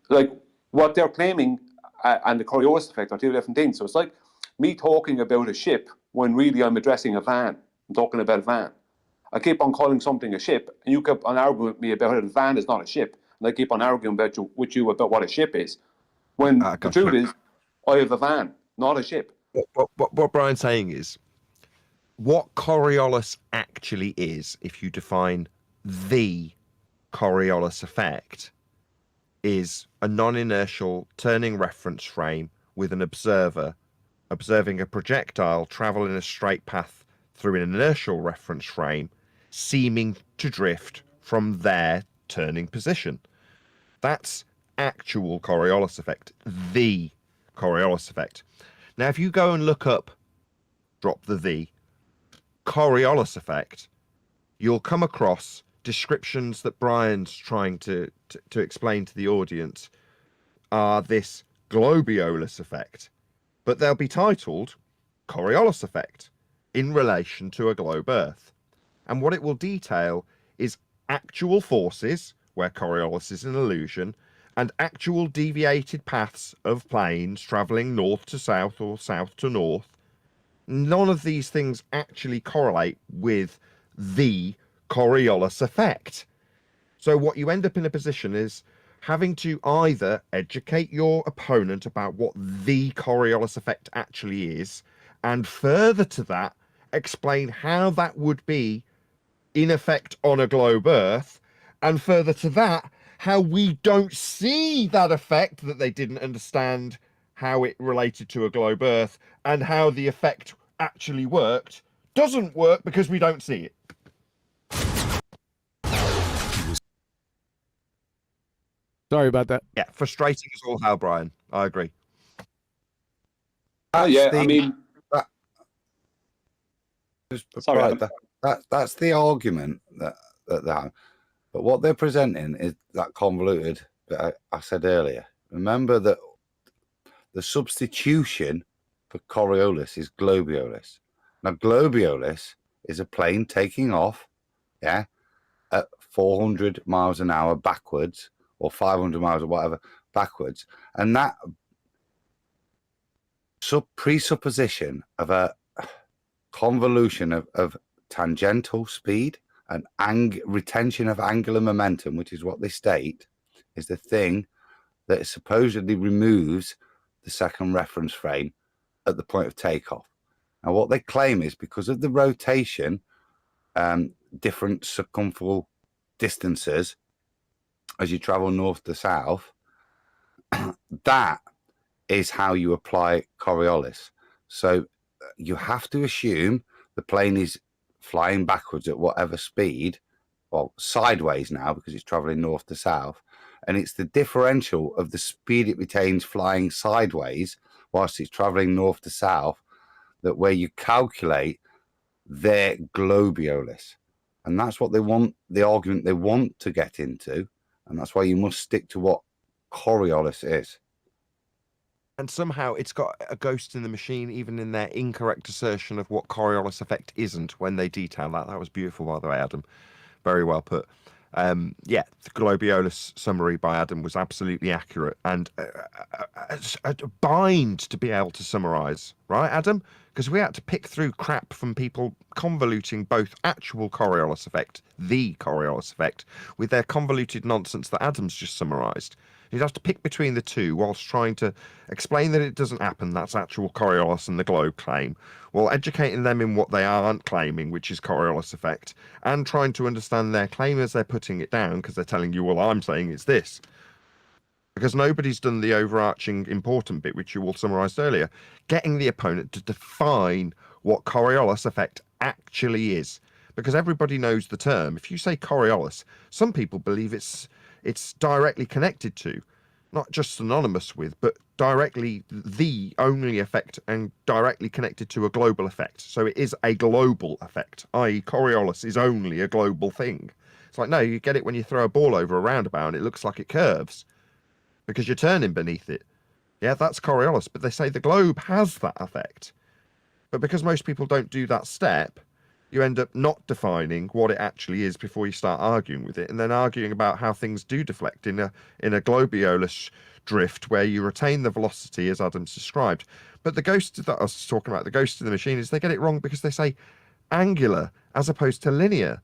Like what they're claiming and the Coriolis effect are two different things. So it's like me talking about a ship when really I'm addressing a van. I'm talking about a van. I keep on calling something a ship, and you keep on arguing with me about it. A van is not a ship, and I keep on arguing with you about what a ship is. When the truth is, I have a van, not a ship. What Brian's saying is, what Coriolis actually is, if you define the Coriolis effect, is a non-inertial turning reference frame with an observer observing a projectile travel in a straight path through an inertial reference frame, seeming to drift from their turning position. That's actual Coriolis effect, the Coriolis effect. Now, if you go and look up, drop the Coriolis effect, you'll come across descriptions that Brian's trying to explain to the audience are this globiolus effect, but they'll be titled Coriolis effect in relation to a globe Earth. And what it will detail is actual forces, where Coriolis is an illusion, and actual deviated paths of planes travelling north to south or south to north. None of these things actually correlate with the Coriolis effect. So what you end up in a position is having to either educate your opponent about what the Coriolis effect actually is, and further to that, explain how that would be in effect on a globe Earth, and further to that, how we don't see that effect, that they didn't understand how it related to a globe Earth, and how the effect actually worked, doesn't work because we don't see it. Sorry about that. Yeah, frustrating as all hell, Brian. I agree. Sorry, that's the argument that they have. But what they're presenting is that convoluted that I said earlier. Remember that the substitution for Coriolis is globiolus. Now, globiolus is a plane taking off, at 400 miles an hour backwards, or 500 miles or whatever backwards, and that presupposition of a convolution of tangential speed and retention of angular momentum, which is what they state, is the thing that supposedly removes the second reference frame at the point of takeoff. Now, what they claim is because of the rotation, different circumferential distances as you travel north to south, that is how you apply Coriolis. So you have to assume the plane is flying backwards at whatever speed, well, sideways now because it's traveling north to south, and it's the differential of the speed it retains flying sideways whilst it's traveling north to south that where you calculate their globiolus. And that's what they want, the argument they want to get into, and that's why you must stick to what Coriolis is. And somehow it's got a ghost in the machine, even in their incorrect assertion of what Coriolis effect isn't when they detail that. That was beautiful, by the way, Adam. Very well put. Yeah, the Globiolus summary by Adam was absolutely accurate and a bind to be able to summarize, right, Adam? Because we had to pick through crap from people convoluting both actual Coriolis effect, the Coriolis effect, with their convoluted nonsense that Adam's just summarized. You'd have to pick between the two whilst trying to explain that it doesn't happen, that's actual Coriolis and the globe claim, while educating them in what they aren't claiming, which is Coriolis effect, and trying to understand their claim as they're putting it down, because they're telling you, well, I'm saying it's this. Because nobody's done the overarching important bit, which you all summarised earlier, getting the opponent to define what Coriolis effect actually is. Because everybody knows the term. If you say Coriolis, some people believe it's directly connected to, not just synonymous with, but directly the only effect and directly connected to a global effect. So it is a global effect, i.e. Coriolis is only a global thing. It's like, no, you get it when you throw a ball over a roundabout and it looks like it curves because you're turning beneath it. Yeah, that's Coriolis, but they say the globe has that effect. But because most people don't do that step, you end up not defining what it actually is before you start arguing with it, and then arguing about how things do deflect in a globiolus drift where you retain the velocity as Adam's described. But the ghost that I was talking about, the ghost of the machine, is they get it wrong because they say angular as opposed to linear.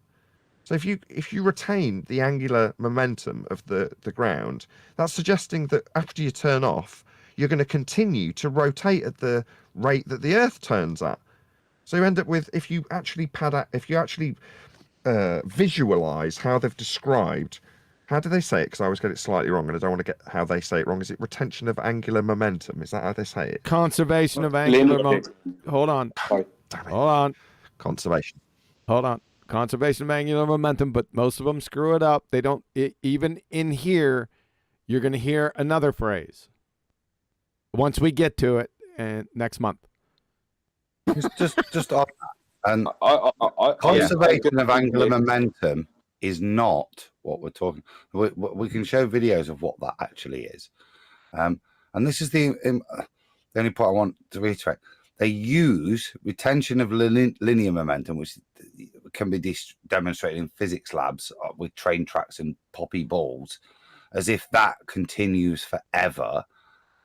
So if you retain the angular momentum of the ground, that's suggesting that after you turn off, you're going to continue to rotate at the rate that the Earth turns at. So you end up with, if you actually visualize how they've described, how do they say it? Because I always get it slightly wrong, and I don't want to get how they say it wrong. Is it retention of angular momentum? Is that how they say it? Conservation of angular momentum. Hold on. Hold on. Conservation. Hold on. Conservation of angular momentum, but most of them screw it up. They don't, even in here, you're going to hear another phrase once we get to it and next month. Just on that. And conservation of angular momentum is not what we're talking. We can show videos of what that actually is, and this is the only point I want to reiterate. They use retention of linear momentum, which can be demonstrated in physics labs with train tracks and poppy balls, as if that continues forever.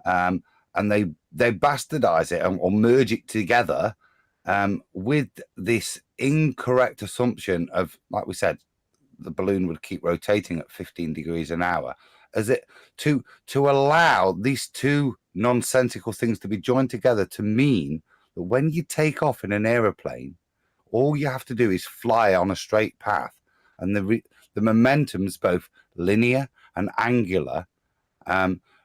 And they bastardize it or merge it together with this incorrect assumption of, like we said, the balloon would keep rotating at 15 degrees an hour, as it to allow these two nonsensical things to be joined together to mean that when you take off in an aeroplane, all you have to do is fly on a straight path, and the momentum's both linear and angular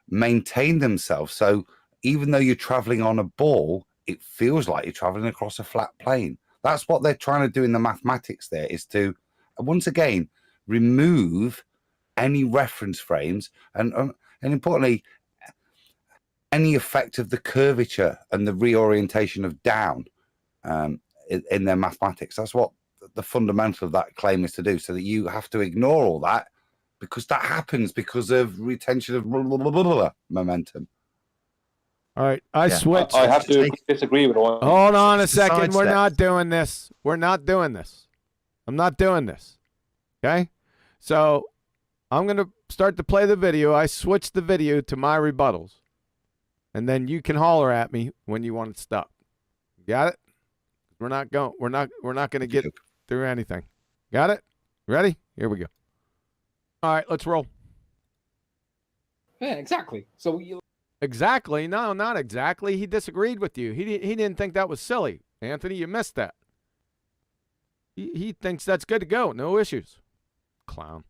maintain themselves. So even though you're traveling on a ball, it feels like you're traveling across a flat plane. That's what they're trying to do in the mathematics there, is to, once again, remove any reference frames and importantly, any effect of the curvature and the reorientation of down in their mathematics. That's what the fundamental of that claim is to do, so that you have to ignore all that because that happens because of retention of momentum. All right, I switched. I have to disagree with all. Hold on a second. We're not doing this. We're not doing this. I'm not doing this. Okay? So I'm going to start to play the video. I switched the video to my rebuttals. And then you can holler at me when you want it stopped. Got it? We're not going to get through anything. Got it? Ready? Here we go. All right, let's roll. Yeah, exactly. So you Exactly. No, not exactly. He disagreed with you. He didn't think that was silly. Anthony, you missed that. He thinks that's good to go. No issues. Clown.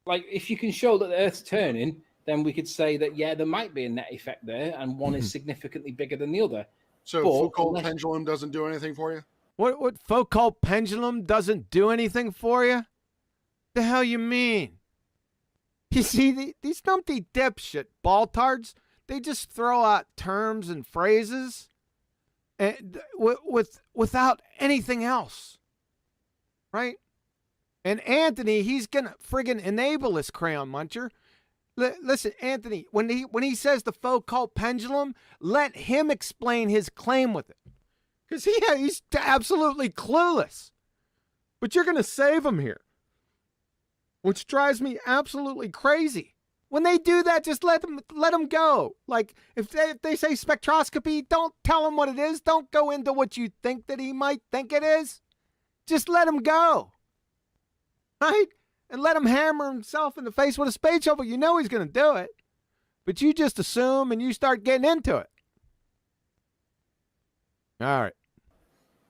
Like, if you can show that the Earth's turning, then we could say that, yeah, there might be a net effect there, and one is significantly bigger than the other. So Foucault pendulum doesn't do anything for you? What Foucault pendulum doesn't do anything for you? The hell you mean? You see, these numpty dipshit baltards, they just throw out terms and phrases and without anything else, right? And Anthony, he's going to friggin' enable this crayon muncher Listen, Anthony, when he says the Foucault pendulum, let him explain his claim with it. Because he's absolutely clueless. But you're going to save him here. Which drives me absolutely crazy. When they do that, just let them go. Like, if they say spectroscopy, don't tell him what it is. Don't go into what you think that he might think it is. Just let him go. Right? And let him hammer himself in the face with a spade shovel. You know he's going to do it. But you just assume and you start getting into it. All right.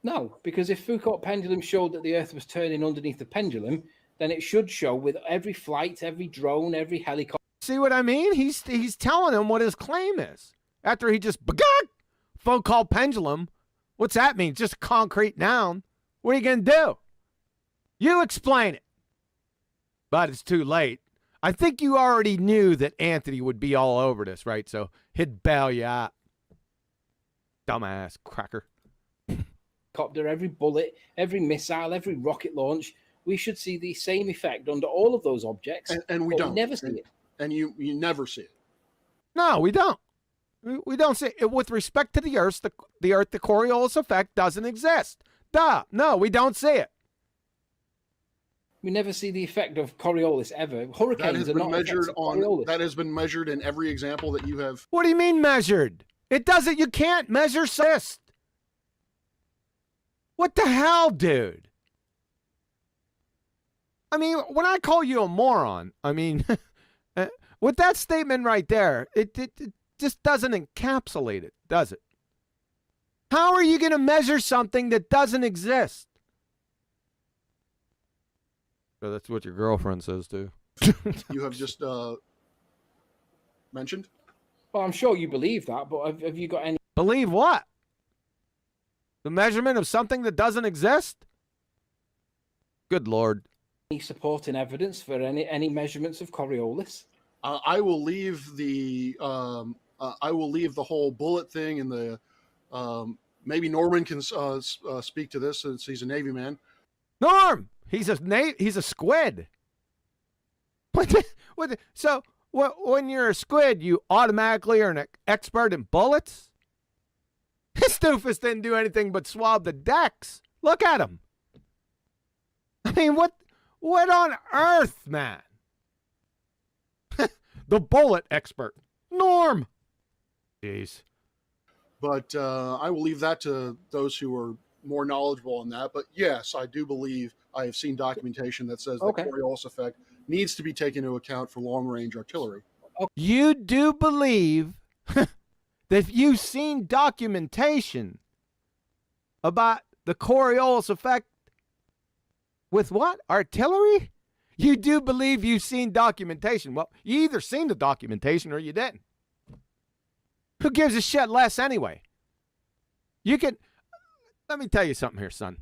No, because if Foucault pendulum showed that the Earth was turning underneath the pendulum, then it should show with every flight, every drone, every helicopter. See what I mean? He's telling him what his claim is. After he just Foucault pendulum. What's that mean? Just a concrete noun. What are you going to do? You explain it. But it's too late. I think you already knew that Anthony would be all over this, right? So he'd bail you out. Dumbass cracker. Every bullet, every missile, every rocket launch, we should see the same effect under all of those objects. And we don't. We never see it. And you never see it. No, we don't. We don't see it. With respect to the Earth, the Coriolis effect doesn't exist. Duh. No, we don't see it. We never see the effect of Coriolis ever. Hurricanes are not measured on. Coriolis. That has been measured in every example that you have. What do you mean measured? It doesn't. You can't measure cyst. What the hell, dude? I mean, when I call you a moron, I mean, with that statement right there, it just doesn't encapsulate it, does it? How are you going to measure something that doesn't exist? So that's what your girlfriend says, too. You have just mentioned? Well, I'm sure you believe that, but have you got any... Believe what? The measurement of something that doesn't exist? Good Lord. Any supporting evidence for any measurements of Coriolis? I will leave the whole bullet thing and the maybe Norman can speak to this since he's a Navy man. Norm, he's a squid. So when you're a squid, you automatically are an expert in bullets? This doofus didn't do anything but swab the decks. Look at him. I mean, what on earth, man? The bullet expert. Norm. Jeez. But I will leave that to those who are more knowledgeable on that. But yes, I do believe I have seen documentation that says the Coriolis effect needs to be taken into account for long-range artillery. You do believe that you've seen documentation about the Coriolis effect with what? Artillery? You do believe you've seen documentation. Well, you either seen the documentation or you didn't. Who gives a shit less anyway? Let me tell you something here, son.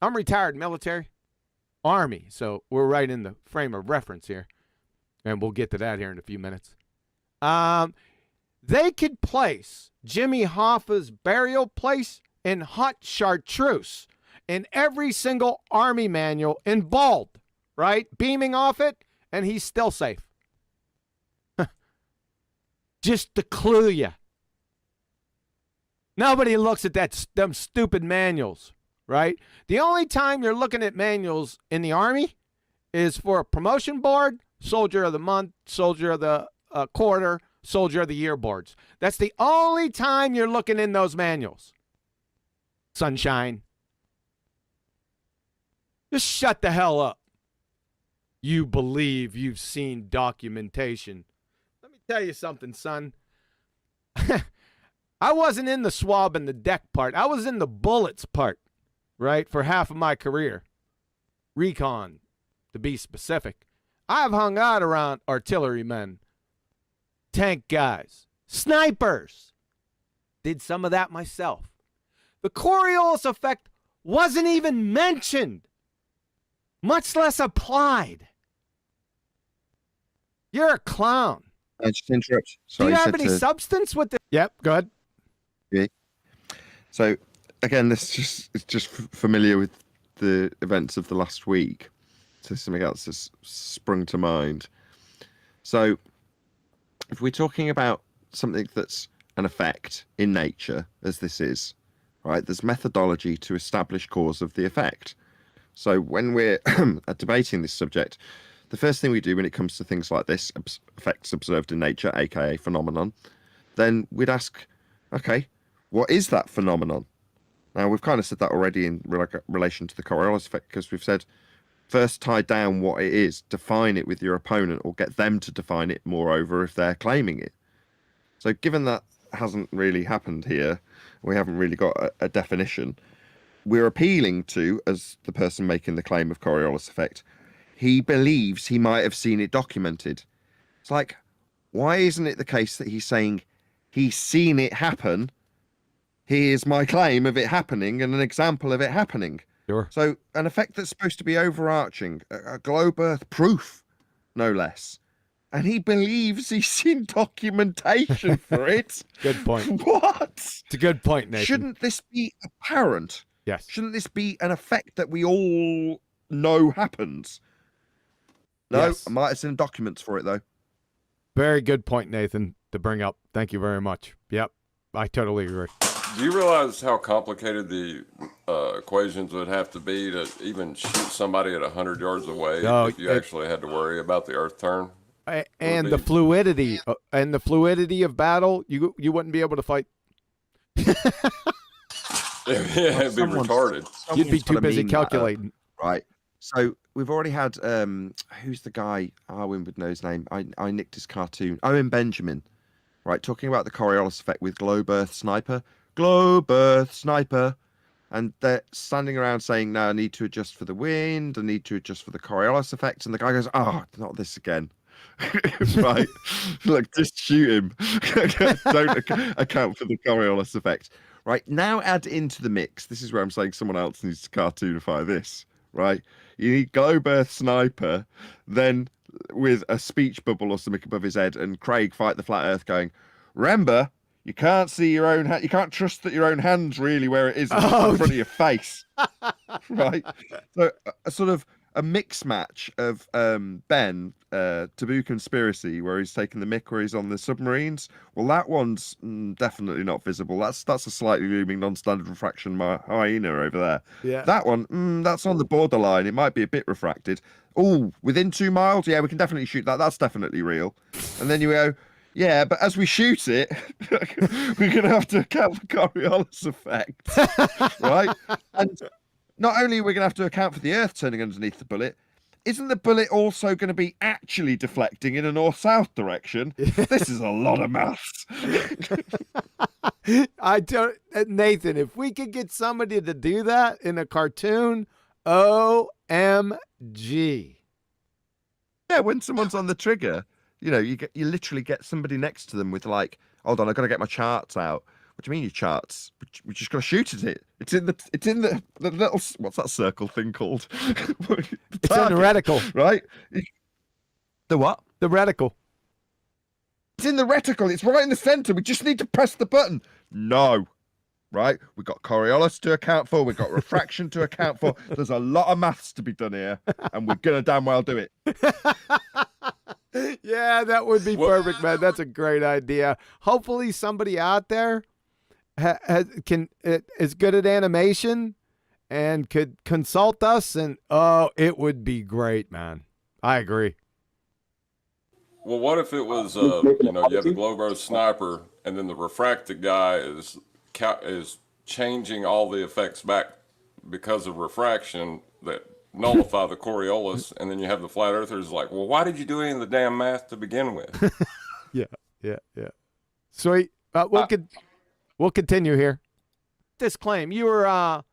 I'm retired military, Army, so we're right in the frame of reference here. And we'll get to that here in a few minutes. They could place Jimmy Hoffa's burial place in hot chartreuse in every single Army manual in bold, right? Beaming off it, and he's still safe. Just to clue you. Nobody looks at them stupid manuals, right? The only time you're looking at manuals in the Army is for a promotion board, Soldier of the Month, Soldier of the Quarter, Soldier of the Year boards. That's the only time you're looking in those manuals. Sunshine. Just shut the hell up. You believe you've seen documentation. Let me tell you something, son. I wasn't in the swab and the deck part. I was in the bullets part, right, for half of my career. Recon, to be specific. I've hung out around artillerymen, tank guys, snipers. Did some of that myself. The Coriolis effect wasn't even mentioned, much less applied. You're a clown. I just interrupt. Do you have any substance with it? Yep, go ahead. Yeah. So again, this is just familiar with the events of the last week. So something else has sprung to mind. So if we're talking about something that's an effect in nature, as this is, right, there's methodology to establish cause of the effect. So when we're debating this subject, the first thing we do when it comes to things like this, effects observed in nature, aka phenomenon, then we'd ask, okay, what is that phenomenon? Now, we've kind of said that already in relation to the Coriolis effect, because we've said, first tie down what it is, define it with your opponent, or get them to define it, moreover, if they're claiming it. So given that hasn't really happened here, we haven't really got a definition, we're appealing to, as the person making the claim of Coriolis effect, he believes he might have seen it documented. It's like, why isn't it the case that he's saying he's seen it happen? Here's my claim of it happening and an example of it happening. Sure. So an effect that's supposed to be overarching, a globe earth proof, no less. And he believes he's seen documentation for it. Good point. What? It's a good point, Nathan. Shouldn't this be apparent? Yes. Shouldn't this be an effect that we all know happens? No, Yes. I might have seen documents for it, though. Very good point, Nathan, to bring up. Thank you very much. Yep, I totally agree. Do you realize how complicated the equations would have to be to even shoot somebody at 100 yards away if you actually had to worry about the Earth turn? And the fluidity of battle, you wouldn't be able to fight. Yeah, it'd be retarded. You'd be too busy calculating. Right. So we've already had who's the guy? Arwin would know his name. I nicked his cartoon. Owen Benjamin. Right, talking about the Coriolis effect with globe earth sniper. Globe earth sniper. And they're standing around saying, no, I need to adjust for the wind, I need to adjust for the Coriolis effect. And the guy goes, oh, not this again. Right. Look, just shoot him. Don't account for the Coriolis effect. Right. Now add into the mix. This is where I'm saying someone else needs to cartoonify this. Right. You need globe earth sniper, then with a speech bubble or something above his head, and Craig fight the flat earth going, remember, you can't see your own hand. You can't trust that your own hand's really where it is in front of your face. Right. So a sort of a mix match of Ben, Taboo Conspiracy, where he's taking the mick where he's on the submarines. Well, that one's definitely not visible. That's a slightly looming non-standard refraction hyena over there. Yeah. That one, that's on the borderline. It might be a bit refracted. Oh, within 2 miles? Yeah, we can definitely shoot that. That's definitely real. And then you go, yeah, but as we shoot it, we're going to have to account for Coriolis effect. Right? And not only are we going to have to account for the Earth turning underneath the bullet, isn't the bullet also going to be actually deflecting in a north-south direction? This is a lot of maths. I don't, Nathan, if we could get somebody to do that in a cartoon, OMG. Yeah, when someone's on the trigger, you know, you literally get somebody next to them with like, hold on, I've got to get my charts out. What do you mean your charts? We just got to shoot at it. It's in the little, what's that circle thing called? It's in the reticle. Right? The what? The reticle. It's in the reticle. It's right in the center. We just need to press the button. No. Right? We've got Coriolis to account for. We've got refraction to account for. There's a lot of maths to be done here, and we're going to damn well do it. Yeah, that would be perfect, man. That's a great idea. Hopefully somebody out there is good at animation and could consult us, and it would be great, man. I agree. Well, what if it was, you have the globe earth sniper, and then the refracted guy is changing all the effects back because of refraction that nullify the Coriolis, and then you have the flat earthers like, well, why did you do any of the damn math to begin with? Yeah. Sweet. We'll continue here. Disclaim, you were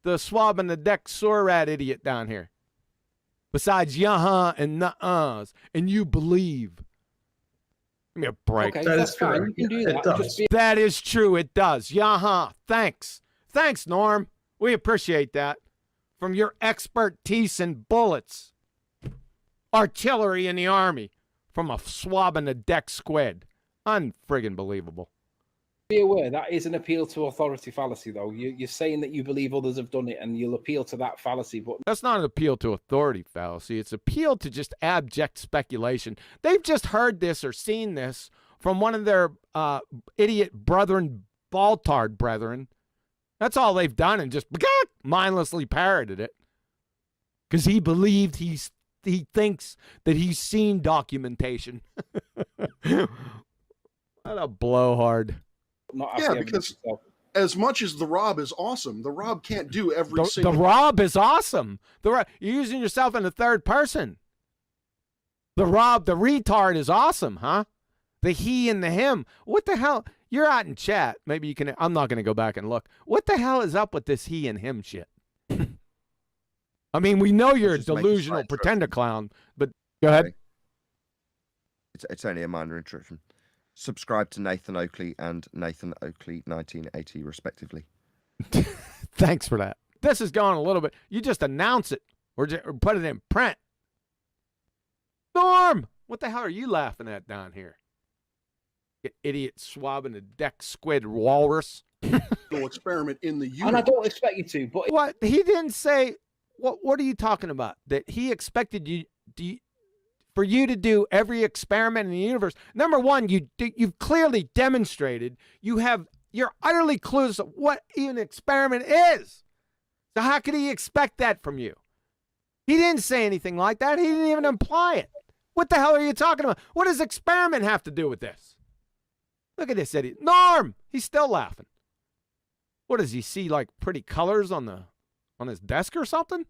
the swab in the deck Sorat idiot down here. Besides and nuh-uhs, and you believe. Give me a break. Okay, that's fine. You can do that. That is true. It does. Thanks. Thanks, Norm. We appreciate that. From your expertise in bullets. Artillery in the army. From a swab in the deck squid. Unfriggin' believable. Be aware that is an appeal to authority fallacy, though. You're saying that you believe others have done it, and you'll appeal to that fallacy. But that's not an appeal to authority fallacy. It's appeal to just abject speculation. They've just heard this or seen this from one of their idiot brethren, Baltard brethren. That's all they've done, and just mindlessly parroted it. Because he believed he thinks that he's seen documentation. What a blowhard. Yeah, because as much as the Rob is awesome, the Rob can't do every single... The Rob is awesome. You're using yourself in the third person. The Rob, the retard is awesome, huh? The he and the him. What the hell? You're out in chat. Maybe you can... I'm not going to go back and look. What the hell is up with this he and him shit? I mean, we know you're a delusional pretender clown, but go ahead. It's only a minor interruption. Subscribe to Nathan Oakley and Nathan Oakley 1980, respectively. Thanks for that. This is going a little bit. You just announce it or put it in print. Norm, what the hell are you laughing at down here? You idiot swabbing the deck squid walrus. Experiment in the universe. And I don't expect you to, but what he didn't say. What are you talking about? That he expected for you to do every experiment in the universe. Number one, you've clearly demonstrated you're utterly clueless of what even an experiment is. So how could he expect that from you? He didn't say anything like that. He didn't even imply it. What the hell are you talking about? What does experiment have to do with this? Look at this idiot. Norm! He's still laughing. What does he see, like pretty colors on his desk or something?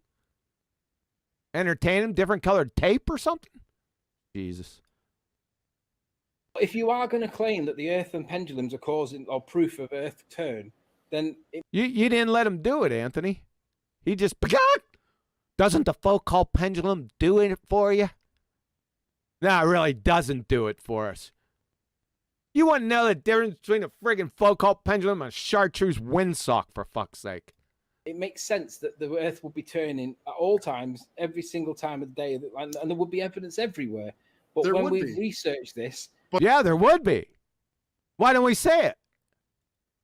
Entertain him, different colored tape or something? Jesus. if you are going to claim that the Earth and pendulums are causing or proof of Earth turn, then you didn't let him do it, Anthony. He just doesn't the Foucault pendulum do it for you? No, it really doesn't do it for us. You want to know the difference between a friggin' Foucault pendulum and a chartreuse windsock, for fuck's sake. It makes sense that the Earth will be turning at all times, every single time of the day, and there would be evidence everywhere. But There when would we be. research this, Yeah, there would be. Why don't we say it?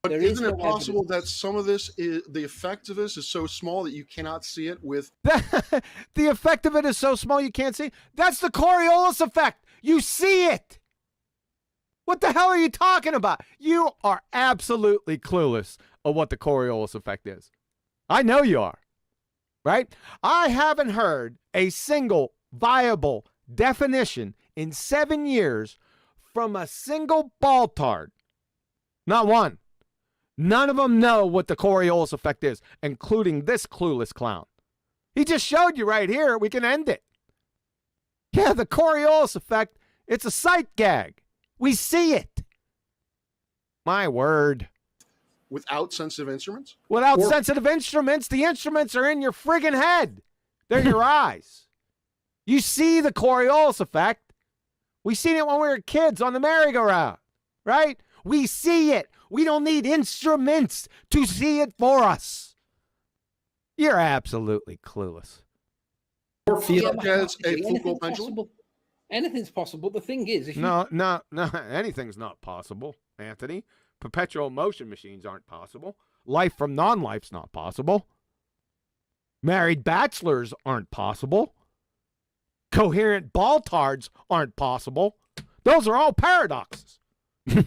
But There is isn't it no possible that some of this is the effect of this is so small that you cannot see it with? The effect of it is so small you can't see. That's the Coriolis effect. You see it. What the hell are you talking about? You are absolutely clueless of what the Coriolis effect is. I know you are, right? I haven't heard a single viable definition in 7 years from a single balltard. Not one. None of them know what the Coriolis effect is, including this clueless clown. He just showed you right here. We can end it. Yeah, the Coriolis effect, it's a sight gag. We see it. My word. Without sensitive instruments? Without sensitive instruments, the instruments are in your friggin' head. They're your eyes. You see the Coriolis effect. We seen it when we were kids on the merry-go-round, right? We see it. We don't need instruments to see it for us. You're absolutely clueless. Or feel as a anything's Foucault pendulum? possible. Anything's possible. The thing is, if you No, anything's not possible, Anthony. Perpetual motion machines aren't possible. Life from non-life's not possible. Married bachelors aren't possible. Coherent balltards aren't possible. Those are all paradoxes. you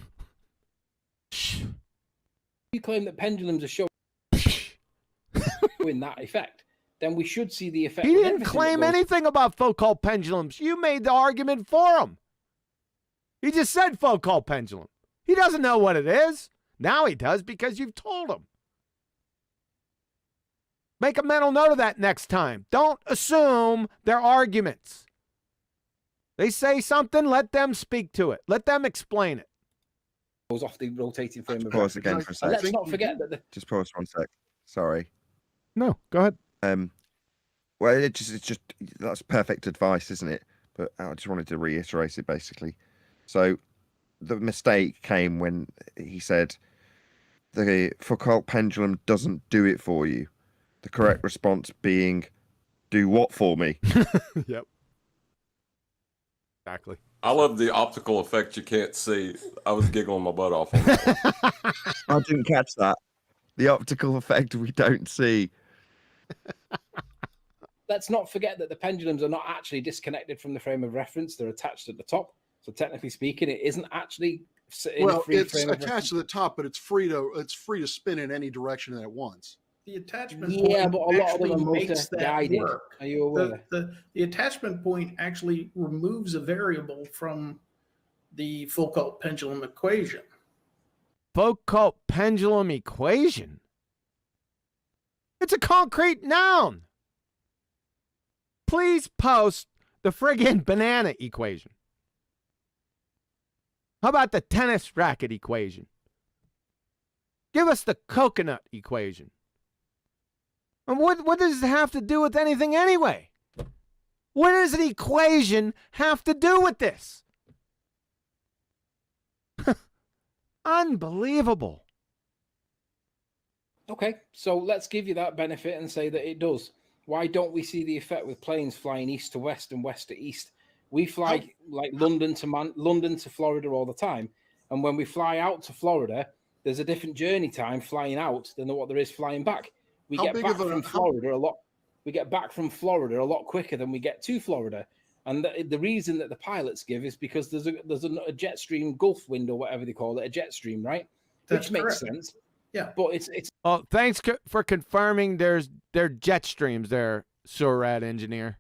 claim that pendulums are showing that effect, then we should see the effect. He with didn't everything claim that goes- anything about Foucault pendulums. You made the argument for him. He just said Foucault pendulum. He doesn't know what it is. Now he does because you've told him. Make a mental note of that next time. Don't assume their arguments. They say something, let them speak to it. Let them explain it. goes off the rotating frame of Pause reference. again for a And sec. let's not forget that the Just pause 1 sec. Sorry. No, go ahead. Well, it's just that's perfect advice, isn't it? But I just wanted to reiterate it basically. So the mistake came when he said the Foucault pendulum doesn't do it for you. The correct response being, do what for me? Yep. Exactly. I love the optical effect you can't see. I was giggling my butt off on that one. I didn't catch that. The optical effect we don't see. let's not forget that the pendulums are not actually disconnected from the frame of reference. They're attached at the top. So technically speaking, it isn't actually in a Well, free it's frame of attached to the top, but it's free to spin in any direction that it wants. The attachment Yeah, point but a lot of actually them are makes that motor-guided. work. Are you aware? The attachment point actually removes a variable from the Foucault pendulum equation. Foucault pendulum equation? It's a concrete noun. Please post the friggin' banana equation. How about the tennis racket equation? Give us the coconut equation. And what does it have to do with anything anyway? What does an equation have to do with this? Unbelievable. Okay, so let's give you that benefit and say that it does. Why don't we see the effect with planes flying east to west and west to east? We fly like London to Florida all the time, and when we fly out to Florida, there's a different journey time flying out than what there is flying back. We get back from Florida a lot. We get back from Florida a lot quicker than we get to Florida, and the reason that the pilots give is because there's a jet stream Gulf wind or whatever they call it, a jet stream, right? That's Which makes correct. sense. Yeah. But it's Oh, thanks for confirming there jet streams there, Surad engineer.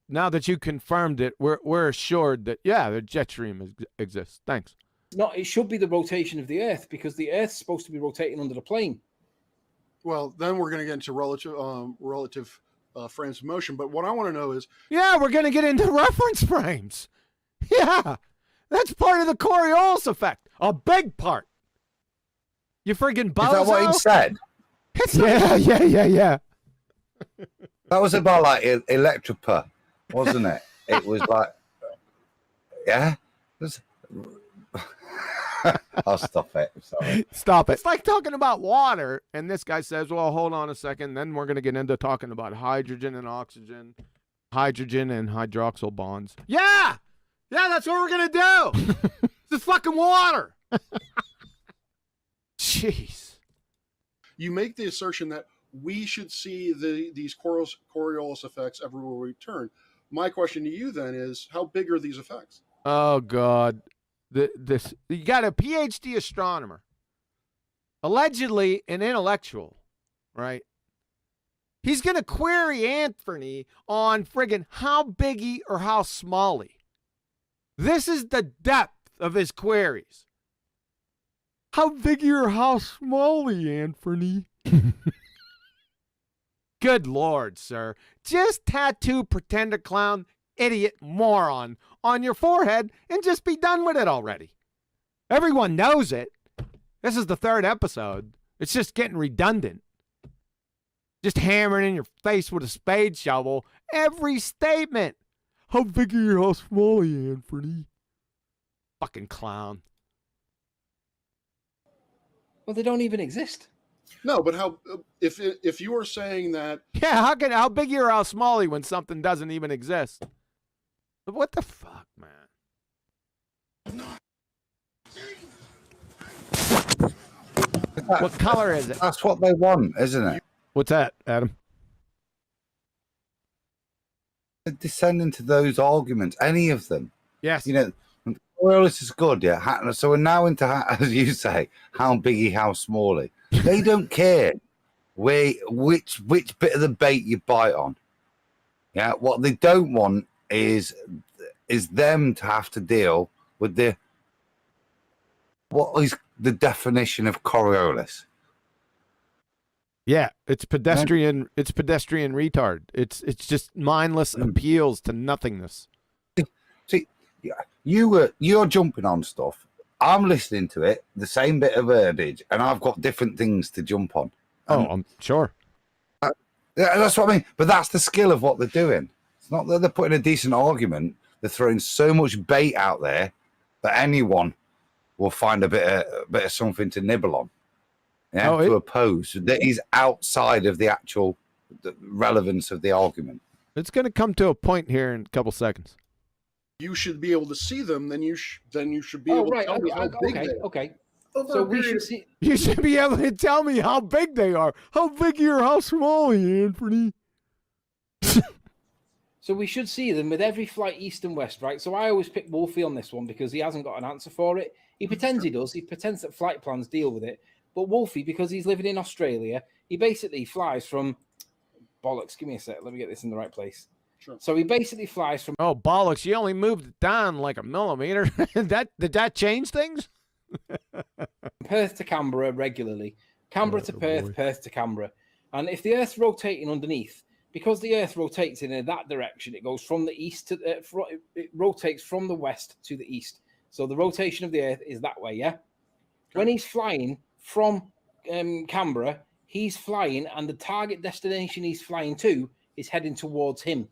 Now that you confirmed it, we're assured that, yeah, the jet stream exists. Thanks. not. It should be the rotation of the Earth because the Earth's supposed to be rotating under the plane. Well, then we're going to get into relative frames of motion. But what I want to know is, yeah, we're going to get into reference frames. Yeah, that's part of the Coriolis effect. A big part. You friggin' bozo. Is that what he said? Yeah. That was about like Electropa, wasn't it? It was like, yeah. I'll stop it. Sorry. Stop it. It's like talking about water, and this guy says, well, hold on a second. Then we're going to get into talking about hydrogen and oxygen, hydrogen and hydroxyl bonds. Yeah, that's what we're going to do. It's fucking water. Jeez. you make the assertion that we should see these Coriolis effects everywhere we turn. My question to you then is, how big are these effects? Oh, God. You got a PhD astronomer, allegedly an intellectual, right? He's going to query Anthony on friggin' how biggy or how smally. This is the depth of his queries. How biggy or how smally, Anthony? Good Lord, sir. Just tattoo pretender clown idiot moron on your forehead and just be done with it already. Everyone knows it. This is the third episode. It's just getting redundant. Just hammering in your face with a spade shovel every statement. How big are you, how small are you, Anthony? Fucking clown. Well, they don't even exist. No, but how if you are saying that, yeah, how big are you or how small are you when something doesn't even exist? What the fuck, man? What color is it? That's what they want, isn't it? What's that, Adam? Descending to those arguments, any of them. Yes. You know, Coriolis is good, yeah. So we're now into, as you say, how biggy, how smally. They don't care which bit of the bait you bite on. Yeah, what they don't want is them to have to deal with what is the definition of Coriolis. Yeah, it's pedestrian. Yeah. It's pedestrian retard. It's just mindless appeals to nothingness. See, you're jumping on stuff. I'm listening to it, the same bit of verbiage, and I've got different things to jump on. I'm sure. That's what I mean. But that's the skill of what they're doing. It's not that they're putting a decent argument. They're throwing so much bait out there that anyone will find a bit of something to nibble on. Yeah, to oppose that is outside of the actual relevance of the argument. It's going to come to a point here in a couple seconds. You should be able to see them, then you should be able to tell me how big they are. Okay. So we should see. You should be able to tell me how big they are. How big or how small are you, Anthony? So we should see them with every flight east and west, right? So I always pick Wolfie on this one because he hasn't got an answer for it. He pretends he does. He pretends that flight plans deal with it. But Wolfie, because he's living in Australia, he basically flies from... Bollocks, give me a sec. Let me get this in the right place. Sure. So he basically flies from... Oh, bollocks. You only moved it down like a millimeter. Did that change things? Perth to Canberra regularly. Canberra to Perth, boy. Perth to Canberra. And if the Earth's rotating underneath, because the Earth rotates in that direction, it goes from the east to it rotates from the west to the east. So the rotation of the Earth is that way, yeah? When he's flying from Canberra, he's flying, and the target destination he's flying to is heading towards him.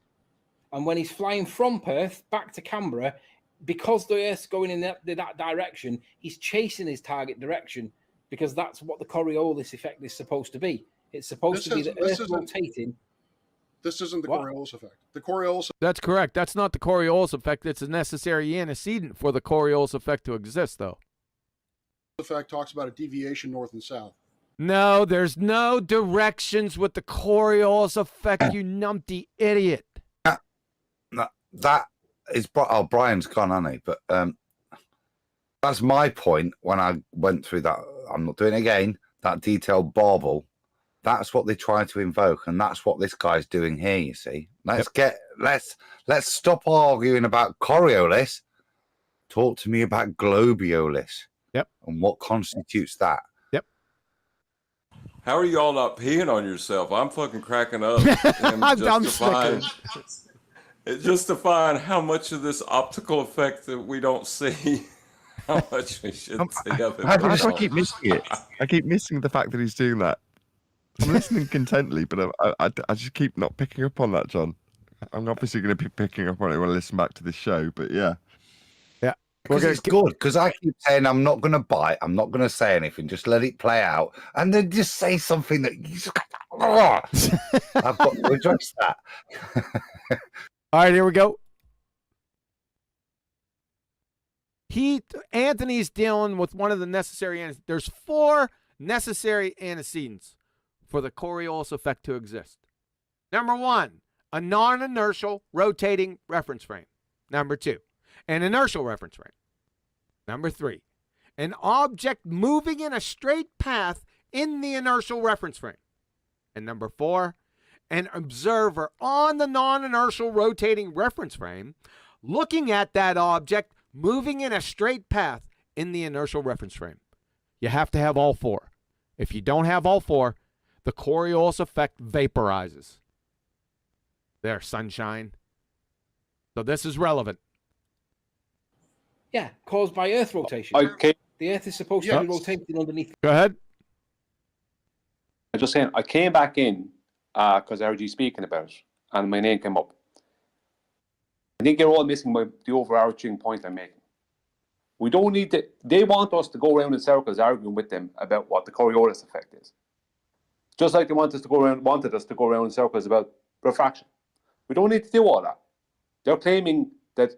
And when he's flying from Perth back to Canberra, because the Earth's going in that direction, he's chasing his target direction, because that's what the Coriolis effect is supposed to be. It's supposed to be the Earth rotating. This isn't the Coriolis effect. The Coriolis. That's correct. That's not the Coriolis effect. It's a necessary antecedent for the Coriolis effect to exist, though. Effect talks about a deviation north and south. No, there's no directions with the Coriolis effect, you numpty idiot. That is... Oh, Brian's gone, hasn't he? But that's my point when I went through that. I'm not doing it again. That detailed bauble. That's what they try to invoke, and that's what this guy's doing here, you see. Let's stop arguing about Coriolis. Talk to me about Globiolis. Yep. And what constitutes that. Yep. How are you all not peeing on yourself? I'm fucking cracking up. Justifying how much of this optical effect that we don't see, how much we should see of it. I keep missing it. I keep missing the fact that he's doing that. I'm listening contently, but I just keep not picking up on that, John. I'm obviously going to be picking up on it when I listen back to this show, but yeah. Yeah. Because it's good, because I keep saying I'm not going to bite, I'm not going to say anything, just let it play out, and then just say something that you just... I've got to address that. All right, here we go. Anthony's dealing with one of the necessary antecedents. There's 4 necessary antecedents for the Coriolis effect to exist. Number 1, a non-inertial rotating reference frame. Number 2, an inertial reference frame. Number 3, an object moving in a straight path in the inertial reference frame. And number 4, an observer on the non-inertial rotating reference frame looking at that object moving in a straight path in the inertial reference frame. You have to have all 4. If you don't have all 4, the Coriolis effect vaporizes. There, sunshine. So this is relevant. Yeah, caused by Earth rotation. Okay. The Earth is supposed to be rotating underneath. Go ahead. I'm just saying, I came back in because I heard you speaking about it, and my name came up. I think you're all missing the overarching point I'm making. We don't need to... They want us to go around in circles arguing with them about what the Coriolis effect is. Just like they wanted us to go around in circles about refraction. We don't need to do all that. They're claiming that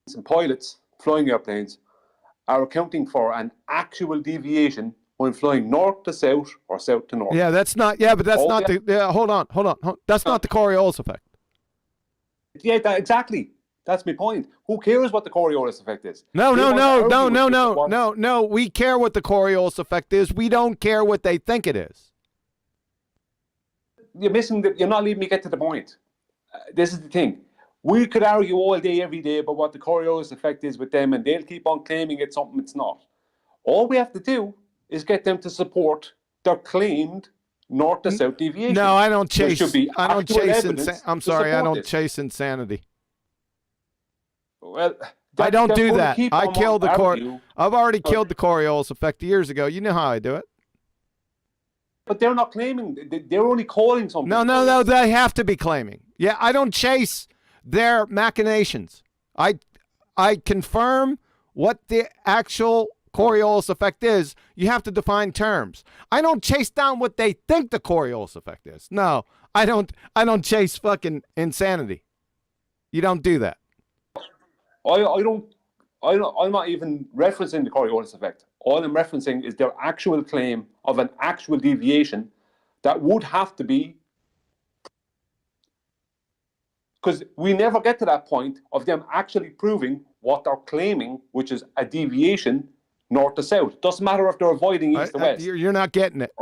some pilots flying airplanes are accounting for an actual deviation when flying north to south or south to north. Yeah, that's not... Yeah, but that's not the... Yeah, hold on. That's not the Coriolis effect. Yeah, exactly. That's my point. Who cares what the Coriolis effect is? No. We care what the Coriolis effect is. We don't care what they think it is. You're missing you're not letting me get to the point. This is the thing. We could argue all day, every day about what the Coriolis effect is with them, and they'll keep on claiming it's something it's not. All we have to do is get them to support their claimed north to south deviation. No, I don't chase. I don't chase insanity. Well, I don't do that. I killed the I've already killed the Coriolis effect years ago. You know how I do it. But they're not claiming. They're only calling something. No. They have to be claiming. Yeah, I don't chase their machinations. I confirm what the actual Coriolis effect is. You have to define terms. I don't chase down what they think the Coriolis effect is. No, I don't chase fucking insanity. You don't do that. I'm not even referencing the Coriolis effect. All I'm referencing is their actual claim of an actual deviation that would have to be Because we never get to that point of them actually proving what they're claiming, which is a deviation north to south. Doesn't matter if they're avoiding east to west. You're not getting it.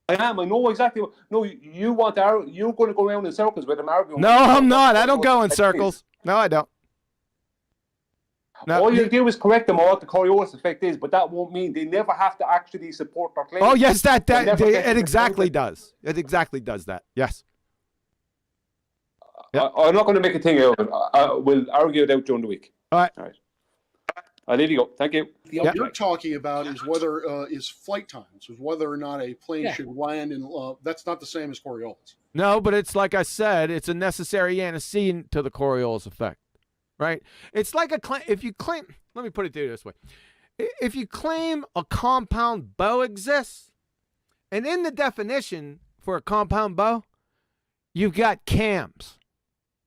I am. I know exactly. No, you want to. You're going to go around in circles with them arguing. No, I'm not. I don't go in circles. No, I don't. No, all you do is correct them on what the Coriolis effect is, but that won't mean they never have to actually support their claim. Oh yes, it exactly does. It exactly does that. Yes. Yep. I'm not going to make a thing out of it. We'll argue it out during the week. All right. All right. I'll leave you go. Thank you. What you're talking about is whether is flight times, is whether or not a plane should land in. That's not the same as Coriolis. No, but it's like I said, it's a necessary antecedent to the Coriolis effect, right? It's like a claim. If you claim, let me put it to you this way: if you claim a compound bow exists, and in the definition for a compound bow, you've got cams,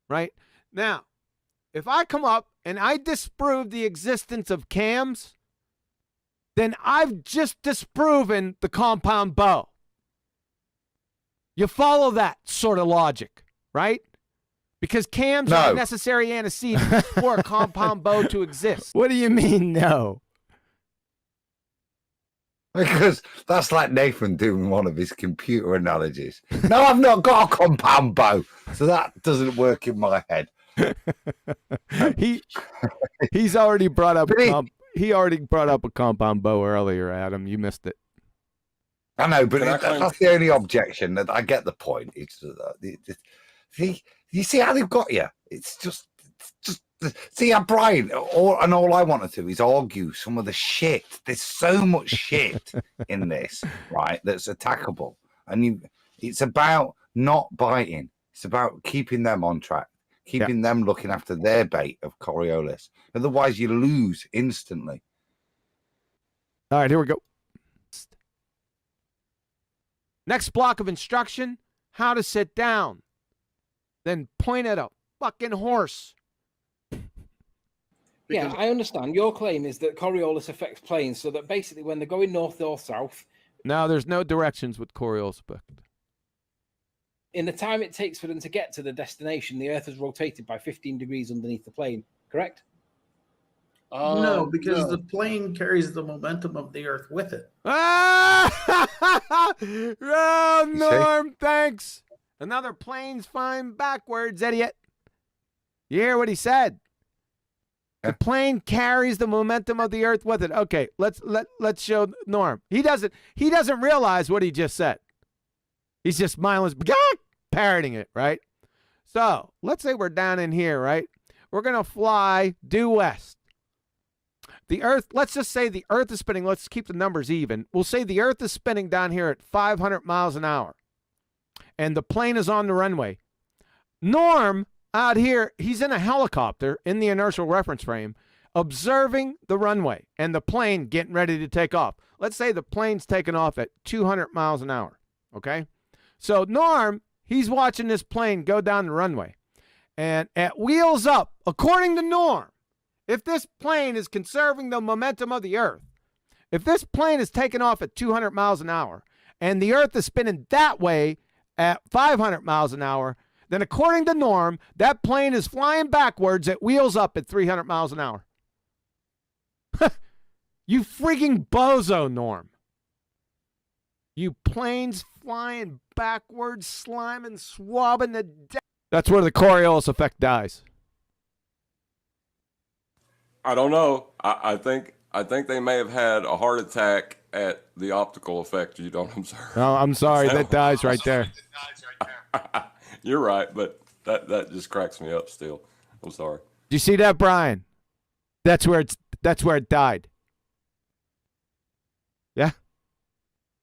right? Now, if I come up and I disprove the existence of cams, then I've just disproven the compound bow. You follow that sort of logic, right? Because cams are a necessary antecedent for a compound bow to exist. What do you mean, no? Because that's like Nathan doing one of his computer analogies. No, I've not got a compound bow, so that doesn't work in my head. He's already brought up he already brought up a compound bow earlier, Adam. You missed it. I know, but that's the only objection. That I get the point. It's you see how they've got you. It's just see how Brian. All I want to do is argue some of the shit. There's so much shit in this, right? That's attackable, and it's about not biting. It's about keeping them on track. Keeping them looking after their bait of Coriolis. Otherwise, you lose instantly. All right, here we go. Next block of instruction, how to sit down. Then point at a fucking horse. Yeah, I understand. Your claim is that Coriolis affects planes so that basically when they're going north or south... No, there's no directions with Coriolis effect. In the time it takes for them to get to the destination, the Earth is rotated by 15 degrees underneath the plane, correct? No, because the plane carries the momentum of the Earth with it. Oh, Norm, thanks. Another plane's flying backwards, idiot. You hear what he said? The plane carries the momentum of the Earth with it. Okay, let's show Norm. He doesn't realize what he just said. He's just mindless, parroting it, right? So let's say we're down in here, right? We're going to fly due west. The Earth, let's just say the Earth is spinning. Let's keep the numbers even. We'll say the Earth is spinning down here at 500 miles an hour. And the plane is on the runway. Norm out here, he's in a helicopter in the inertial reference frame, observing the runway and the plane getting ready to take off. Let's say the plane's taking off at 200 miles an hour, okay? So Norm, he's watching this plane go down the runway. And at wheels up, according to Norm, if this plane is conserving the momentum of the Earth, if this plane is taking off at 200 miles an hour, and the Earth is spinning that way at 500 miles an hour, then according to Norm, that plane is flying backwards at wheels up at 300 miles an hour. You freaking bozo, Norm. You planes flying backwards, sliming, swabbing the deck. That's where the Coriolis effect dies. I don't know. I think they may have had a heart attack at the optical effect you don't observe. Oh, I'm sorry. That dies right there. You're right, but that just cracks me up still. I'm sorry. Do you see that, Brian? That's where it died. Yeah?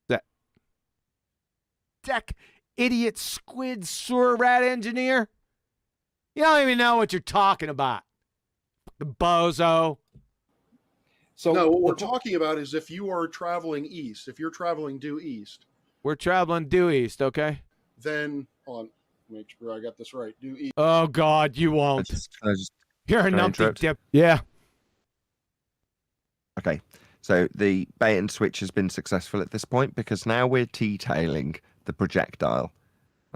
That deck idiot squid sewer rat engineer. You don't even know what you're talking about. The bozo. So no, what we're talking about is if you are traveling east, if you're traveling due east. We're traveling due east, okay? Then make sure I got this right. Due east. Oh God, you won't. You're a numpty dip. Yeah. Okay. So the bait and switch has been successful at this point because now we're T-tailing the projectile.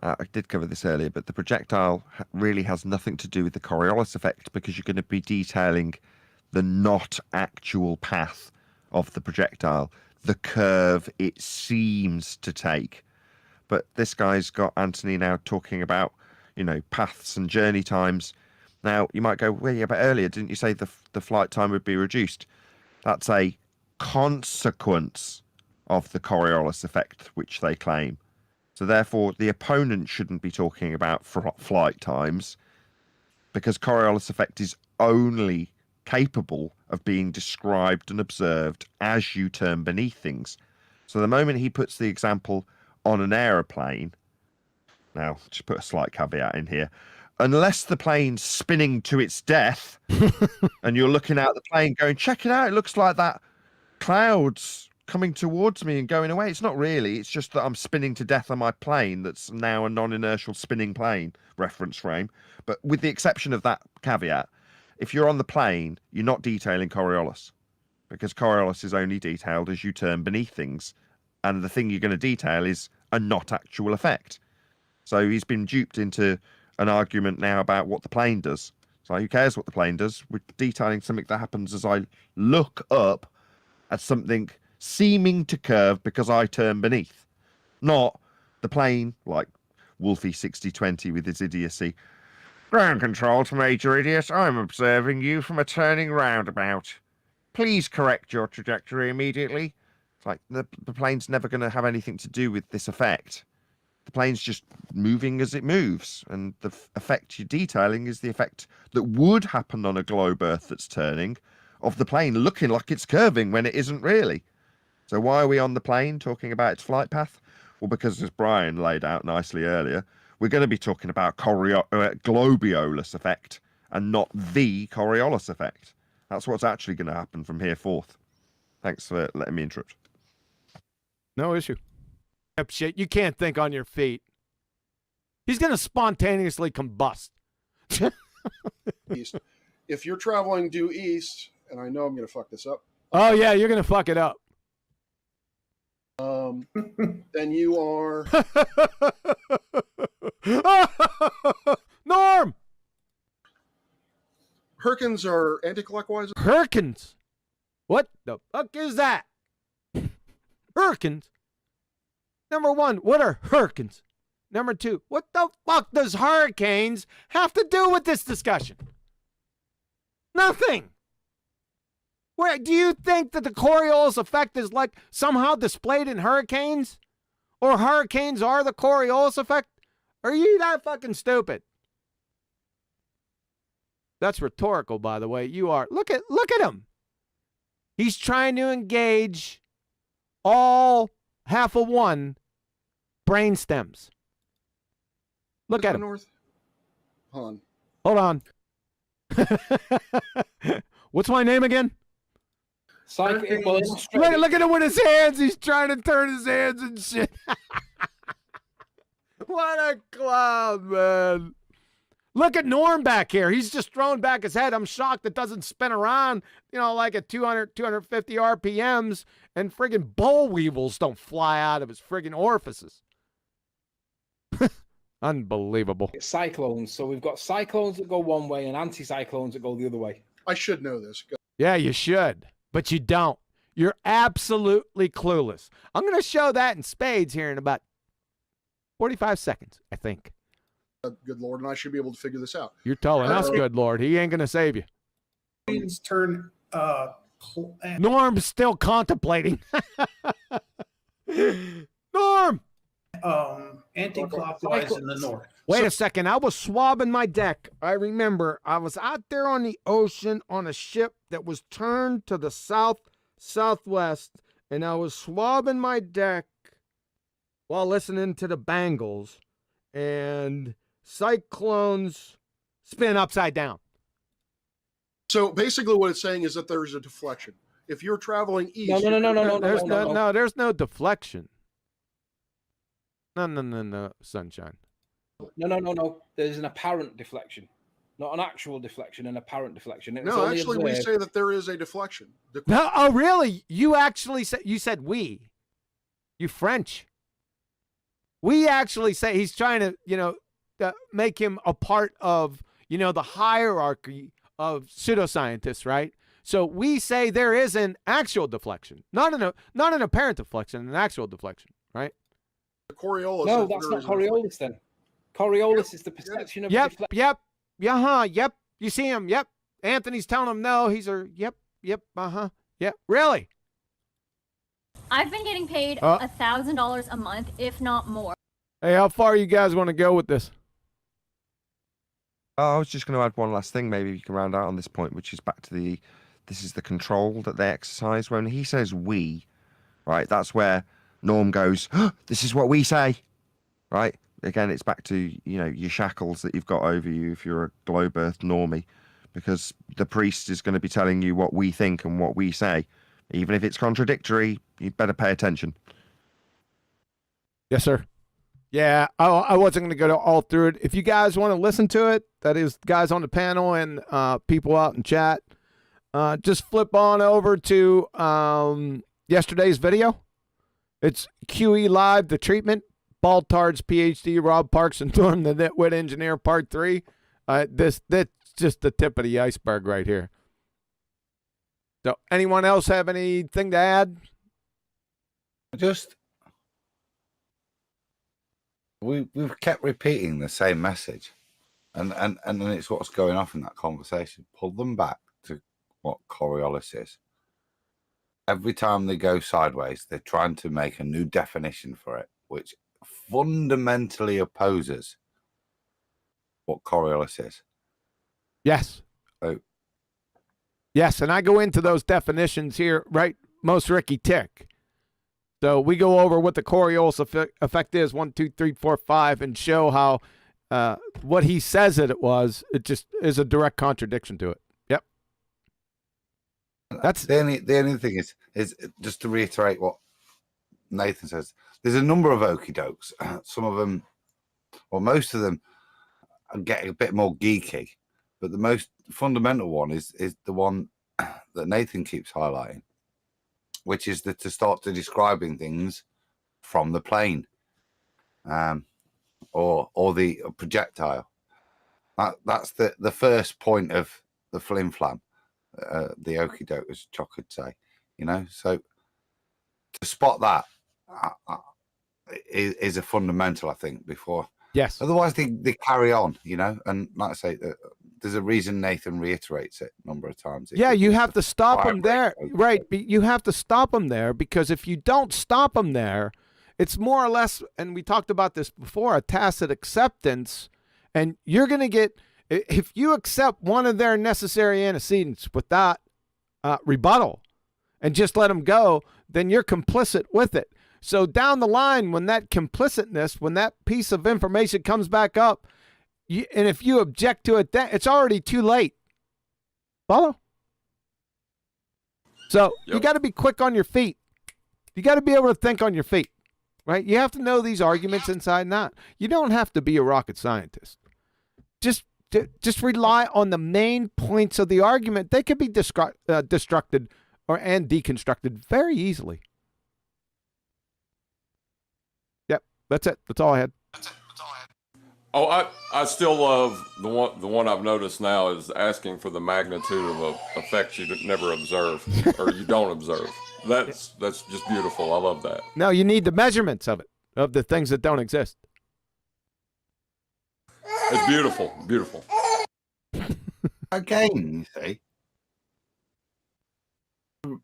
I did cover this earlier, but the projectile really has nothing to do with the Coriolis effect, because you're going to be detailing the not actual path of the projectile, the curve it seems to take. But this guy's got Anthony now talking about, you know, paths and journey times. Now, you might go, well, yeah, but earlier, didn't you say the flight time would be reduced? That's a consequence of the Coriolis effect, which they claim. So therefore, the opponent shouldn't be talking about flight times, because Coriolis effect is only capable of being described and observed as you turn beneath things. So the moment he puts the example on an aeroplane, now just put a slight caveat in here, unless the plane's spinning to its death and you're looking at the plane going, check it out, it looks like that cloud's coming towards me and going away. It's not really, it's just that I'm spinning to death on my plane that's now a non-inertial spinning plane reference frame. But with the exception of that caveat, if you're on the plane, you're not detailing Coriolis, because Coriolis is only detailed as you turn beneath things, and the thing you're going to detail is a not actual effect. So he's been duped into an argument now about what the plane does. So who cares what the plane does? We're detailing something that happens as I look up at something seeming to curve because I turn beneath, not the plane like Wolfie 6020 with his idiocy. Ground control to Major Idiot, I'm observing you from a turning roundabout. Please correct your trajectory immediately. It's like the plane's never going to have anything to do with this effect. The plane's just moving as it moves, and the effect you're detailing is the effect that would happen on a globe Earth that's turning, of the plane looking like it's curving when it isn't really. So why are we on the plane talking about its flight path? Well, because as Brian laid out nicely earlier, we're going to be talking about Globiolus effect and not the Coriolis effect. That's what's actually going to happen from here forth. Thanks for letting me interrupt. No issue. Shit, you can't think on your feet. He's going to spontaneously combust. East. If you're traveling due east, and I know I'm going to fuck this up. Oh, yeah, you're going to fuck it up. Then you are... Norm! Hurricanes are anti-clockwise? Hurricanes? What the fuck is that? Hurricanes? Number one, what are hurricanes? Number two, what the fuck does hurricanes have to do with this discussion? Nothing. Where do you think that the Coriolis effect is like somehow displayed in hurricanes? Or hurricanes are the Coriolis effect? Are you that fucking stupid? That's rhetorical, by the way. You are. Look at him. He's trying to engage all half of one brain stems. Look at him. North. Hold on. What's my name again? Look at him with his hands. He's trying to turn his hands and shit. What a clown, man. Look at Norm back here. He's just throwing back his head. I'm shocked it doesn't spin around, like at 200, 250 RPMs, and friggin' boll weevils don't fly out of his friggin' orifices. Unbelievable. Cyclones. So we've got cyclones that go one way and anticyclones that go the other way. I should know this. Yeah, you should, but you don't. You're absolutely clueless. I'm going to show that in spades here in about 45 seconds, I think. Good Lord, and I should be able to figure this out. You're telling us, good Lord. He ain't going to save you. Turn Norm's still contemplating. Norm! Anti-clockwise in the north. Wait a second. I was swabbing my deck. I remember I was out there on the ocean on a ship that was turned to the southwest, and I was swabbing my deck while listening to the Bangles, and cyclones spin upside down. So basically what it's saying is that there's a deflection. If you're traveling east... No, there's no deflection. No, sunshine. No. There's an apparent deflection. Not an actual deflection, an apparent deflection. No, actually, we say that there is a deflection. No, oh, really? You actually said, you said we. You French. We actually say he's trying to, make him a part of, the hierarchy of pseudoscientists, right? So we say there is an actual deflection, not an apparent deflection, an actual deflection, right? The Coriolis. No, that's not Coriolis then. Coriolis is the perception of Yep, deflection. yep, yep. You see him, yep. Anthony's telling him no. He's yep, yep. Really? I've been getting paid $1,000 a month, if not more. Hey, how far you guys want to go with this? I was just going to add one last thing. Maybe you can round out on this point, which is back to this is the control that they exercise. When he says we, right, that's where Norm goes, this is what we say, right? Again, it's back to, your shackles that you've got over you if you're a globe earth normie, because the priest is going to be telling you what we think and what we say. Even if it's contradictory, you'd better pay attention. Yes, sir. Yeah, I wasn't going to go all through it. If you guys want to listen to it, that is guys on the panel and people out in chat, just flip on over to yesterday's video. It's QE Live, the treatment, Baltards, PhD, Rob Parks, and Norm, the Nitwit Engineer, Part 3. That's just the tip of the iceberg right here. So, anyone else have anything to add? We've kept repeating the same message, and it's what's going off in that conversation. Pull them back to what Coriolis is. Every time they go sideways, they're trying to make a new definition for it, which fundamentally opposes what Coriolis is. Yes. Yes, and I go into those definitions here, right? Most Ricky Tick. So we go over what the Coriolis effect is, 1, 2, 3, 4, 5, and show how what he says it was, it just is a direct contradiction to it. Yep. That's the only thing is just to reiterate what Nathan says. There's a number of okie dokes. Some of them, or most of them, are getting a bit more geeky, but the most fundamental one is the one that Nathan keeps highlighting, which is to start to describing things from the plane, or the projectile. That's the first point of the flim flam, the okie doke, as Chuck could say. So to spot that is a fundamental, I think. Before, yes. Otherwise, they carry on. And like I say, there's a reason Nathan reiterates it a number of times. Yeah, you have to stop them there. Right. You have to stop them there, because if you don't stop them there, it's more or less, and we talked about this before, a tacit acceptance. And you're going to get, if you accept one of their necessary antecedents without rebuttal and just let them go, then you're complicit with it. So down the line, when that complicitness, when that piece of information comes back up, and if you object to it, then it's already too late. Follow? So you got to be quick on your feet. You got to be able to think on your feet, right? You have to know these arguments inside and out. You don't have to be a rocket scientist. Just rely on the main points of the argument. They could be destructed and deconstructed very easily. Yep, that's it. That's all I had. Oh, I still love the one I've noticed now is asking for the magnitude of a effect you never observe or you don't observe. That's just beautiful. I love that. No, you need the measurements of it, of the things that don't exist. It's beautiful, beautiful. Again, you see,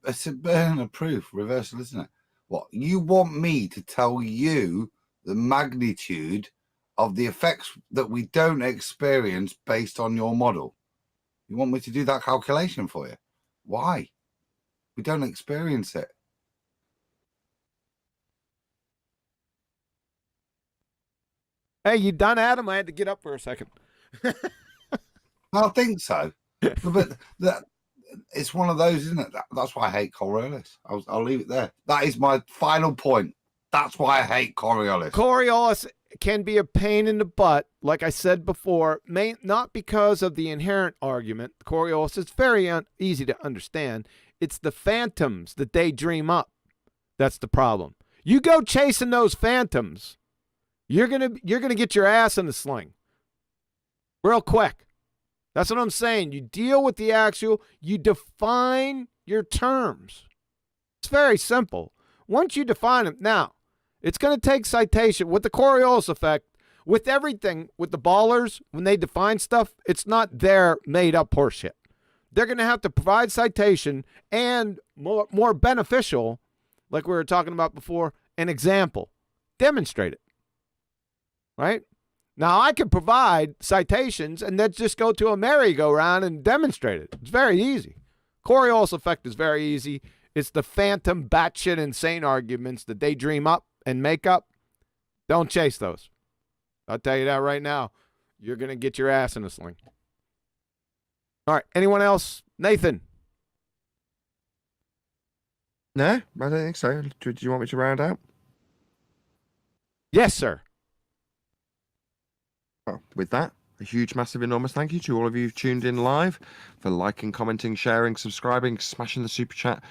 it's a burden of proof reversal, isn't it? What, you want me to tell you the magnitude of the effects that we don't experience based on your model? You want me to do that calculation for you? Why? We don't experience it. Hey, you done, Adam? I had to get up for a second. I think so. But it's one of those, isn't it? That's why I hate Coriolis. I'll leave it there. That is my final point. That's why I hate Coriolis. Coriolis can be a pain in the butt, like I said before, not because of the inherent argument. Coriolis is very easy to understand. It's the phantoms that they dream up. That's the problem. You go chasing those phantoms, you're gonna get your ass in the sling real quick. That's what I'm saying. You deal with the actual, you define your terms. It's very simple. Once you define them, now, it's going to take citation. With the Coriolis effect, with everything, with the ballers, when they define stuff, it's not their made-up horseshit. They're going to have to provide citation and, more beneficial, like we were talking about before, an example. Demonstrate it. Right? Now, I can provide citations and then just go to a merry-go-round and demonstrate it. It's very easy. Coriolis effect is very easy. It's the phantom, batshit insane arguments that they dream up and make up. Don't chase those. I'll tell you that right now. You're going to get your ass in a sling. All right. Anyone else? Nathan? No, I don't think so. Do you want me to round out? Yes, sir. Well, with that, a huge, massive, enormous thank you to all of you who've tuned in live for liking, commenting, sharing, subscribing, smashing the super chat,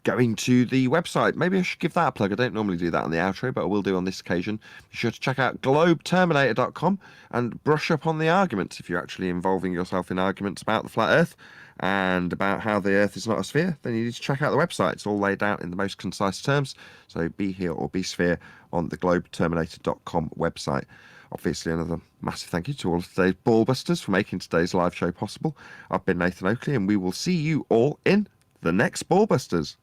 going to the website. Maybe I should give that a plug. I don't normally do that on the outro, but I will do on this occasion. Be sure to check out globeterminator.com and brush up on the arguments if you're actually involving yourself in arguments about the flat earth and about how the earth is not a sphere. Then you need to check out the website. It's all laid out in the most concise terms. So be here or be sphere on the globeterminator.com website. Obviously, another massive thank you to all of today's Ballbusters for making today's live show possible. I've been Nathan Oakley, and we will see you all in the next Ballbusters.